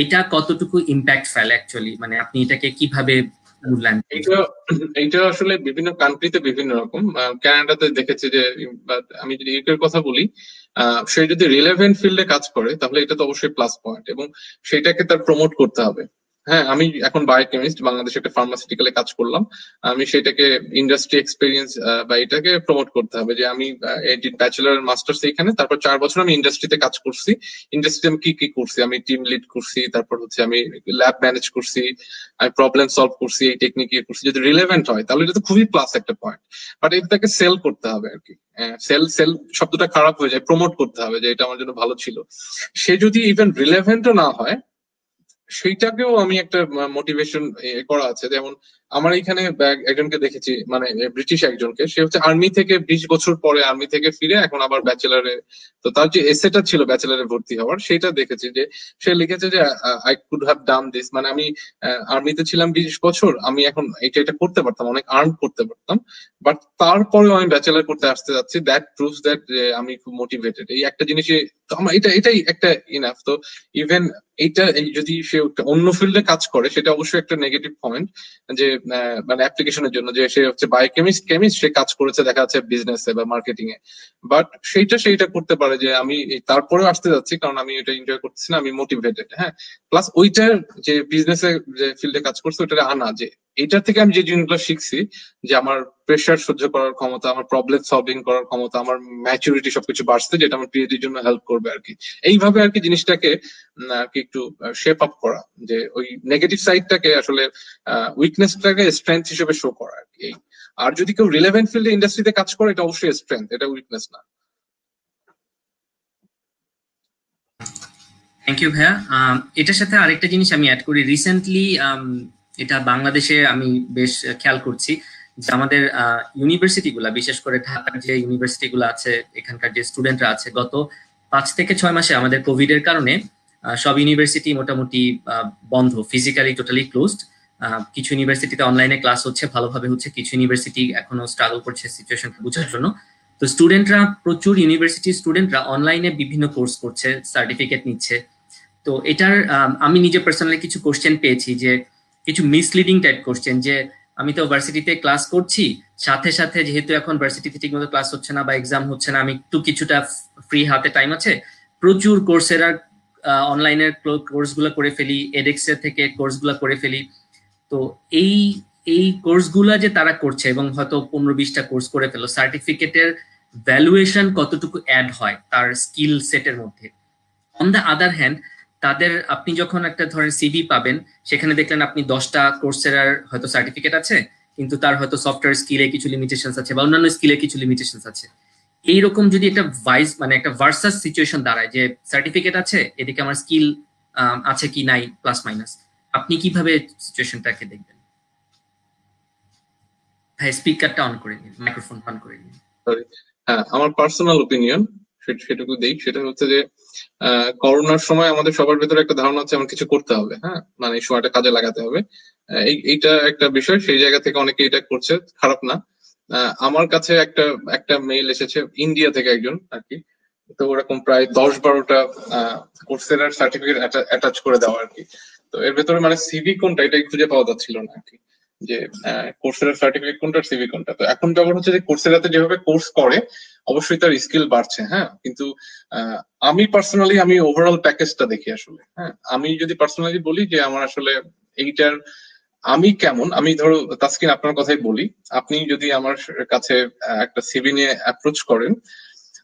এটা কতটুকু ইম্প্যাক্ট ফেলে অ্যাকচুয়ালি, মানে আপনি এটাকে কিভাবে মূল্যায়ন? এইটা আসলে বিভিন্ন কান্ট্রিতে বিভিন্ন রকম। কানাডাতে দেখেছি যে, আমি যদি ইউকের কথা বলি, সে যদি রিলেভেন্ট ফিল্ডে কাজ করে তাহলে এটা তো অবশ্যই প্লাস পয়েন্ট, এবং সেটাকে তার প্রমোট করতে হবে। হ্যাঁ, আমি এখন বায়োকেমিস্ট, বাংলাদেশে একটা ফার্মাসিউটিক্যালে কাজ করলাম, আমি সেটাকে ইন্ডাস্ট্রি এক্সপিরিয়েন্স বা এটাকে প্রমোট করতে হবে যে আমি ব্যাচেলার মাস্টার্স এখানে, তারপর 4 বছর আমি ইন্ডাস্ট্রিতে কাজ করছি। ইন্ডাস্ট্রিতে আমি কি কি করছি, আমি টিম লিড করছি, তারপর হচ্ছে আমি ল্যাব ম্যানেজ করছি, আমি প্রবলেম সলভ করছি, এই টেকনিক করছি। যদি রিলেভেন্ট হয় তাহলে এটা তো খুবই প্লাস একটা পয়েন্ট। বাট এটাকে সেল করতে হবে আর কি। সেল সেল শব্দটা খারাপ হয়ে যায়, প্রমোট করতে হবে যে এটা আমার জন্য ভালো ছিল। সে যদি ইভেন রিলেভেন্টও না হয়, সেইটাকেও আমি একটা মোটিভেশন করা আছে। যেমন আমার এখানে একজনকে দেখেছি, মানে ব্রিটিশ একজনকে, সে হচ্ছে আর্মি থেকে 20 বছর পরে আর্মি থেকে ফিরে এখন আবার ব্যাচেলারে, তো তার যে এসেটা ছিল ব্যাচেলারে ভর্তি হওয়ার, সেটা দেখেছি যে সে লিখেছে যে I could have done this, মানে আমি আর্মিতে ছিলাম 20 বছর, আমি এখন এটা করতে পারতাম, অনেক আর্ন করতে পারতাম, বাট তারপরেও আমি ব্যাচেলার করতে আসতে যাচ্ছি। দ্যাট প্রুভস দ্যাট আমি খুব মোটিভেটেড। এই একটা জিনিসই তো আমার, এটাই একটা ইনাফ। তো ইভেন এইটা যদি সে অন্য ফিল্ডে কাজ করে, সেটা অবশ্যই একটা নেগেটিভ পয়েন্ট, যে মানে অ্যাপ্লিকেশনের জন্য, যে সে হচ্ছে কেমিস্ট সে কাজ করেছে দেখা যাচ্ছে বিজনেসে বা মার্কেটিং এ, বাট সেইটা করতে পারে যে আমি তারপরেও আসতে যাচ্ছি কারণ আমি এটা এনজয় করতেছি না, আমি মোটিভেটেড। হ্যাঁ, প্লাস ওইটার যে বিজনেসে যে ফিল্ডে কাজ করছে ওইটা আনা, যে এইটার থেকে আমি যে জিনিসগুলো শিখছি, যে আমার প্রেশার সহ্য করার ক্ষমতা, আমার প্রবলেম সলভিং করার ক্ষমতা, আমার ম্যাচুরিটি সবকিছু বাড়ছে, যেটা আমার পিএইচডির জন্য হেল্প করবে আর কি। এইভাবে আর কি জিনিসটাকে আর কি একটু শেপ আপ করা, যে ওই নেগেটিভ সাইডটাকে আসলে উইকনেসটাকে স্ট্রেংথ হিসেবে শো করা আর কি। আর যদি কেউ রিলেভেন্ট ফিল্ডে ইন্ডাস্ট্রিতে কাজ করে, এটা অবশ্যই স্ট্রেংথ, এটা উইকনেস না। থ্যাংক ইউ ভাইয়া। এটার সাথে আরেকটা জিনিস আমি অ্যাড করি, রিসেন্টলি এটা বাংলাদেশে আমি বেশ খেয়াল করছি যে আমাদের ইউনিভার্সিটি গুলা, বিশেষ করে ঢাকার যে ইউনিভার্সিটি গুলো আছে, এখানকার যে স্টুডেন্টরা আছে, গত 5 থেকে 6 মাসে আমাদের কোভিড এর কারণে সব ইউনিভার্সিটি মোটামুটি বন্ধ, ফিজিক্যালি টোটালি ক্লোজড। কিছু ইউনিভার্সিটিতে অনলাইনে ক্লাস হচ্ছে, ভালোভাবে হচ্ছে, কিছু ইউনিভার্সিটি এখনো স্ট্রাগল করছে সিচুয়েশনটা বোঝার জন্য। তো স্টুডেন্টরা, প্রচুর ইউনিভার্সিটি স্টুডেন্টরা অনলাইনে বিভিন্ন কোর্স করছে, সার্টিফিকেট নিচ্ছে। তো এটার আমি নিজে পার্সোনালি কিছু কোশ্চেন পেয়েছি, যে কিছু মিসলিডিং টাইপ কোশ্চেন, যে আমি তো ভার্সিটিতে ক্লাস করছি, সাথে সাথে যেহেতু এখন ভার্সিটিতে ঠিকমতো ক্লাস হচ্ছে না বা এক্সাম হচ্ছে না, আমি একটু কিছুটা ফ্রি হাতে টাইম আছে, প্রচুর কোর্সের অনলাইনের কোর্স গুলো করে ফেলি, এডেক্স এর থেকে কোর্স গুলো করে ফেলি। তো এই এই কোর্সগুলা যে তারা করছে এবং হয়তো 15-20টা কোর্স করে ফেলো, সার্টিফিকেটের ভ্যালুয়েশন কতটুকু অ্যাড হয় তার স্কিল সেটের মধ্যে। অন দ্য আদার হ্যান্ড, তাদের আপনি যখন একটা ধরেন সিভি পাবেন, সেখানে দেখলেন আপনি 10টা কোর্সের হয়তো সার্টিফিকেট আছে, কিন্তু তার হয়তো সফটওয়্যার স্কিলে কিছু লিমিটেশন আছে বা অন্যান্য স্কিলে কিছু লিমিটেশন আছে। এইরকম যদি একটা মানে একটা ভার্সাস সিচুয়েশন দাঁড়ায়, যে সার্টিফিকেট আছে, এদিকে আমার স্কিল আছে কি নাই প্লাস মাইনাস, আপনি কিভাবে সিচুয়েশনটাকে দেখবেন? ভাই স্পিকারটা অন করে নিন, মাইক্রোফোন অন করে নিন। হ্যাঁ, আমার পার্সোনাল ওপিনিয়ন সেটুকু দেই, সেটা হচ্ছে যে করোনার সময় আমাদের সবার ভেতরে একটা ধারণা আছে আমার কিছু করতে হবে, হ্যাঁ, মানে এই সময়টা কাজে লাগাতে হবে। এইটা একটা বিষয়, সেই জায়গা থেকে অনেকে এটা করছে, খারাপ না। আমার কাছে একটা মেইল এসেছে ইন্ডিয়া থেকে একজন আর কি, তো ওরকম প্রায় 10-12টা কোর্সেরার সার্টিফিকেট অ্যাটাচ করে দেওয়া আর কি। তো এর ভেতরে মানে সিভি কোনটা এটাই খুঁজে পাওয়া যাচ্ছিল না আর কি, যে কোর্সেরার সার্টিফিকেট কোনটা, সিভি কোনটা। তো এখন ব্যাপার হচ্ছে যে কোর্সেরাতে যেভাবে কোর্স করে অবশ্যই তার স্কিল বাড়ছে, হ্যাঁ, কিন্তু আমি পার্সোনালি আমি ওভারঅল প্যাকেজটা দেখি আসলে। হ্যাঁ, আমি যদি পার্সোনালি বলি যে আমার আসলে এইটার আমি কেমন, আমি ধরো তাসকিন আপনার কথাই বলি, আপনি যদি আমার কাছে একটা সিভি নিয়ে অ্যাপ্রোচ করেন,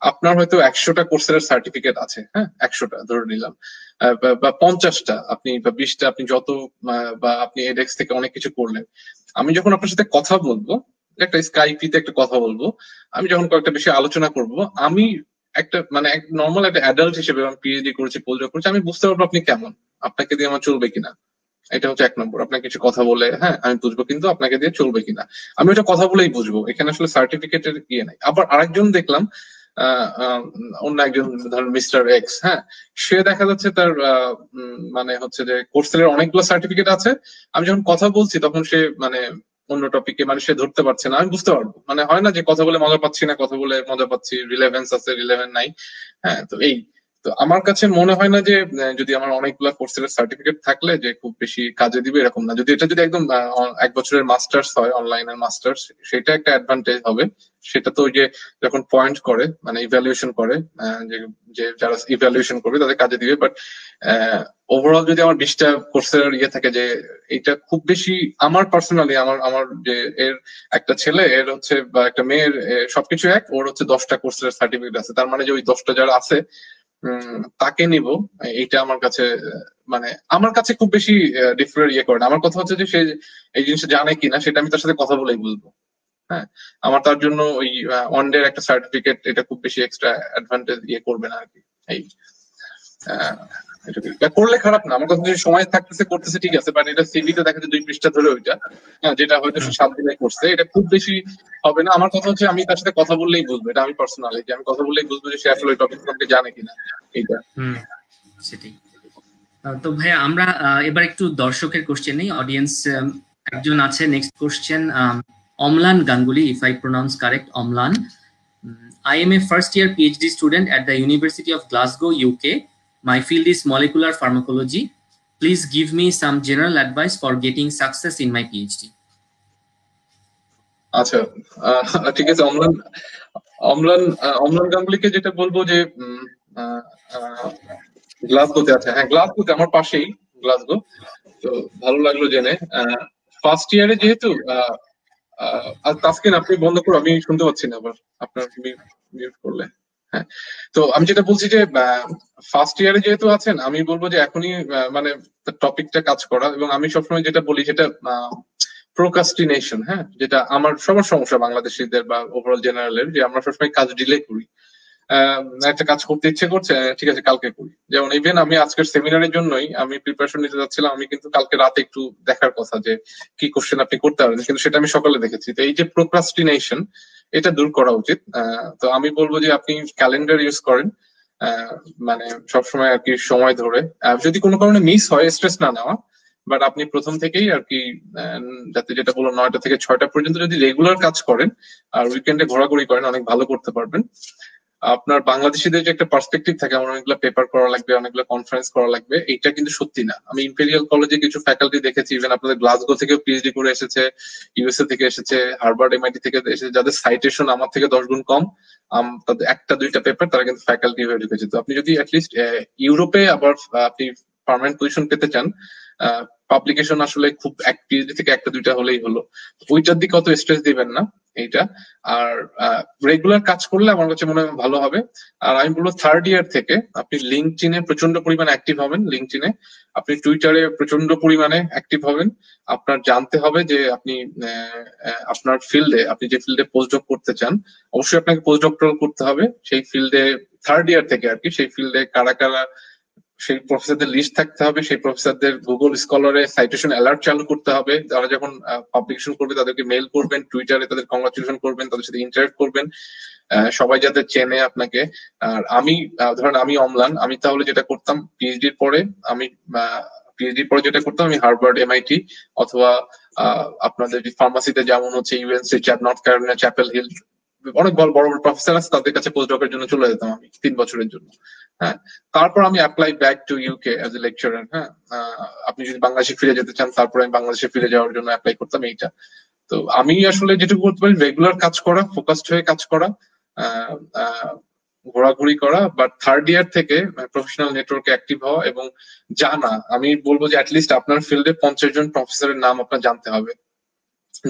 আপনার হয়তো 100টা কোর্সের সার্টিফিকেট আছে, হ্যাঁ, 100টা ধরে নিলাম, বা 50টা আপনি বা 20টা আপনি যত, বা আপনি এডেক্স থেকে অনেক কিছু করলেন। আমি যখন আপনার সাথে কথা বলবো, একটা স্কাইপিতে একটা কথা বলবো, আমি যখন কয়েকটা বিষয়ে আলোচনা করব, আমি একটা মানে নর্মাল একটা অ্যাডাল্ট হিসেবে আমি পিএইচডি করেছি, পোস্টডক করেছি, আমি বুঝতে পারবো আপনি কেমন, আপনাকে দিয়ে আমার চলবে কিনা। এটা হচ্ছে 1 নম্বর। আপনাকে কিছু কথা বলে হ্যাঁ আমি বুঝবো, কিন্তু আপনাকে দিয়ে চলবে কিনা আমি ওটা কথা বলেই বুঝবো, এখানে আসলে সার্টিফিকেটের ইয়ে নাই। আবার আরেকজন দেখলাম অন্য একজন ধরেন মিস্টার এক্স, হ্যাঁ সে দেখা যাচ্ছে তার মানে হচ্ছে যে কোর্সের অনেকগুলো সার্টিফিকেট আছে, আমি যখন কথা বলছি তখন সে মানে অন্য টপিকে মানে সে ধরতে পারছে না, আমি বুঝতে পারবো। মানে হয় না যে কথা বলে মজা পাচ্ছি না, কথা বলে মজা পাচ্ছি, রিলেভেন্স আছে রিলেভেন্ট নাই। হ্যাঁ তো এই তো আমার কাছে মনে হয় না যে যদি আমার অনেকগুলো কোর্সের সার্টিফিকেট থাকলে যে খুব বেশি কাজে দিবে এরকম না। যদি এটা যদি একদম 1 বছরের মাস্টার্স হয়, অনলাইনের মাস্টার্স, সেটা একটা অ্যাডভান্টেজ হবে। সেটা তো ওই যে যখন পয়েন্ট করে মানে ইভ্যালুয়েশন করে, যে যারা ইভ্যালুয়েশন করবে তাদের কাজে দিবে। বাট ওভারঅল যদি আমার 20টা কোর্সের ইয়ে থাকে যে এটা খুব বেশি আমার পার্সোনালি আমার আমার যে এর একটা ছেলে এর হচ্ছে বা একটা মেয়ের সবকিছু এক, ওর হচ্ছে 10টা কোর্সের সার্টিফিকেট আছে, তার মানে যে ওই 10টা যারা আছে তাকে নিব, এইটা আমার কাছে মানে আমার কাছে খুব বেশি ডিফারেন্ট ইয়ে করে না। আমার কথা হচ্ছে যে সে এই জিনিসটা জানে কিনা সেটা আমি তার সাথে কথা বলেই বুঝবো। হ্যাঁ আমার তার জন্য ওই ওয়ান ডে একটা সার্টিফিকেট এটা খুব বেশি এক্সট্রা অ্যাডভান্টেজ ইয়ে করবে না আর কি। এই করলে খারাপ না, আমার কথা সময় থাকতেছে করতেছে ঠিক আছে, বাট এটা সিভিতে দেখা যায় 2 পৃষ্ঠা ধরে ওইটা, হ্যাঁ যেটা হয়তো সে 7 দিনে করছে, এটা খুব বেশি হবে না। আমার কথা হচ্ছে আমি তার সাথে কথা বললেই বুঝবো, এটা আমি পার্সোনালি যে আমি কথা বললেই বুঝবো যে সে আসলে ওই টপিক সম্পর্কে জানে কিনা এইটা। সেটাই। তো ভাইয়া আমরা এবার একটু দর্শকের কোশ্চেন নেই, অডিয়েন্স একজন আছে। Next question Amlan Ganguly, if I pronounce correct, Amlan. I am a first year PhD student at the University of Glasgow, UK. My field is molecular pharmacology. Please give me some general advice for getting success in my PhD. আচ্ছা ঠিক আছে। অমলান অমলান অমলান গাঙ্গুলিকে যেটা বলবো যে গ্লাসগোতে আছে, হ্যাঁ গ্লাসগোতে আমার পাশেই গ্লাসগো। তো ভালো লাগলো জেনে। ফার্স্ট ইয়ারে যেহেতু তাসকিন আপনি বন্ধ করো, আমি শুনতে পাচ্ছি না আবার আপনার মিউট করলে। হ্যাঁ তো আমি যেটা বলছি যে ফার্স্ট ইয়ারে যেহেতু আছেন আমি বলবো যে এখনই মানে টপিকটা কাজ করা, এবং আমি সবসময় যেটা বলি সেটা প্রোকাস্টিনেশন, হ্যাঁ যেটা আমার সবার সমস্যা বাংলাদেশিদের বা ওভারঅল জেনারেলের, যে আমরা সবসময় কাজ ডিলে করি। একটা কাজ করতে ইচ্ছে করছে, ঠিক আছে কালকে করি। যেমন ইভেন আমি আজকের সেমিনারের জন্যই আমি প্রিপারেশন নিতে যাচ্ছিলাম, আমি কিন্তু কালকে রাতে একটু দেখার কথা যে কি কোশ্চেন আপনি করতে পারেন, কিন্তু সেটা আমি সকালে দেখেছি। তো এই যে প্রোক্রাস্টিনেশন এটা দূর করা উচিত। তো আমি বলবো যে আপনি ক্যালেন্ডার ইউজ করেন, মানে সবসময় আর কি সময় ধরে, যদি কোনো কারণে মিস হয় স্ট্রেস না নেওয়া, বাট আপনি প্রথম থেকেই আর কি যাতে যেটা বললো 9টা থেকে 6টা পর্যন্ত যদি রেগুলার কাজ করেন আর উইকেন্ডে ঘোরাঘুরি করেন অনেক ভালো করতে পারবেন। আপনার বাংলাদেশিদের যে একটা পার্সপেক্টিভ থাকে আমার অনেকগুলো পেপার করা লাগবে, অনেকগুলো কনফারেন্স করা লাগবে, এইটা কিন্তু সত্যি না। আমি ইম্পেরিয়াল কলেজে কিছু ফ্যাকাল্টি দেখেছি, ইভেন আপনাদের গ্লাসগো থেকেও পিএইচডি করে এসেছে, ইউএসএ থেকে এসেছে, হার্ভার্ড এমআইটি থেকে এসেছে, যাদের সাইটেশন আমার থেকে 10 গুণ কম, তাদের 1টা 2টা পেপার তারা কিন্তু ফ্যাকাল্টি হয়ে ঢুকেছে। তো আপনি যদি অ্যাটলিস্ট ইউরোপে আবার আপনি পার্মানেন্ট পজিশন পেতে চান, পাবলিকেশন আসলে খুব এক পিএইচডি থেকে 1টা 2টা হলেই হলো, ওইটার দিকে অত স্ট্রেস দিবেন না এইটা। আর রেগুলার কাজ করলে আমার কাছে মনে হয় ভালো হবে। আর আমি বলবো থার্ড ইয়ার থেকে আপনি লিঙ্কডইনে প্রচন্ড পরিমাণে অ্যাক্টিভ হবেন, লিঙ্কডইনে আপনি টুইটারে প্রচন্ড পরিমাণে অ্যাক্টিভ হবেন। আপনার জানতে হবে যে আপনি আপনার ফিল্ডে, আপনি যে ফিল্ডে পোস্টডক করতে চান অবশ্যই আপনাকে পোস্টডক্টরাল করতে হবে সেই ফিল্ডে। থার্ড ইয়ার থেকে আর কি সেই ফিল্ডে কারা কারা সেই প্রফেসরদের লিস্ট থাকতে হবে, সেই প্রফেসরদের গুগল স্কলারে সাইটেশন অ্যালার্ট চালু করতে হবে। তারা যখন পাবলিকেশন করবে তাদেরকে মেইল করবেন, টুইটারে তাদের কংগ্রাচুলেশন করবেন, তাদের সাথে ইন্টারেক্ট করবেন, সবাই যাতে চেনে আপনাকে। আর আমি ধরেন আমি অমলান, আমি তাহলে যেটা করতাম পিএইচডির পরে, আমি পিএইচডির পরে যেটা করতাম আমি হার্ভার্ড এমআইটি অথবা আপনাদের ফার্মাসিতে যেমন হচ্ছে UNC North Carolina Chapel Hill, অনেক বড় বড় প্রফেসর আছে তাদের কাছে পোস্টডকের জন্য চলে যেতাম আমি 3 বছরের জন্য। হ্যাঁ তারপর আমি apply back to UK as a lecturer. হ্যাঁ আপনি যদি বাংলাদেশে ফিরে যেতে চান তারপর আমি বাংলাদেশে ফিরে যাওয়ার জন্য অ্যাপ্লাই করতাম এইটা। তো আমি আসলে যেটুকু করতে পারি রেগুলার কাজ করা, ফোকাসড হয়ে কাজ করা, ঘোরাঘুরি করা, বাট থার্ড ইয়ার থেকে প্রফেশনাল নেটওয়ার্কে অ্যাক্টিভ হওয়া এবং জানা। আমি বলবো যে অ্যাটলিস্ট আপনার ফিল্ডে 50 জন প্রফেসরের নাম আপনার জানতে হবে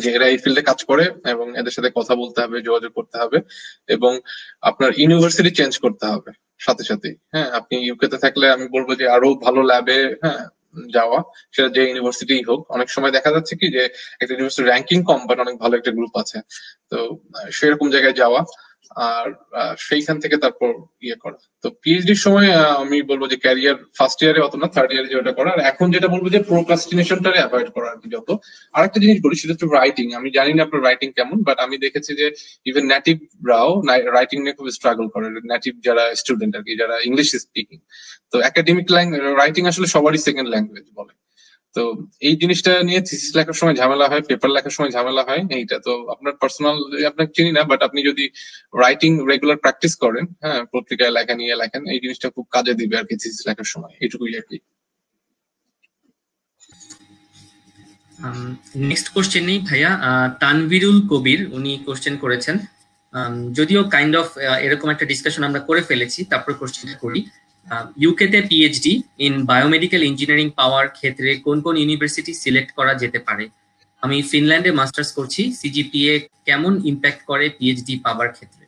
যে এরা এই ফিল্ডে কাজ করে, এবং এদের সাথে কথা বলতে হবে, যোগাযোগ করতে হবে, এবং আপনার ইউনিভার্সিটি চেঞ্জ করতে হবে সাথে সাথে। হ্যাঁ আপনি ইউকে তে থাকলে আমি বলবো যে আরো ভালো ল্যাবে যাওয়া, সেটা যে ইউনিভার্সিটি হোক। অনেক সময় দেখা যাচ্ছে কি যে একটা ইউনিভার্সিটি র্যাঙ্কিং কম বাট অনেক ভালো একটা গ্রুপ আছে, তো সেরকম জায়গায় যাওয়া। আর সেইখান থেকে তারপর ইয়ে করা। তো পিএইচডির সময় আমি বলবো যে ক্যারিয়ার ফার্স্ট ইয়ারে অত না, থার্ড ইয়ারে যেটা করা। আর এখন যেটা বলবো যে প্রোক্রাস্টিনেশনটারে অ্যাভয়েড করা আর কি যত। আরেকটা জিনিস বলি সেটা হচ্ছে রাইটিং। আমি জানি না আপনার রাইটিং কেমন, বাট আমি দেখেছি যে ইভেন নেটিভরাও রাইটিং নিয়ে খুব স্ট্রাগল করে, নেটিভ যারা স্টুডেন্ট আর কি, যারা ইংলিশ স্পিকিং। তো একাডেমিক রাইটিং আসলে সবারই সেকেন্ড ল্যাঙ্গুয়েজ বলে। তো এই জিনিসটা নিয়ে থিসিস লেখার সময় ঝামেলা হয়, পেপার লেখার সময় ঝামেলা হয়। এইটা তো আপনার পার্সোনাল, আপনাকে চিনি না, বাট আপনি যদি রাইটিং রেগুলার প্র্যাকটিস করেন, হ্যাঁ, পত্রিকায় লেখা নিয়ে লেখেন, এই জিনিসটা খুব কাজে দিবে আর কি থিসিস লেখার সময়। এইটুকুই আর কি। নেক্সট কোশ্চেন নেই ভাইয়া, তানভিরুল কবির উনি কোশ্চেন করেছেন, যদিও কাইন্ড অফ এরকম একটা ডিসকাশন আমরা করে ফেলেছি, তারপর কোশ্চেনটা করি। ইউকেতে পিএইচডি ইন বায়োমেডিক্যাল ইঞ্জিনিয়ারিং পাওয়ার ক্ষেত্রে কোন কোন ইউনিভার্সিটি সিলেক্ট করা যেতে পারে? আমি ফিনল্যান্ডে মাস্টার্স করছি, সিজিপিএ কেমন ইম্প্যাক্ট করে পিএইচডি পাওয়ার ক্ষেত্রে?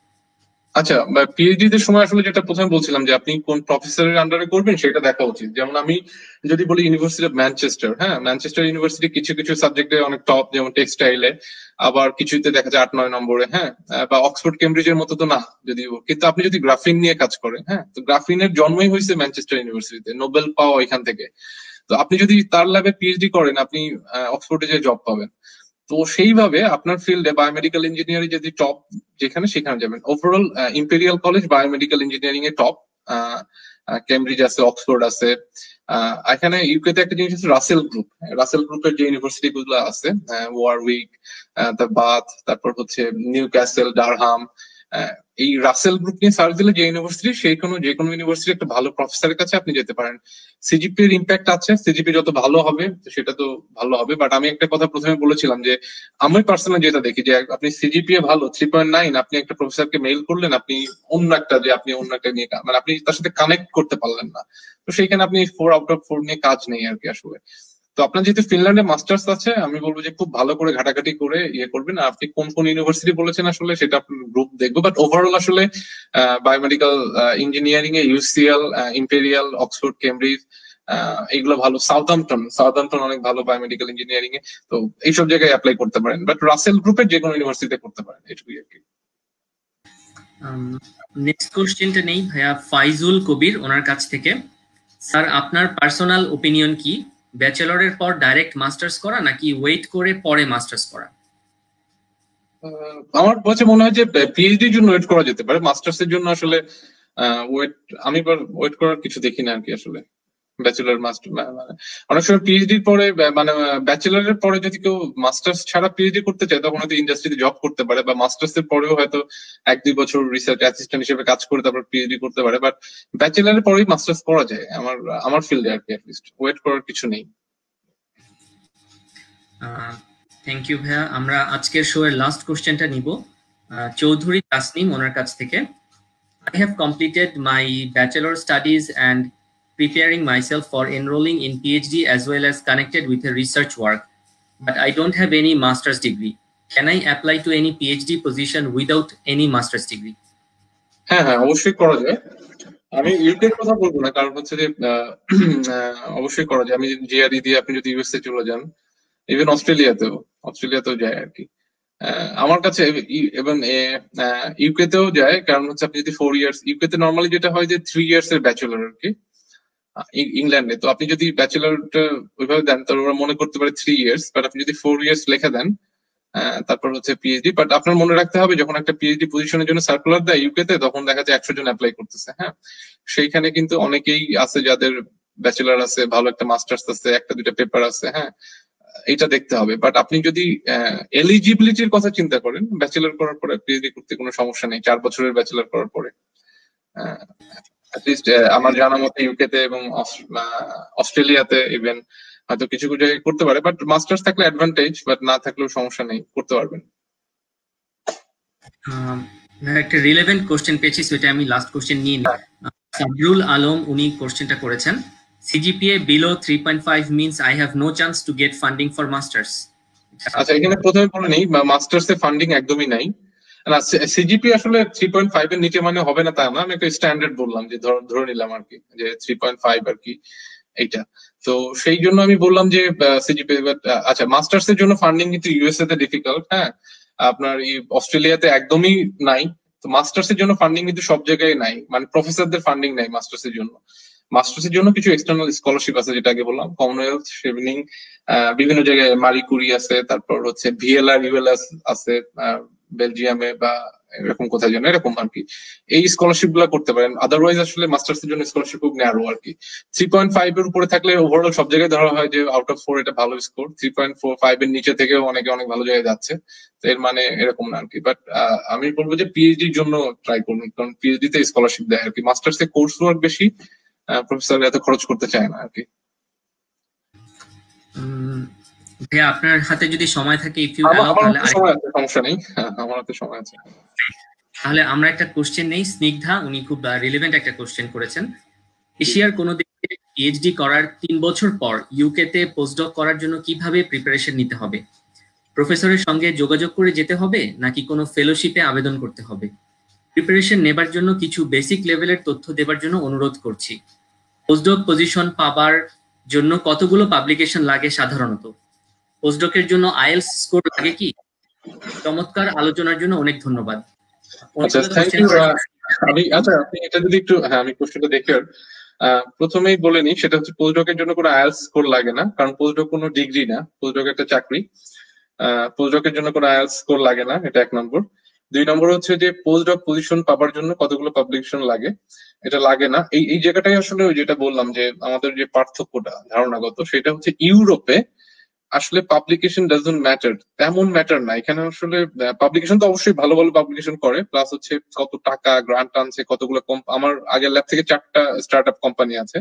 আচ্ছা, পিএইচডি তে সময় আসলে যেটা প্রথমে বলছিলাম যে আপনি কোন প্রফেসরের আন্ডারে করবেন সেটা দেখা উচিত। যেমন আমি যদি বলি ইউনিভার্সিটি অফ ম্যানচেস্টার, হ্যাঁ, ম্যানচেস্টার ইউনিভার্সিটি কিছু কিছু সাবজেক্টে অনেক টপ, যেমন টেক্সটাইলে, আবার কিছুতে দেখা যায় 8-9 নম্বরে, হ্যাঁ, বা অক্সফোর্ড কেমব্রিজের মতো তো না যদিও। কিন্তু আপনি যদি গ্রাফিন নিয়ে কাজ করেন, হ্যাঁ, তো গ্রাফিনের জন্মই হয়েছে ম্যানচেস্টার ইউনিভার্সিটিতে, নোবেল পাওয়া এখান থেকে। তো আপনি যদি তার ল্যাবে পিএইচডি করেন, আপনি অক্সফোর্ডে যে জব পাবেন। তো সেইভাবে আপনার ফিল্ডে বায়োমেডিক্যাল ইঞ্জিনিয়ারিং যদি টপ যেখানে সেখানে যাবেন। Overall Imperial College biomedical engineering এ টপ, কেমব্রিজ আছে, অক্সফোর্ড আছে। এখানে ইউকেতে একটা জিনিস আছে রাসেল গ্রুপ। রাসেল গ্রুপের যে ইউনিভার্সিটি গুলো আছে, ওয়ারউইক, বাথ, তারপর হচ্ছে নিউ ক্যাসেল, ডারহাম, এই রাসেল গ্রুপ নিয়ে সার্চ দিলে যে ইউনিভার্সিটি, যে কোনো ইউনিভার্সিটি একটা ভালো প্রফেসরের কাছে আপনি যেতে পারেন। সিজিপি এর ইম্প্যাক্ট আছে, সিজিপি যত ভালো হবে সেটা তো ভালো হবে। বাট আমি একটা কথা প্রথমে বলেছিলাম যে আমি পার্সোনালি যেটা দেখি যে আপনি সিজিপিএ ভালো 3.9, আপনি একটা প্রফেসরকে মেইল করলেন, আপনি অন্য একটা নিয়ে মানে আপনি তার সাথে কানেক্ট করতে পারলেন না, তো সেইখানে আপনি 4/4 নিয়ে কাজ নেই আর কি আসলে। তো আপনার যেহেতু ফিনল্যান্ডে মাস্টার্স আছে, আমি বলবো যে খুব ভালো করে ঘাটাঘাটি করে ইয়ে করবেন। আপনি কোন কোন ইউনিভার্সিটি বলেছেন আসলে সেটা আপনার গ্রুপ দেখবো, বাট ওভারঅল আসলে বায়োমেডিক্যাল ইঞ্জিনিয়ারিং এ ইউসিএল, ইম্পেরিয়াল, অক্সফোর্ড, কেমব্রিজ, এগুলো ভালো। সাউদাম্পটন অনেক ভালো বায়োমেডিক্যাল ইঞ্জিনিয়ারিং এ। তো এইসব জায়গায় অ্যাপ্লাই করতে পারেন, বাট রাসেল গ্রুপের যে কোনো ইউনিভার্সিটিতে করতে পারেন, এটুকুই আর কি। নেক্সট কোশ্চেনটা নেই ভাইয়া, ফাইজুল কবির ওনার কাছ থেকে। স্যার, আপনার পার্সোনাল ওপিনিয়ন কি, ব্যাচেলরের পর ডাইরেক্ট মাস্টার্স করা নাকি ওয়েট করে পরে মাস্টার্স করা? আমার কাছে মনে হয় যে পিএইচডির জন্য ওয়েট করা যেতে পারে, মাস্টার্স এর জন্য আসলে আমি ওয়েট করার কিছু দেখি না আর কি আসলে। ব্যাচেলর মাস্টার মানে অনেক সময় পিএইচডির পরে, মানে ব্যাচেলরের পরে যদি কেউ মাস্টার্স ছাড়া পিএইচডি করতে চায়, তখন হয়তো ইন্ডাস্ট্রিতে জব করতে পারে, বা মাস্টার্স এর পরেও হয়তো 1-2 বছর রিসার্চ অ্যাসিস্ট্যান্ট হিসেবে কাজ করে তারপর পিএইচডি করতে পারে। বাট ব্যাচেলরের পরেই মাস্টার্স করা যায় আমার ফিল্ডে আর কি। অ্যাটলিস্ট ওয়েট করার কিছু নেই। থ্যাংক ইউ ভাইয়া। আমরা আজকের শো এর লাস্ট কোশ্চেনটা নিব, চৌধুরী তাসনিম ওনার কাছ থেকে। I have completed my bachelor studies and preparing myself for enrolling in PhD as well as connected with a research work, but I don't have any master's degree. Can I apply to any PhD position without any master's degree? হ্যাঁ, অবশ্যই করা যায়। আমি ইউকের কথা বলবো না, কারণ হচ্ছে যে অবশ্যই করা যায়। আমি জিআরই দিয়ে আপনি যদি ইউএসএ চলে যান, ইভেন অস্ট্রেলিয়াতেও যায় আর কি। আমার কাছে এবং ইউকেতেও যায়, কারণ হচ্ছে আপনি যদি 4 ইয়ার্স, ইউকেতে নর্মালি যেটা হয় যে 3 ইয়ার্স এর ব্যাচেলর আর কি, ইংল্যান্ডে। তো আপনি যদি ব্যাচেলরটা ওইভাবে দেন তাহলে ওরা মনে করতে পারে 3 ইয়ার্স, বাট আপনি যদি 4 ইয়ার্স লেখা দেন তারপর হচ্ছে পিএইচডি। বাট আপনার মনে রাখতে হবে, যখন একটা পিএইচডি পজিশনের জন্য সার্কুলার দেয় ইউকেতে, তখন দেখা যায় 100 জন অ্যাপ্লাই করতেছে, হ্যাঁ। সেইখানে কিন্তু অনেকেই আছে যাদের ব্যাচেলর আছে, ভালো একটা মাস্টার্স আছে, 1-2টা পেপার আছে, হ্যাঁ, এটা দেখতে হবে। বাট আপনি যদি এলিজিবিলিটির কথা চিন্তা করেন, ব্যাচেলর করার পরে পিএইচডি করতে কোনো সমস্যা নেই, 4 বছরের ব্যাচেলর করার পরে। অ্যাটলিস্ট আমার জানা মতে ইউকেতে এবং অস্ট্রেলিয়াতে ইভেন হয়তো কিছু কিছু জায়গায় করতে পারে, বাট মাস্টার্স থাকলে অ্যাডভান্টেজ, বাট না থাকলেও সমস্যা নেই, করতে পারবেন। একটা রিলেভেন্ট কোশ্চেন পেয়েছি, সেটা আমি লাস্ট কোশ্চেন নিয়ে নিই। সাবরুল আলম উনি কোশ্চেনটা করেছেন, CGPA below 3.5 means I have no chance to get funding for masters. আচ্ছা, এখানে প্রথমে বলে নেই, মাস্টার্স এ ফান্ডিং একদমই নাই। না, সিজিপি আসলে 3.5 এর নিচে মানে হবে না তা না, আমি একটা স্ট্যান্ডার্ড বললাম যে ধরে নিলাম আর কি, যে 3.5 আর কি এইটা। তো সেই জন্য আমি বললাম যে সিজিপি। আচ্ছা, মাস্টার্স এর জন্য ফান্ডিং কিন্তু ইউএসএ তে ডিফিকাল্ট, হ্যাঁ। আপনার এই অস্ট্রেলিয়াতে একদমই নাই, তো মাস্টার্সের জন্য ফান্ডিং কিন্তু সব জায়গায় নাই, মানে প্রফেসরদের ফান্ডিং নাই মাস্টার্সের জন্য। মাস্টার্সের জন্য কিছু এক্সটার্নাল স্কলারশিপ আছে, যেটা আগে বললাম, কমনওয়েলথ, শেভেনিং, বিভিন্ন জায়গায় মারি কুরি আছে, তারপর হচ্ছে ভিএলআর ইউএলএস আছে বেলজিয়ামে বা এরকম কোথায় যেন, এরকম আর কি। এই স্কলারশিপ গুলা করতে পারেন। আদারওয়াইজ আসলে মাস্টার্স এর জন্য স্কলারশিপ খুব ন্যারো আর কি। 3.5 এর উপরে থাকলে ওভারঅল সব জায়গায় ধরা হয় যে আউট অফ 4 এটা ভালো স্কোর। 3.45 এর নিচে থেকেও অনেকে অনেক ভালো জায়গায় যাচ্ছে, তো এর মানে এরকম না আর কি। বাট আমি বলবো যে পিএইচডির জন্য ট্রাই করুন, কারণ পিএইচডি তে স্কলারশিপ দেয় আর কি। মাস্টার্স এ কোর্স ওয়ার্ক বেশি, প্রফেসর এত খরচ করতে চায় না আর কি। ভাইয়া আপনার হাতে যদি সময় থাকে, ইফ ইউ আমার হাতে সময় আছে, সমস্যা নেই, আমার হাতে সময় আছে। তাহলে আমরা একটা কোশ্চেন নেই। স্নিগ্ধা, উনি খুব রিলেভেন্ট একটা কোশ্চেন করেছেন। এশিয়ার কোনো দেশে পিএইচডি করার 3 বছর পর ইউকে তে পোস্টডক করার জন্য কিভাবে প্রিপারেশন নিতে হবে? প্রফেসরের সঙ্গে যোগাযোগ করে যেতে হবে নাকি কোনো ফেলোশিপে আবেদন করতে হবে? প্রিপারেশন নেবার জন্য কিছু বেসিক লেভেলের তথ্য দেবার জন্য অনুরোধ করছি। পোস্টডক পজিশন পাবার জন্য কতগুলো পাবলিকেশন লাগে সাধারণত? পোস্টডকের জন্য আইএলস স্কোর লাগে কি? চমৎকার আলোচনার জন্য অনেক ধন্যবাদ। আচ্ছা, থ্যাংক ইউ। আপনি এটা যদি একটু, আমি কোশ্চেনটা দেখে প্রথমেই বলে নিই, সেটা হচ্ছে পোস্টডকের জন্য কোনো আইএলস স্কোর লাগে না, কারণ পোস্টডক কোনো ডিগ্রি না, পোস্টডক একটা চাকরি। পোস্টডকের জন্য কোনো আইএলস স্কোর লাগে না, এটা 1 নম্বর। 2 নম্বর হচ্ছে যে পোস্টডক পজিশন পাবার জন্য কতগুলো পাবলিকেশন লাগে, এটা লাগে না। এই জায়গাটাই আসলে ওই যেটা বললাম যে আমাদের যে পার্থক্যটা ধারণাগত, সেটা হচ্ছে ইউরোপে আসলে পাবলিকেশন ডাজন্ট ম্যাটার, তেমন ম্যাটার না এখানে। আসলে পাবলিকেশন তো অবশ্যই ভালো ভালো পাবলিকেশন করে, প্লাস হচ্ছে কত টাকা গ্রান্ট আনছে, কতগুলো আমার আগের ল্যাব থেকে 4টা স্টার্ট আপ কোম্পানি আছে,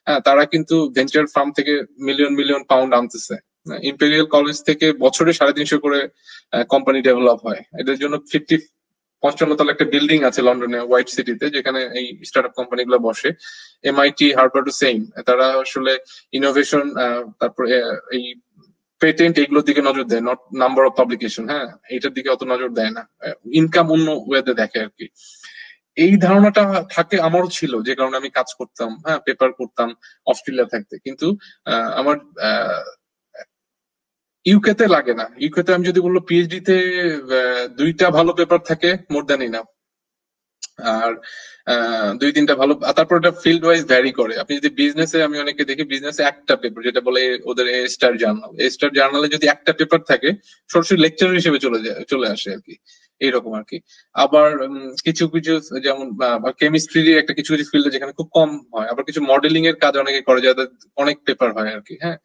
হ্যাঁ, তারা কিন্তু ভেঞ্চার ফার্ম থেকে মিলিয়ন মিলিয়ন পাউন্ড আনতেছে। ইম্পেরিয়াল কলেজ থেকে বছরে 350 করে কোম্পানি ডেভেলপ হয়। এদের জন্য 55 তলা একটা বিল্ডিং আছে লন্ডনে, হোয়াইট সিটিতে, যেখানে এই স্টার্টআপ কোম্পানি গুলো বসে। এমআইটি, হার্ভার্ড সেম, তারা আসলে ইনোভেশন, তারপরে এই পেটেন্ট, এগুলোর দিকে নজর দেয়, নট নাম্বার অফ পাবলিকেশন। হ্যাঁ, এটার দিকে অত নজর দেয় না, ইনকাম অন্য ওয়েতে দেখে আর কি। এই ধারণাটা থাকে, আমারও ছিল, যে কারণে আমি কাজ করতাম, হ্যাঁ, পেপার করতাম অস্ট্রেলিয়া থাকতে। কিন্তু আমার ইউকে তে লাগে না। ইউকে তে আমি যদি বললো পিএইচডি তে 2টা ভালো পেপার থাকে, মোর দ্যান ইনাফ। আর 2-3টা ভালো, তারপর এটা ফিল্ড ওয়াইজ ভ্যারি করে। আপনি যদি বিজনেসে, আমি অনেকে দেখি বিজনেসে একটা পেপার, যেটা বলে ওদের এ স্টার জার্নাল, এ স্টার জার্নালে যদি একটা পেপার থাকে, সরাসরি লেকচার হিসেবে চলে আসে আর কি, এইরকম আর কি। আবার কিছু কিছু যেমন কেমিস্ট্রি একটা কিছু কিছু ফিল্ডে যেখানে খুব কম হয়, আবার কিছু মডেলিং এর কাজ অনেকে করে, যাদের অনেক পেপার হয় আর কি। হ্যাঁ,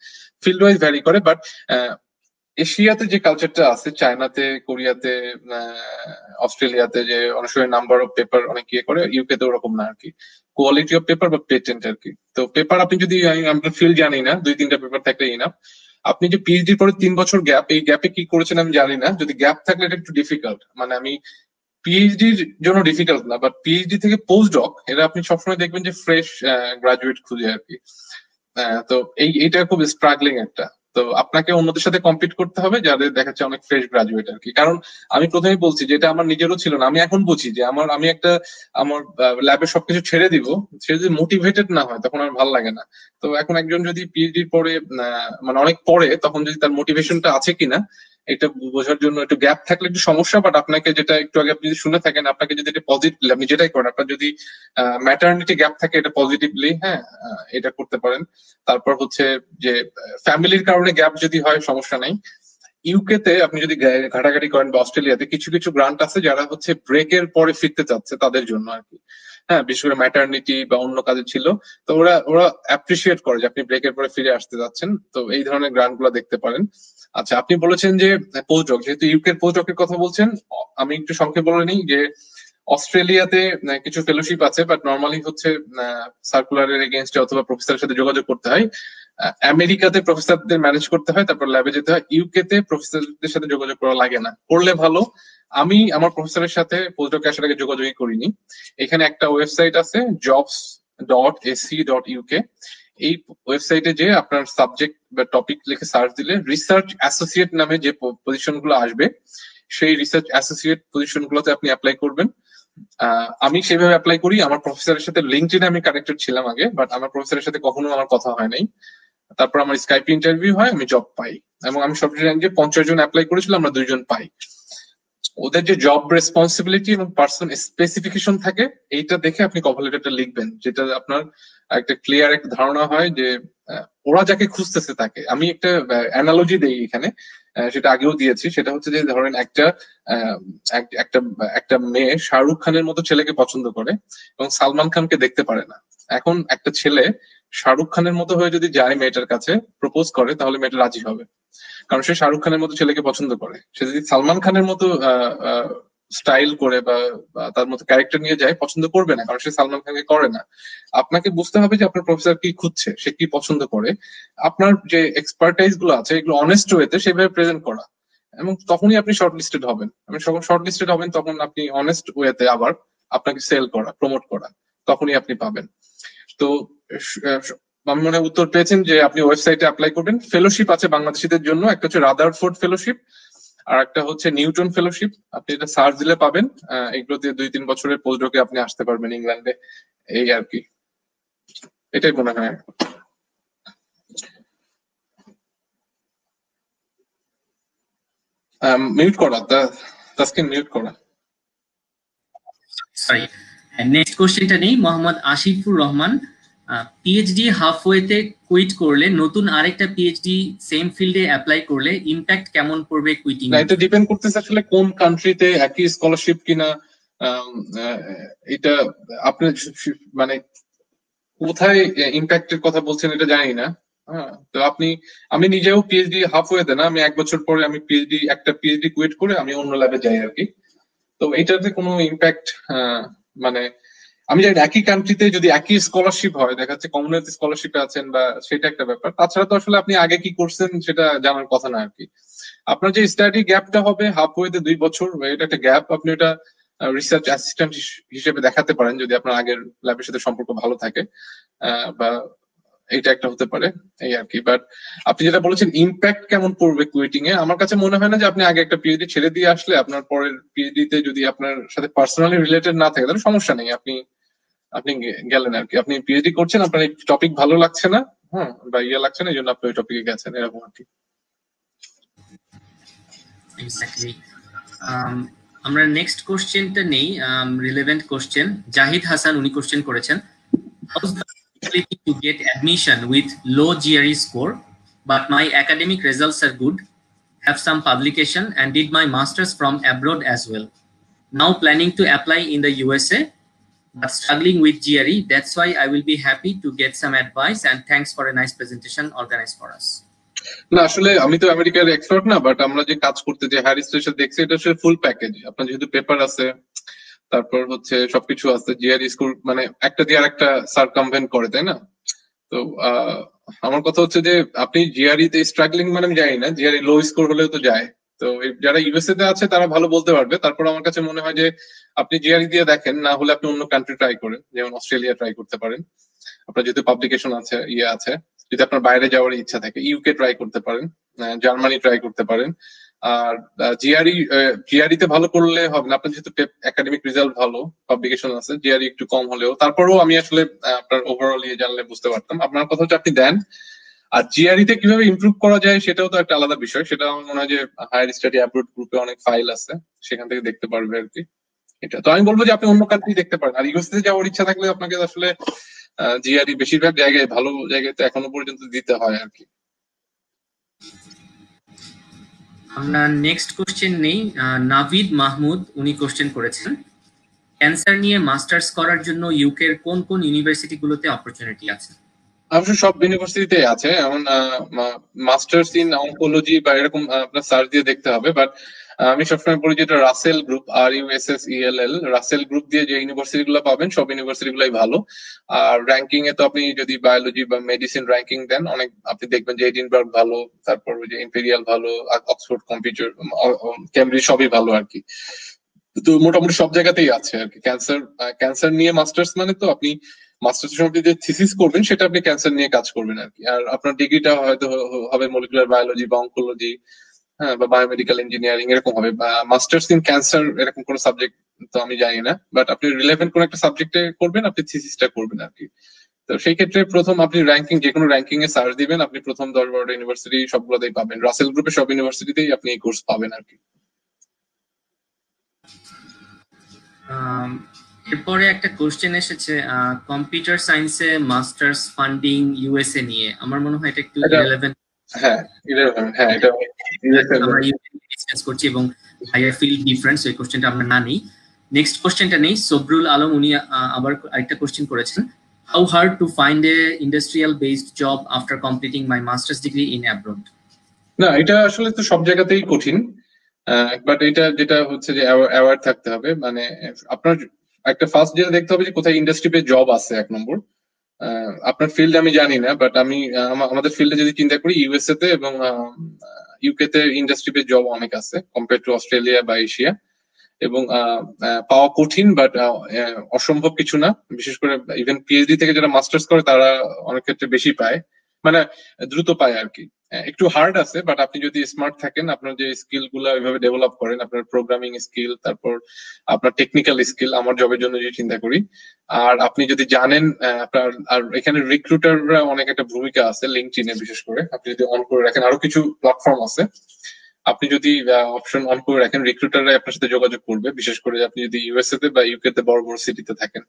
ফিল্ড ওয়াইজ ভ্যারি করে। বাট এশিয়াতে যে কালচারটা আছে, চায়নাতে, কোরিয়াতে, অস্ট্রেলিয়াতে, যে অনেক সময় নাম্বার অফ পেপার অনেক ইয়ে করে, ইউকে তে ওরকম না আর কি, কোয়ালিটি অফ পেপার বা পেটেন্ট আর কি। তো পেপার আপনি যদি, আমরা ফিল্ড জানি না, 2-3টা পেপার থাকলে ইনাফ। আপনি যে পিএইচডির পরে 3 বছর গ্যাপ, এই গ্যাপে কি করেছেন আমি জানি না, যদি গ্যাপ থাকলে এটা একটু ডিফিকাল্ট। মানে আমি পিএইচডির জন্য ডিফিকাল্ট না, বাট পিএইচডি থেকে পোস্টডক, এরা আপনি সবসময় দেখবেন যে ফ্রেশ গ্রাজুয়েট খুঁজে আর কি। তো এইটা খুব স্ট্রাগলিং একটা। তো আপনাকে অন্যদের সাথে কম্পিট করতে হবে যাদের দেখাচ্ছে অনেক ফ্রেশ গ্রাজুয়েট আর কি। কারণ আমি প্রথমেই বলছি যে এটা আমার নিজেরও ছিল না, আমি এখন বুঝি যে আমি একটা আমার ল্যাবে সবকিছু ছেড়ে দিব, সে যদি মোটিভেটেড না হয় তখন আমার ভালো লাগে না। তো এখন একজন যদি পিএইচডির পরে মানে অনেক পরে, তখন যদি তার মোটিভেশনটা আছে কিনা এটা বোঝার জন্য একটু গ্যাপ থাকলে একটু সমস্যা। বাট আপনাকে যেটা একটু আগে আপনি যদি শুনে থাকেন, আপনাকে যদি এটা পজিটিভলি, আপনি যেটাই করেন, আপনার যদি ম্যাটারনিটি গ্যাপ থাকে, এটা পজিটিভলি, হ্যাঁ, এটা করতে পারেন। তারপর হচ্ছে যে ফ্যামিলির কারণে গ্যাপ যদি হয়, সমস্যা নাই। ইউকে তে আপনি যদি ঘাটাঘাটি করেন, বা অস্ট্রেলিয়াতে কিছু কিছু গ্রান্ট আছে যারা হচ্ছে ব্রেকের পরে ফিরতে চাচ্ছে তাদের জন্য আর কি। হ্যাঁ, বিশেষ করে ম্যাটারনিটি বা অন্য কাজে ছিল, তো ওরা অ্যাপ্রিসিয়েট করে যে আপনি ব্রেকের পরে ফিরে আসতে যাচ্ছেন। তো এই ধরনের গ্রান্ট গুলো দেখতে পারেন। আচ্ছা, আপনি বলেছেন যে পোস্টডক, যেহেতু ইউকের পোস্টডকের কথা বলছেন, আমি একটু সংক্ষেপে বলে নিই যে অস্ট্রেলিয়াতে কিছু ফেলোশিপ আছে, বাট নর্মালি হচ্ছে সার্কুলারের এগেইনস্টে অথবা প্রফেসরের সাথে যোগাযোগ করতে হয়। আমেরিকাতে প্রফেসরদের ম্যানেজ করতে হয়, তারপর ল্যাবে যেতে হয়। ইউকে তে প্রফেসরদের সাথে যোগাযোগ করা লাগে না, করলে ভালো। আমি আমার প্রফেসরের সাথে পোস্টডকে আসার আগে যোগাযোগই করিনি। এখানে একটা ওয়েবসাইট আছে, jobs.ac.uk। এই ওয়েবসাইটে যে আপনার সাবজেক্ট বা টপিক লিখে সার্চ দিলে রিসার্চ অ্যাসোসিয়েট নামে যে পজিশন গুলো আসবে, সেই রিসার্চ অ্যাসোসিয়েট পজিশন গুলোতে আপনি অ্যাপ্লাই করবেন। আমি সেভাবে অ্যাপ্লাই করি। আমার প্রফেসরের সাথে লিঙ্কডইনে আমি কানেক্টেড ছিলাম আগে, বাট আমার প্রফেসরের সাথে কখনো আমার কথা হয় নাই। তারপর আমার স্কাইপ ইন্টারভিউ হয়, আমি জব পাই, এবং আমি সবচেয়ে জানি যে 50 জন অ্যাপ্লাই করেছিল, আমরা 2 জন পাই। ওদের যে জব রেসপন্সিবিলিটি এবং পার্সন স্পেসিফিকেশন থাকে, এইটা দেখে আপনি কভার লেটারটা লিখবেন, যেটা আপনার একটা ক্লিয়ার একটা ধারণা হয় যে ওরা যাকে খুঁজতেছে তাকে। আমি একটা অ্যানালজি দেই এখানে, সেটা আগেও দিয়েছি, সেটা হচ্ছে যে ধরেন একটা একটা মেয়ে শাহরুখ খানের মতো ছেলেকে পছন্দ করে এবং সালমান খানকে দেখতে পারে না। এখন একটা ছেলে শাহরুখ খানের মতো হয়ে যদি যায় মেয়েটার কাছে প্রপোজ করে, তাহলে মেয়েটা রাজি হবে, কারণ সে শাহরুখ খানের মতো ছেলেকে পছন্দ করে। সে যদি সালমান খানের মতো স্টাইল করে বা তার মতো ক্যারেক্টার নিয়ে যায়, পছন্দ করবে না, কারণ সে সালমান খানকে করে না। আপনাকে বুঝতে হবে যে আপনার প্রফেসর কি খুঁজছে, সে কি পছন্দ করে, আপনার যে এক্সপার্টাইজ গুলো আছে এগুলো অনেস্ট ওয়েতে সেভাবে প্রেজেন্ট করা, এবং তখনই আপনি শর্ট লিস্টেড হবেন। যখন শর্ট লিস্টেড হবেন তখন আপনি অনেস্ট ওয়েতে আবার আপনাকে সেল করা, প্রমোট করা, তখনই আপনি পাবেন। তো আমি মনে হয় উত্তর পেয়েছেন যে আপনি ওয়েবসাইটে অ্যাপ্লাই করবেন। ফেলোশিপ আছে বাংলাদেশিদের জন্য, একটা হচ্ছে রাদারফোর্ড ফেলোশিপ আর একটা হচ্ছে নিউটন ফেলোশিপ। আপনি এটা সার্চ দিলে পাবেন। এগুলো দিয়ে 2-3 বছরের পোস্টডকে আপনি আসতে পারবেন ইংল্যান্ডে, এই আর কি। এটাই মনে হয়। মিউট করা, তাসকিন মিউট করা। সরি, নেক্সট কোশ্চেনটা নেই। মোহাম্মদ আশিফুর রহমান, পিএইচডি হাফওয়েতে কুইট করলে নতুন আরেকটা পিএইচডি সেম ফিল্ডে অ্যাপ্লাই করলে ইমপ্যাক্ট কেমন পড়বে কুইটিং? এটা ডিপেন্ড করতেছে আসলে কোন কান্ট্রিতে একই স্কলারশিপ কিনা। এটা আপনি মানে কোথায় ইমপ্যাক্টের কথা বলছেন এটা জানি না। হ্যাঁ, তো আমি নিজেও পিএইচডি হাফওয়েতে না, আমি 1 বছর পরে আমি একটা পিএইচডি কুইট করে আমি অন্য ল্যাবে যাই আর কি। তো এটাতে কোনো ইমপ্যাক্ট মানে আমি জানি একই কান্ট্রিতে যদি একই স্কলারশিপ হয়, দেখা যাচ্ছে কমনওয়েলথ স্কলারশিপে আছেন বা সেটা একটা ব্যাপার। তাছাড়া তো আসলে আপনি আগে কি করছেন সেটা জানার কথা না আর কি। আপনার যে স্টাডি গ্যাপটা হবে হাফওয়েতে 2 বছর, এটা একটা গ্যাপ, আপনি এটা রিসার্চ অ্যাসিস্ট্যান্ট হিসেবে দেখাতে পারেন যদি আপনার আগের ল্যাবের সাথে সম্পর্ক ভালো থাকে, বা এটা একটা হতে পারে, এই আর কি। বাট আপনি যেটা বলেছেন ইমপ্যাক্ট কেমন পড়বে কুইটিং এ, আমার কাছে মনে হয় না যে আপনি আগে একটা পিএইচডি ছেড়ে দিয়ে আসলে আপনার পরের পিএইচডি তে যদি আপনার সাথে পার্সোনালি রিলেটেড না থাকে তাহলে সমস্যা নেই, আপনি গেলেন আর কি। আপনি পিএইচডি করছেন, আপনার এই টপিক ভালো লাগছে না, বা লাগছে না, এই জন্য আপনি ওই টপিকে গেছেন, এরকম আর কি। এক্স্যাক্টলি। আমরা নেক্সট কোশ্চেনটা নেই, রিলেভেন্ট কোশ্চেন। জাহিদ হাসান উনি কোশ্চেন করেছেন, how is the possibility to get admission with low GRE score but my academic results are good, have some publication and did my masters from abroad as well, now planning to apply in the USA but struggling with GRE, that's why I will be happy to get some advice and thanks for a nice presentation organized for us. না আসলে আমি তো আমেরিকার expert না, but আমরা যে কাজ করতে যে হায়ার স্টেশন দেখছি এটা আসলে ফুল প্যাকেজ। আপনার যেহেতু পেপার আছে, তারপর হচ্ছে সবকিছু আছে, জিআরই স্কোর মানে একটা দিয়ে আরেকটা সার্কামভেন্ট করে, তাই না? তো আমার কথা হচ্ছে যে আপনি জিআরই তে স্ট্রাগলিং মানে আমি জানি না, জিআরই লো স্কোর হলেও তো যায়। তো যারা ইউএসএ তে আছে তারা ভালো বলতে পারবে। তারপর আমার কাছে মনে হয় যে আপনি জিআরই দিয়ে দেখেন, না হলে আপনি অন্য কান্ট্রি ট্রাই করেন, যেমন অস্ট্রেলিয়া ট্রাই করতে পারেন। আপনার যেহেতু পাবলিকেশন আছে, আছে, যদি আপনার বাইরে যাওয়ার ইচ্ছা থাকে ইউকে ট্রাই করতে পারেন, জার্মানি ট্রাই করতে পারেন। আর জিআরই তে ভালো করলে হবে না, আপনার যেহেতু একাডেমিক রেজাল্ট ভালো, পাবলিকেশন আছে, জিআরই একটু কম হলেও তারপরেও আমি আসলে আপনার ওভারঅল ইয়ে জানলে বুঝতে পারতাম। আপনার কথা হচ্ছে আপনি দেন, আর জিআরই তে কিভাবে ইমপ্রুভ করা যায় সেটাও তো একটা আলাদা বিষয়। সেটা আমার মনে হয় যে হায়ার স্টাডি অ্যাব্রোড গ্রুপে অনেক ফাইল আছে, সেখান থেকে দেখতে পারবে আর কি। এটা তো আমি বলবো যে আপনি অন্য কান্ট্রি দেখতে পারেন। আর ইউএসএ যাওয়ার ইচ্ছা থাকলে আপনাকে আসলে জিআরই বেশিরভাগ জায়গায় ভালো জায়গায় তো এখনো পর্যন্ত দিতে হয় আর কি। আমরা নেক্সট কোশ্চেন নেই। নাভিদ মাহমুদ উনি কোশ্চেন করেছেন, ক্যান্সার নিয়ে মাস্টার্স করার জন্য ইউকে এর কোন কোন ইউনিভার্সিটি গুলোতে অপরচুনিটি আছে? অবশ্য সব ইউনিভার্সিটিতে আছে, এমন মাস্টার্স ইন অনকোলজি বা এরকম আপনার সার্চ দিয়ে দেখতে হবে। বাট আমি সবসময় বলি যেটা Russell group, RUSSELL, Russell group দিয়ে যে ইউনিভার্সিটি গুলো পাবেন সব ইউনিভার্সিটি গুলাই ভালো। আর র্যাঙ্কিং এ তো আপনি যদি বায়োলজি বা মেডিসিন র্যাঙ্কিং দেন, অনেক আপনি দেখবেন যে এডিনবার্গ ভালো, তারপর ওই যে ইম্পেরিয়াল ভালো, অক্সফোর্ড কম্পিউটার, কেমব্রিজ সবই ভালো আর কি। তো মোটামুটি সব জায়গাতেই আছে আর কি। ক্যান্সার নিয়ে মাস্টার্স মানে তো আপনি মাস্টার্স সময় যে থিসিস করবেন সেটা আপনি ক্যান্সার নিয়ে কাজ করবেন আর কি। আর আপনার ডিগ্রিটা হয়তো হবে মলিকুলার বায়োলজি বা অনকোলজি, হ্যাঁ, বা বায়োমেডিক্যাল ইঞ্জিনিয়ারিং এরকম হবে। বা মাস্টার্স ইন ক্যান্সার এরকম কোনো সাবজেক্ট তো আমি জানি না, বাট আপনি রিলেভেন্ট কোন একটা সাবজেক্টে করবেন, আপনি থিসিসটা করবেন আর কি। তো সেই ক্ষেত্রে প্রথম আপনি র্যাঙ্কিং, যে কোনো র্যাঙ্কিং এ সার্চ দিবেন, আপনি প্রথম 10-12টা ইউনিভার্সিটি সবগুলোতেই পাবেন। রাসেল গ্রুপে সব ইউনিভার্সিটিতেই আপনি এই কোর্স পাবেন আর কি। এরপরে একটা কোশ্চেন এসেছে কম্পিউটার সায়েন্সে মাস্টার্স ফান্ডিং ইউএসএ নিয়ে। আমার মনে হয় এটা একটু ইরেলেভেন্ট। হ্যাঁ ইরেলেভেন্ট, হ্যাঁ এটা আমরা ডিসকাস করছি এবং হায়ার ফিল্ড ডিফারেন্স, ওই কোশ্চেনটা আমরা না নেই। নেক্সট কোশ্চেনটা নেই, সবরুল আলম উনি আবার আরেকটা কোশ্চেন করেছেন, how hard to find a industrial based job after completing my masters degree in abroad. না এটা আসলে তো সব জায়গাতেই কঠিন, বাট এটা যেটা হচ্ছে যে অ্যাওয়ার থাকতে হবে, মানে আপনার একটা ফার্স্ট যেটা দেখতে হবে যে কোথায় ইন্ডাস্ট্রিতে জব আছে, এক নম্বর। আপনার ফিল্ড আমি জানি না, বাট আমি আমাদের ফিল্ডে যদি চিন্তা করি ইউএসএ তে এবং ইউকে তে ইন্ডাস্ট্রিতে জব অনেক আছে কম্পেয়ার টু অস্ট্রেলিয়া বা এশিয়া, এবং পাওয়া কঠিন বাট অসম্ভব কিছু না। বিশেষ করে ইভেন পিএইচডি থেকে যারা মাস্টার্স করে তারা অনেক ক্ষেত্রে বেশি পায়, মানে দ্রুত পায় আর কি। একটু হার্ড আছে, বাট আপনি যদি স্মার্ট থাকেন, আপনার যে স্কিল গুলা ওইভাবে ডেভেলপ করেন, আপনার প্রোগ্রামিং স্কিল, তারপর আপনার টেকনিক্যাল স্কিল, আমার জবের জন্য যদি চিন্তা করি, আর আপনি যদি জানেন আপনার, আর এখানে রিক্রুটাররা অনেক একটা ভূমিকা আছে, লিঙ্কডইনে বিশেষ করে আপনি যদি অন করে রাখেন, আরো কিছু প্ল্যাটফর্ম আছে, আপনি যদি অপশন অন করে রাখেন রিক্রুটাররা আপনার সাথে যোগাযোগ করবে, বিশেষ করে আপনি যদি ইউএসএ তে বা ইউকে তে বড় বড় সিটিতে থাকেন।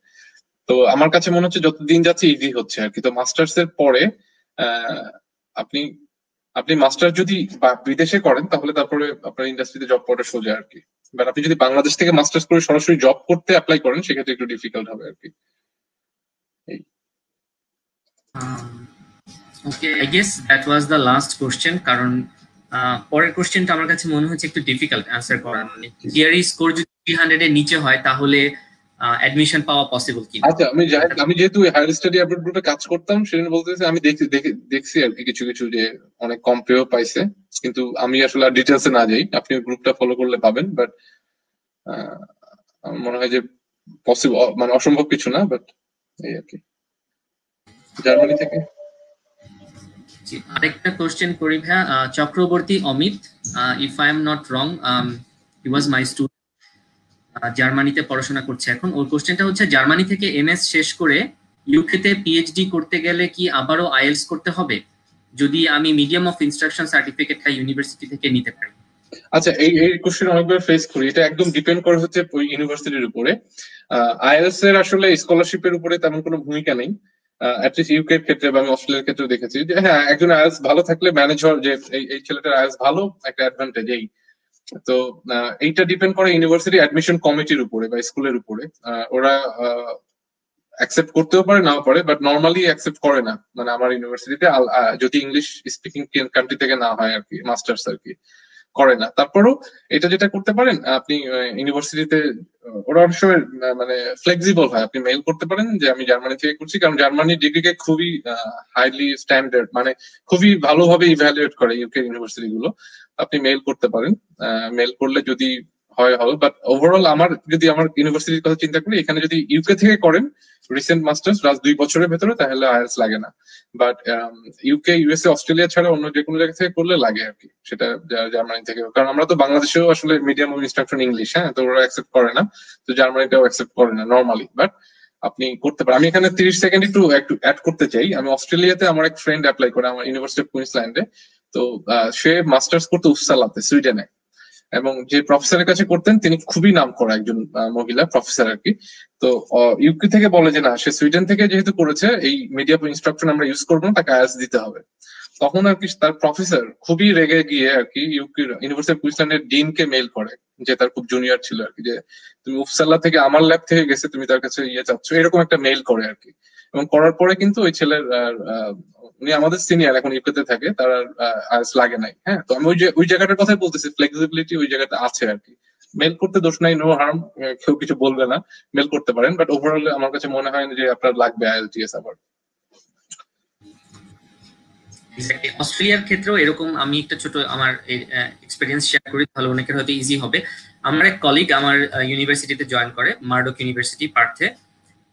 তো আমার কাছে মনে হচ্ছে যত দিন যাচ্ছে ইজি হচ্ছে আর কি। তো মাস্টার্স এর পরে আপনি আপনি মাস্টার যদি বিদেশে করেন তাহলে তারপরে আপনার ইন্ডাস্ট্রিতে জব করা সোজা আর কি, বাট আপনি যদি বাংলাদেশ থেকে মাস্টার্স করে সরাসরি জব করতে অ্যাপ্লাই করেন সেক্ষেত্রে একটু ডিফিকাল্ট হবে আর কি। Okay, I guess that was the last question, কারণ পরের কোশ্চেনটা আমার কাছে মনে হচ্ছে একটু ডিফিকাল্ট অ্যানসার করা। মানে জিআরই স্কোর যদি 300 এর নিচে হয় তাহলে অ্যাডমিশন পাওয়া পসিবল কি? আচ্ছা, আমি যেহেতু হায়ার স্টাডি অ্যাব্রড গ্রুপে কাজ করতাম, সেজন্য বলতেছি আমি দেখছি আর কি কিছু কিছু যে অনেক কম পেও পাইছে, কিন্তু আমি আসলে আর ডিটেলসে না যাই, আপনি গ্রুপটা ফলো করলে পাবেন। বাট আমার মনে হয় যে পসিবল, মানে অসম্ভব কিছু না, বাট এই আর কি। জার্মানি থেকে আরেকটা কোশ্চেন করি ভাইয়া, Chakraborty Amit, if I am not wrong, he was my student, জার্মানিতে পড়াশোনা করছে এখন। ওর কোশ্চেনটা হচ্ছে, জার্মানি থেকে এমএস শেষ করে ইউকে তে পিএইচডি করতে গেলে কি আবারও আইএলটিএস করতে হবে, যদি আমি মিডিয়াম অফ ইনস্ট্রাকশন সার্টিফিকেটটা ইউনিভার্সিটি থেকে নিতে পারি? আচ্ছা, এই কোশ্চেন অনেকবার ফেস করি। এটা একদম ডিপেন্ড করে হচ্ছে ওই ইউনিভার্সিটির উপরে। আইএলটিএস এর আসলে স্কলারশিপের উপরে তেমন কোনো ভূমিকা নেই, অ্যাটলিস্ট ইউকে এর ক্ষেত্রে বা আমি অস্ট্রেলিয়ার ক্ষেত্রে দেখেছি যে হ্যাঁ, একজন আইএলটিএস ভালো থাকলে ম্যানেজ হওয়ার যে এই ছেলেটার আইএলটিএস ভালো একটা অ্যাডভান্টেজ এই। তো এইটা ডিপেন্ড করে ইউনিভার্সিটি অ্যাডমিশন কমিটির উপরে বা স্কুলের উপরে। ওরা অ্যাকসেপ্ট করতেও পারে নাও পারে, বাট নর্মালি অ্যাকসেপ্ট করে না, মানে আমার ইউনিভার্সিটিতে যদি ইংলিশ স্পিকিং কান্ট্রি থেকে না হয় আর কি, মাস্টার্স আর কি করে না। তারপরও এটা যেটা করতে পারেন আপনি ইউনিভার্সিটিতে, ওরা অনেক সময় মানে ফ্লেক্সিবল হয়, আপনি মেইল করতে পারেন যে আমি জার্মানি থেকে করছি, কারণ জার্মানির ডিগ্রিকে খুবই হাইলি স্ট্যান্ডার্ড, মানে খুবই ভালোভাবে ইভ্যালুয়েট করে ইউকে ইউনিভার্সিটি গুলো। আপনি মেইল করতে পারেন, মেইল করলে যদি হয় হবে, বাট ওভারঅল আমার যদি আমার ইউনিভার্সিটির কথা চিন্তা করি, এখানে যদি ইউকে থেকে করেন রিসেন্ট মাস্টার্স লাস্ট 2 বছরের ভেতরে, তাহলে আইএলটিএস লাগে না। বাট ইউকে, ইউএসএ, অস্ট্রেলিয়া ছাড়া অন্য যে কোনো জায়গা থেকে করলে লাগে আর কি, সেটা জার্মানি থেকে। কারণ আমরা তো বাংলাদেশেও আসলে মিডিয়াম অফ ইনস্ট্রাকশন ইংলিশ, হ্যাঁ, তো ওরা অ্যাকসেপ্ট করে না, তো জার্মানিটাও অ্যাকসেপ্ট করে না নর্মালি। বাট আপনি করতে পারেন। আমি এখানে 30 সেকেন্ড একটু অ্যাড করতে চাই। আমি অস্ট্রেলিয়াতে আমার এক ফ্রেন্ড অ্যাপ্লাই করে আমার ইউনিভার্সিটি অফ কুইন্সল্যান্ডে। তো সে মাস্টার্স করতে উপসালাতে, সুইডেনে, এবং যে প্রফেসরের কাছে করতেন তিনি খুবই নাম করা একজন মহিলা প্রফেসর আর কি। তো ইউকে থেকে বলে যে না, সে সুইডেন থেকে যেহেতু করেছে, এই মিডিয়া ইনস্ট্রাকশন আমরা ইউজ করবো না, তাকে আইএলটিএস দিতে হবে। তখন আর কি তার প্রফেসর খুবই রেগে গিয়ে আর কি ইউনিভার্সিটি অফ কুইন্সল্যান্ডের ডিনকে মেইল করে, যে তার খুব জুনিয়র ছিল আর কি, যে তুমি উপসালা থেকে আমার ল্যাব থেকে গেছে, তুমি তার কাছে চাচ্ছ, এরকম একটা মেইল করে আর কি। এবং করার পরে কিন্তু ওই ছেলের, উনি আমাদের সিনিয়র, এখন ইউকেতে থাকে, তার আইএলটিএস লাগে নাই। হ্যাঁ, তো আমি ওই জায়গাটার কথাই বলতেছি, ফ্লেক্সিবিলিটি ওই জায়গাটা আছে আর কি। মেল করতে দোষ নাই, নো হার্ম, কেউ কিছু বলবে না, মেল করতে পারেন। বাট ওভারঅল আমার কাছে মনে হয় যে আপনার লাগবে আইএলটিএস আবার। অস্ট্রেলিয়ার ক্ষেত্রেও এরকম, আমি একটা ছোট আমার এক্সপেরিয়েন্স শেয়ার করি, তাহলে অনেকের হয়তো ইজি হবে। আমার এক কলিগ আমার ইউনিভার্সিটিতে জয়েন করে, মার্ডক ইউনিভার্সিটি পার্থে।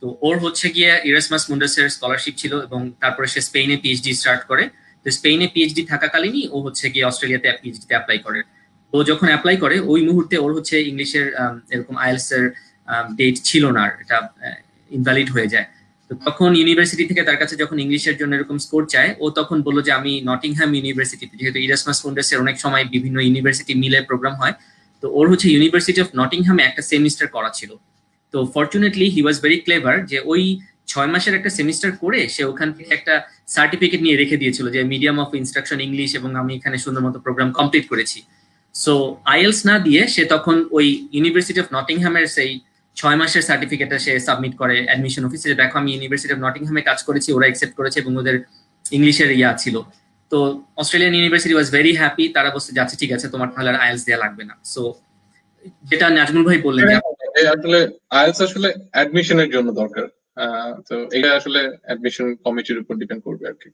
তো ওর হচ্ছে গিয়ে ইরাসমাস মুন্ডাসের স্কলারশিপ ছিল, এবং তারপরে সে স্পেনে পিএইচডি স্টার্ট করে। তো স্পেনে পিএইচডি থাকাকালীনই ও হচ্ছে গিয়ে অস্ট্রেলিয়াতে পিএইচডিতে অ্যাপ্লাই করে। ও যখন অ্যাপ্লাই করে ওই মুহূর্তে ওর হচ্ছে ইংলিশের এরকম আইএলটিএস এর ডেট ছিল না, এটা ইনভ্যালিড হয়ে যায়। তো তখন ইউনিভার্সিটি থেকে তার কাছে যখন ইংলিশের জন্য এরকম স্কোর চায়, ও তখন বললো যে আমি নটিংহ্যাম ইউনিভার্সিটিতে, যেহেতু ইরাসমাস মুন্ডাসের অনেক সময় বিভিন্ন ইউনিভার্সিটি মিলে প্রোগ্রাম হয়, তো তো ওর হচ্ছে ইউনিভার্সিটি অফ নটিংহামে একটা সেমিস্টার করা ছিল। তো fortunately he was very clever, যে ওই 6 মাসের একটা সেমিস্টার করে সে ওখান থেকে একটা সার্টিফিকেট নিয়ে রেখে দিয়েছিল যে মিডিয়াম অফ ইনস্ট্রাকশন ইংলিশ, এবং আমি এখানে সুন্দর মতো প্রোগ্রাম কমপ্লিট করেছি। সো আইএলস না দিয়ে সে তখন ওই ইউনিভার্সিটি অফ নটিংহামের সেই 6 মাসের সার্টিফিকেটটা সে সাবমিট করে অ্যাডমিশন অফিসে, দেখো আমি ইউনিভার্সিটি অফ নটিংহামে কাজ করেছি, ওরা অ্যাকসেপ্ট করেছে এবং ওদের ইংলিশের ইয়া ছিল। তো Australian university was very happy, তারা বলছে যাচ্ছে ঠিক আছে তোমার তাহলে আইএলস দেওয়া লাগবে না। সো যেটা নাজমুল ভাই বললেন আসলে আইএলস আসলে অ্যাডমিশনের জন্য দরকার, তো এটা আসলে অ্যাডমিশন কমিটির উপর ডিপেন্ড করবে আর কি।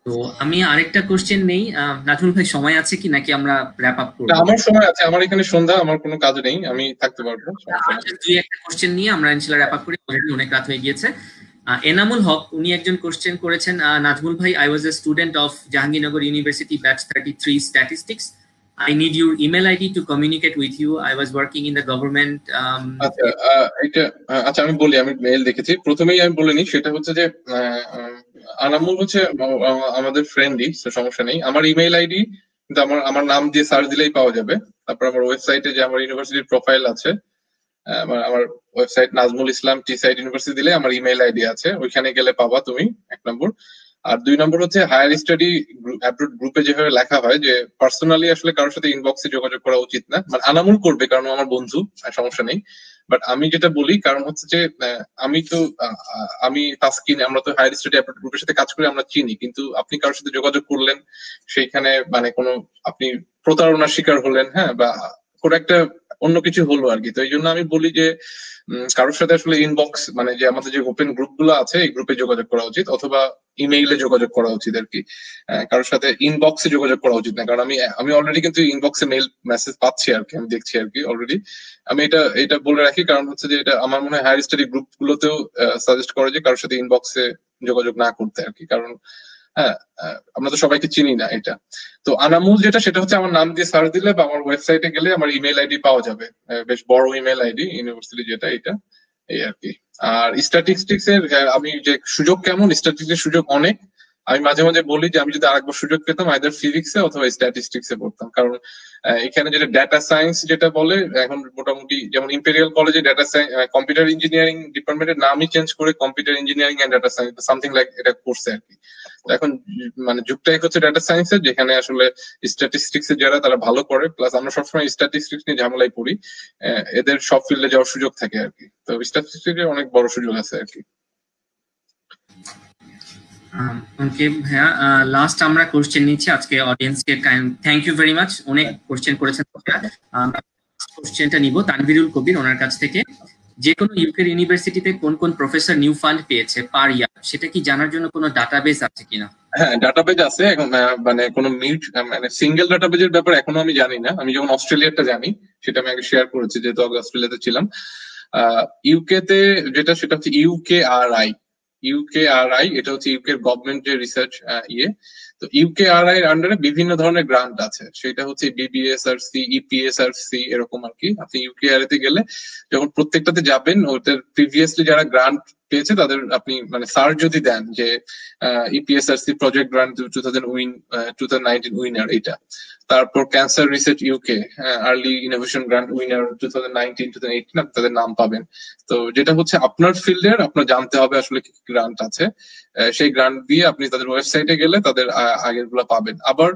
তো আমি আরেকটা কোশ্চেন নেই, নাজমুল ভাই সময় আছে কি নাকি আমরা র‍্যাপ আপ করব? আমার সময় আছে, আমার এখানে সন্ধ্যা, আমার কোনো কাজ নেই, আমি থাকতে পারবো। দুই একটা কোশ্চেন নিয়ে আমরা ইনশাআল্লাহ র‍্যাপ আপ করি, অলরেডি অনেক রাত হয়ে গিয়েছে। এনামুল হক উনি একজন কোশ্চেন করেছেন, নাজমুল ভাই, I was a student of Jahangirnagar university batch 33 statistics. I need your email ID to communicate with you. I was working in the government. আচ্ছা আমি বলি, আমি মেইল দেখেছি, প্রথমেই আমি বলে নিই, সেটা হচ্ছে যে আনামুল হচ্ছে আমাদের ফ্রেন্ডই, সমস্যা নেই। আমার ইমেইল আইডি কিন্তু আমার নাম দিয়ে সার্চ দিলেই পাওয়া যাবে। তারপর আমার ওয়েবসাইটে যে আমার ইউনিভার্সিটির প্রোফাইল আছে, আমার ওয়েবসাইট নাজমুল ইসলাম টি সাইড ইউনিভার্সিটি দিলে আমার ইমেইল আইডি আছে, ওইখানে গেলে পাবা তুমি, 1 নম্বর। আর 2 নম্বর হচ্ছে হায়ার স্টাডি অ্যাব্রড গ্রুপে যেভাবে লেখা হয় যে পার্সোনালি আসলে কারোর সাথে ইনবক্সে যোগাযোগ করা উচিত না, মানে আনামুল করবে কারণ আমার বন্ধু, সমস্যা নেই। বাট আমি যেটা বলি কারণ হচ্ছে যে আমি তাসকিন, আমরা তো হায়ার স্টাডি অ্যাব্রড গ্রুপের সাথে কাজ করে আমরা চিনি, কিন্তু আপনি কারোর সাথে যোগাযোগ করলেন, সেইখানে মানে কোনো আপনি প্রতারণার শিকার হলেন, হ্যাঁ, বা কোনো একটা অন্য কিছু হলো আর কি। তো এই জন্য আমি বলি যে কারোর সাথে আসলে ইনবক্স, মানে যে আমাদের যে ওপেন গ্রুপ গুলো আছে এই গ্রুপে যোগাযোগ করা উচিত, অথবা ইমেইলে যোগাযোগ করা উচিত আর কি। কারোর সাথে ইনবক্সে যোগাযোগ করা উচিত না, কারণ আমি অলরেডি কিন্তু ইনবক্সে মেইল মেসেজ পাচ্ছি আর কি, আমি দেখছি আর কি অলরেডি। আমি এটা বলে রাখি, কারণ হচ্ছে যে এটা আমার মনে হয় হায়ার স্টাডি গ্রুপ গুলোতেও সাজেস্ট করে যে কারোর সাথে ইনবক্সে যোগাযোগ না করতে আর কি, কারণ হ্যাঁ আমরা তো সবাইকে চিনি না এটা। তো আনামুল সেটা হচ্ছে আমার নাম দিয়ে সার্চ দিলে বা আমার ওয়েবসাইটে গেলে আমার ইমেল আইডি পাওয়া যাবে, বেশ বড় ইমেল আইডি ইউনিভার্সিটি যেটা, এটা এই আর কি। আর স্ট্যাটিস্টিক্স এর আমি যে সুযোগ কেমন, স্ট্যাটিস্টিক্স এর সুযোগ অনেক। আমি মাঝে মাঝে বলি যে আমি যদি আরেকবার সুযোগ পেতাম আইদার ফিজিক্সে অথবা স্ট্যাটিস্টিক্সে পড়তাম, কারণ এখানে যেটা ডেটা সায়েন্স যেটা বলে এখন মোটামুটি, যেমন ইম্পেরিয়াল কলেজে ডেটা সায়েন্স কম্পিউটার ইঞ্জিনিয়ারিং ডিপার্টমেন্টের নামই চেঞ্জ করে computer engineering and data science something like এটা করছে আর কি। এখন মানে যুগটাই হচ্ছে ডেটা সায়েন্সের, যেখানে আসলে স্ট্যাটিস্টিক্স এর যারা তারা ভালো করে, প্লাস আমরা সবসময় স্ট্যাটিস্টিক্স নিয়ে ঝামেলায় পড়ি, এদের সব ফিল্ডে যাওয়ার সুযোগ থাকে আর কি। তো স্ট্যাটিস্টিক্সের অনেক বড় সুযোগ আছে আর কি। ওকে ভাইয়া, লাস্ট আমরা কোশ্চেন নিচ্ছি আজকে অডিয়েন্সকে। থ্যাংক ইউ ভেরি মাচ, অনেক কোশ্চেন করেছেন। কোশ্চেনটা নিব তানভীরুল কবির, ওনার কাছ থেকে। যে কোনো ইউকে ইউনিভার্সিটিতে কোন কোন প্রফেসর নিউ ফান্ড পেয়েছে পার ইয়ার, সেটা কি জানার জন্য কোনো ডাটাবেস আছে কিনা? হ্যাঁ, ডাটাবেজ আছে এখন, মানে কোনো মানে সিঙ্গেল ডাটাবেজের ব্যাপারে এখনো আমি জানি না। আমি যেমন অস্ট্রেলিয়াটা জানি, সেটা আমি আগে শেয়ার করেছি যেহেতু আগে অস্ট্রেলিয়াতে ছিলাম। ইউকে তে সেটা হচ্ছে ইউকেআরআই, এটা হচ্ছে ইউকে গভর্নমেন্ট যে রিসার্চ তো ইউকেআরআই এর আন্ডারে বিভিন্ন ধরনের গ্রান্ট আছে, সেটা হচ্ছে বিবিএসআরসি, ইপিএসআরসি এরকম আর কি। আপনি ইউকেআরআই তে গেলে যখন প্রত্যেকটাতে যাবেন, ওদের প্রিভিয়াসলি যারা গ্রান্ট পেয়েছে তাদের আপনি মানে সার্চ যদি দেন যে ইপিএসআরসি প্রজেক্ট গ্রান্ট 2019 উইনার এটা, তারপর cancer research UK early innovation grant winner 2019-2018 তাদের নাম পাবেন। তো যেটা হচ্ছে আপনার ফিল্ডের আপনার জানতে হবে আসলে কি গ্রান্ট আছে, সেই গ্রান্ট দিয়ে আপনি তাদের ওয়েবসাইটে গেলে তাদের আগের গুলা পাবেন। আবার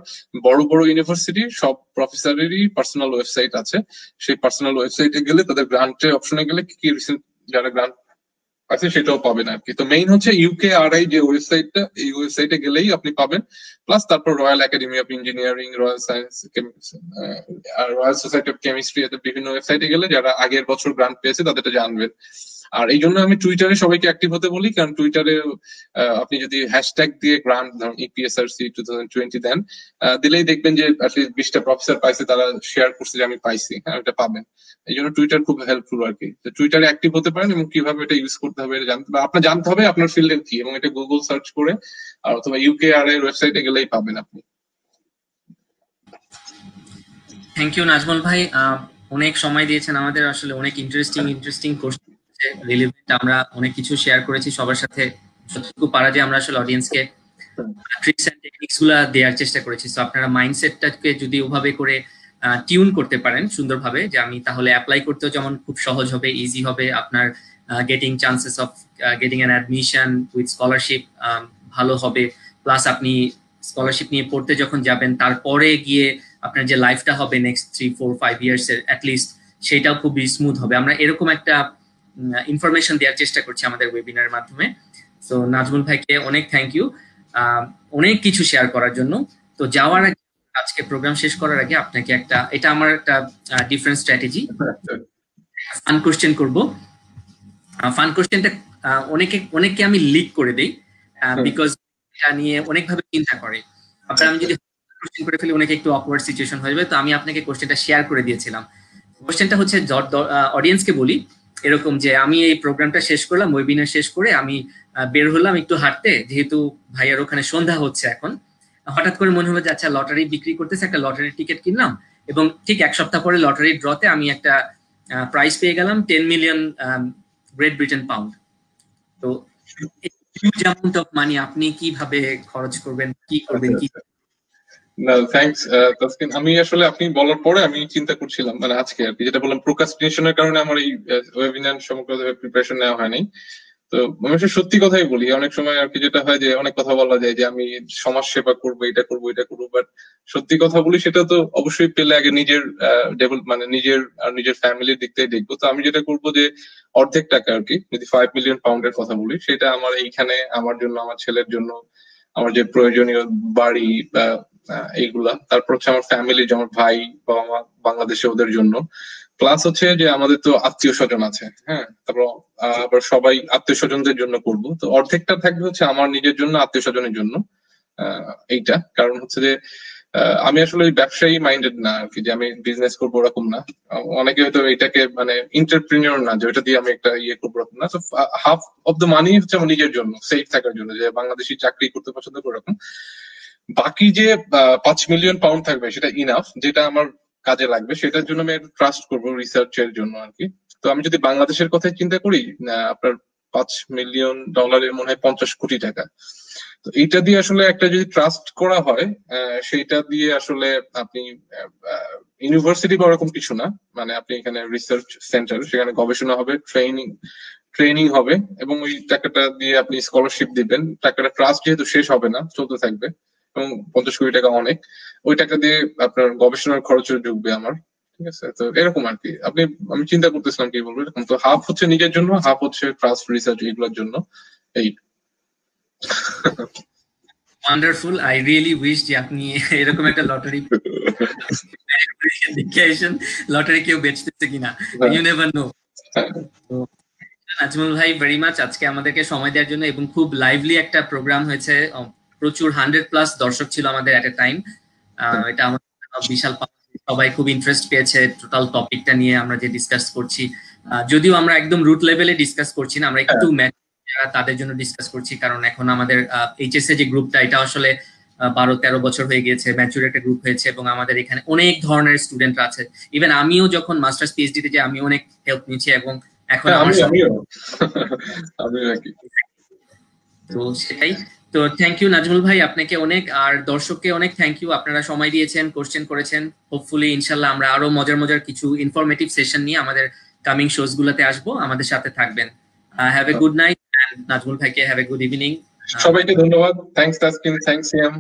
বড় বড় ইউনিভার্সিটি সব প্রফেসরেরই পার্সোনাল ওয়েবসাইট আছে, সেই পার্সোনাল ওয়েবসাইটে গেলে তাদের গ্রান্টের অপশনে গেলে কি রিসেন্ট যারা গ্রান্ট আছে সেটাও পাবেন আর কি। তো মেইন হচ্ছে ইউকেআরআই যে ওয়েবসাইটটা, এই ওয়েবসাইটে গেলেই আপনি পাবেন। প্লাস তারপর royal academy of engineering, royal science, royal society of chemistry, এদের বিভিন্ন ওয়েবসাইটে গেলে যারা আগের বছর গ্রান্ট পেয়েছে তাদেরটা জানবেন। আর এই জন্য আমি টুইটারে সবাইকে অ্যাক্টিভ হতে বলি, কারণ টুইটারে আপনি যদি হ্যাশট্যাগ দিয়ে গ্রান্ট ধরুন ইপিএসআরসি 2020 দেন, দিলেই দেখবেন যে অ্যাটলিস্ট 20টা প্রফেসর পাইছে, তারা শেয়ার করছে যে আমি পাইছি, হ্যাঁ এটা পাবেন। এই জন্য টুইটার খুব হেল্পফুল আর কি। টুইটারে অ্যাক্টিভ হতে পারেন এবং কিভাবে এটা ইউজ করতে হবে এটা আপনার জানতে হবে আপনার ফিল্ডের কি, এবং এটা গুগল সার্চ করে আর অথবা ইউকেআরআই এর ওয়েবসাইটে গেলেই পাবেন আপনি। থ্যাংক ইউ নাজমুল ভাই, অনেক সময় দিয়েছেন আমাদের, আসলে অনেক ইন্টারেস্টিং কোশ্চেন রিলেভেন্ট, আমরা অনেক কিছু শেয়ার করেছি সবার সাথে, যতটুকু পারা যায় আমরা আসলে অডিয়েন্সকে ট্রিক্স এন্ড টেকনিক্স গুলা দেওয়ার চেষ্টা করেছি। সো আপনারা মাইন্ডসেটটাকে যদি ওভাবে করে টিউন করতে পারেন সুন্দরভাবে, যে আমি তাহলে অ্যাপ্লাই করতেও যেমন খুব সহজ হবে, ইজি হবে, আপনার getting chances of getting an admission with scholarship ভালো হবে, প্লাস আপনি স্কলারশিপ নিয়ে পড়তে যখন যাবেন তারপরে গিয়ে আপনার যে লাইফটা হবে নেক্সট 3-4-5 ইয়ার্স এর অ্যাটলিস্ট, সেটাও খুব স্মুথ হবে। আমরা এরকম একটা ইনফরমেশন দেওয়ার চেষ্টা করছি আমাদের ওয়েবিনারের মাধ্যমে। সো নাজমুল ভাইকে অনেক থ্যাংক ইউ অনেক কিছু শেয়ার করার জন্য। তো যাওয়ার আগে, আজকে প্রোগ্রাম শেষ করার আগে আপনাকে একটা, এটা আমার একটা ডিফারেন্ট স্ট্র্যাটেজি, ফান কোশ্চেন করব। ফান কোশ্চেনটা অনেককে আমি লিক করে দেই, বিকজ এটা নিয়ে অনেকভাবে চিন্তা করে। আপনার আমি যদি কোশ্চেন করে ফেলি অনেকে একটু অকওয়ার্ড সিচুয়েশন হয়ে যাবে, তো আমি আপনাকে কোশ্চেনটা শেয়ার করে দিয়েছিলাম। কোশ্চেনটা হচ্ছে অডিয়েন্সকে বলি এরকম যে আমি এই প্রোগ্রামটা শেষ করলাম, ওয়েবিনার শেষ করে আমি বের হলাম একটু হাঁটতে, যেহেতু ভাইয়ার ওখানে সন্ধ্যা হচ্ছে এখন, হঠাৎ করে মনে হলো যে আচ্ছা লটারি বিক্রি করতেছে, একটা লটারির টিকিট কিনলাম, এবং ঠিক এক সপ্তাহ পরে লটারির ড্রতে আমি একটা প্রাইজ পেয়ে গেলাম 10 মিলিয়ন গ্রেট ব্রিটেন পাউন্ড। তো হিউজ অ্যামাউন্ট অফ মানি আপনি কিভাবে খরচ করবেন, কি করবেন? কি না থ্যাঙ্কস তাসকিন, আমি আসলে আপনি বলার পরে আমি চিন্তা করছিলাম, মানে আজকে আর কি যেটা বললাম প্রোক্রাস্টিনেশনের কারণে আমার এই ওয়েবিনার সমগ্রভাবে প্রিপারেশন নেওয়া হয়নি। তো আমি সত্যি কথাই বলি, অনেক সময় আর কি যেটা হয় যে অনেক কথা বলা যায় যে আমি সমাজ সেবা করবো, এটা করবো, এটা করবো, বাট সত্যি কথা বলি সেটা তো অবশ্যই পেলে আগে নিজের মানে নিজের ফ্যামিলির দিক থেকে দেখবো। তো আমি যেটা করবো যে অর্ধেক টাকা আর কি, যদি 5 মিলিয়ন পাউন্ডের কথা বলি, সেটা আমার এইখানে আমার জন্য, আমার ছেলের জন্য, আমার যে প্রয়োজনীয় বাড়ি এইগুলা, তারপর হচ্ছে আমার ফ্যামিলি, আমার ভাই বাবা মা বাংলাদেশে, ওদের জন্য, প্লাস হচ্ছে যে আমাদের তো আত্মীয় স্বজন আছে, হ্যাঁ, তারপর আবার সবাই আত্মীয় স্বজনদের জন্য করব। তো অর্ধেকটা থাকবে হচ্ছে আমার নিজের জন্য, আত্মীয় স্বজনের জন্য। এইটা কারণ হচ্ছে যে আমি আসলে ব্যবসায়ী মাইন্ডেড না আর কি, যে আমি বিজনেস করবো ওরকম না। অনেকে হয়তো এটাকে মানে এন্টারপ্রেনিয়র না, যে ওটা দিয়ে আমি একটা ইয়ে করবো ওরকম না। তো হাফ অফ দ্য মানি হচ্ছে আমার নিজের জন্য, সেফ থাকার জন্য, যে বাংলাদেশি চাকরি করতে পছন্দ করি ওরকম। বাকি যে 5 মিলিয়ন পাউন্ড থাকবে সেটা ইনাফ, যেটা আমার কাজে লাগবে সেটার জন্য আমি ট্রাস্ট করবো রিসার্চের জন্য আর কি। তো আমি যদি বাংলাদেশের কথাই চিন্তা করি, আপনার 5 মিলিয়ন ডলারের মনে হয় 50 কোটি টাকা। তো এইটা দিয়ে আসলে একটা যদি ট্রাস্ট করা হয়, সেইটা দিয়ে আসলে আপনি ইউনিভার্সিটি বা ওরকম কিছু না, মানে আপনি এখানে রিসার্চ সেন্টার, সেখানে গবেষণা হবে, ট্রেনিং হবে, এবং ওই টাকাটা দিয়ে আপনি স্কলারশিপ দিবেন। টাকাটা ট্রাস্ট যেহেতু শেষ হবে না, চলতে থাকবে, এবং 50 কোটি টাকা অনেক, ওই টাকা দিয়ে আপনার গবেষণার খরচও ঢুকবে আমার। ঠিক আছে, তো এরকম আর কি। আমি চিন্তা করতেছিলাম কি বলবো এরকম। তো হাফ হচ্ছে নিজের জন্য, হাফ হচ্ছে ট্রাস্ট, রিসার্চ, এগুলোর জন্য। এই ওয়ান্ডারফুল, আই রিয়েলি উইশ যে আপনি এরকম একটা লটারি দেখে আসেন, লটারি কেউ বেচতেছে কিনা, ইউ নেভার নো। তো নাজমুল ভাই ভেরি মাচ আজকে আমাদেরকে সময় দেওয়ার জন্য, এবং খুব লাইভলি একটা প্রোগ্রাম হয়েছে, প্রচুর 100+ দর্শক ছিল আমাদের এট এ টাইম। এটা আমাদের বিশাল, সবাই খুব ইন্টারেস্ট পেয়েছে টোটাল টপিকটা নিয়ে আমরা যে ডিসকাস করছি। যদিও আমরা একদম রুট লেভেলে ডিসকাস করছি না, আমরা একটু তাদের জন্য ডিসকাস করছি, কারণ এখন আমাদের এইচএস এ যে গ্রুপটা, এটা আসলে 12-13 বছর হয়ে গিয়েছে, ম্যাচুর একটা গ্রুপ হয়েছে, এবং আমাদের এখানে অনেক ধরনের স্টুডেন্ট আছে। ইভেন আমিও যখন মাস্টার্স পিএইচডি তে যাই, আমি অনেক হেল্প নিয়েছি, এবং এখন তো সেটাই। তো থ্যাংক ইউ নাজমুল ভাই, আপনাকে অনেক, আর দর্শককে অনেক থ্যাংক ইউ, আপনারা সময় দিয়েছেন, কোশ্চেন করেছেন। হোপফুলি ইনশাল্লাহ আমরা আরো মজার কিছু ইনফরমেটিভ সেশন নিয়ে আমাদের কামিং শোজ গুলোতে আসবো, আমাদের সাথে থাকবেন। Have a good night, Nazmul ভাইকে হ্যাভ এ গুড ইভিনিং। সবাইকে ধন্যবাদ। থ্যাংকস তাসকিন, থ্যাংকস সিয়াম।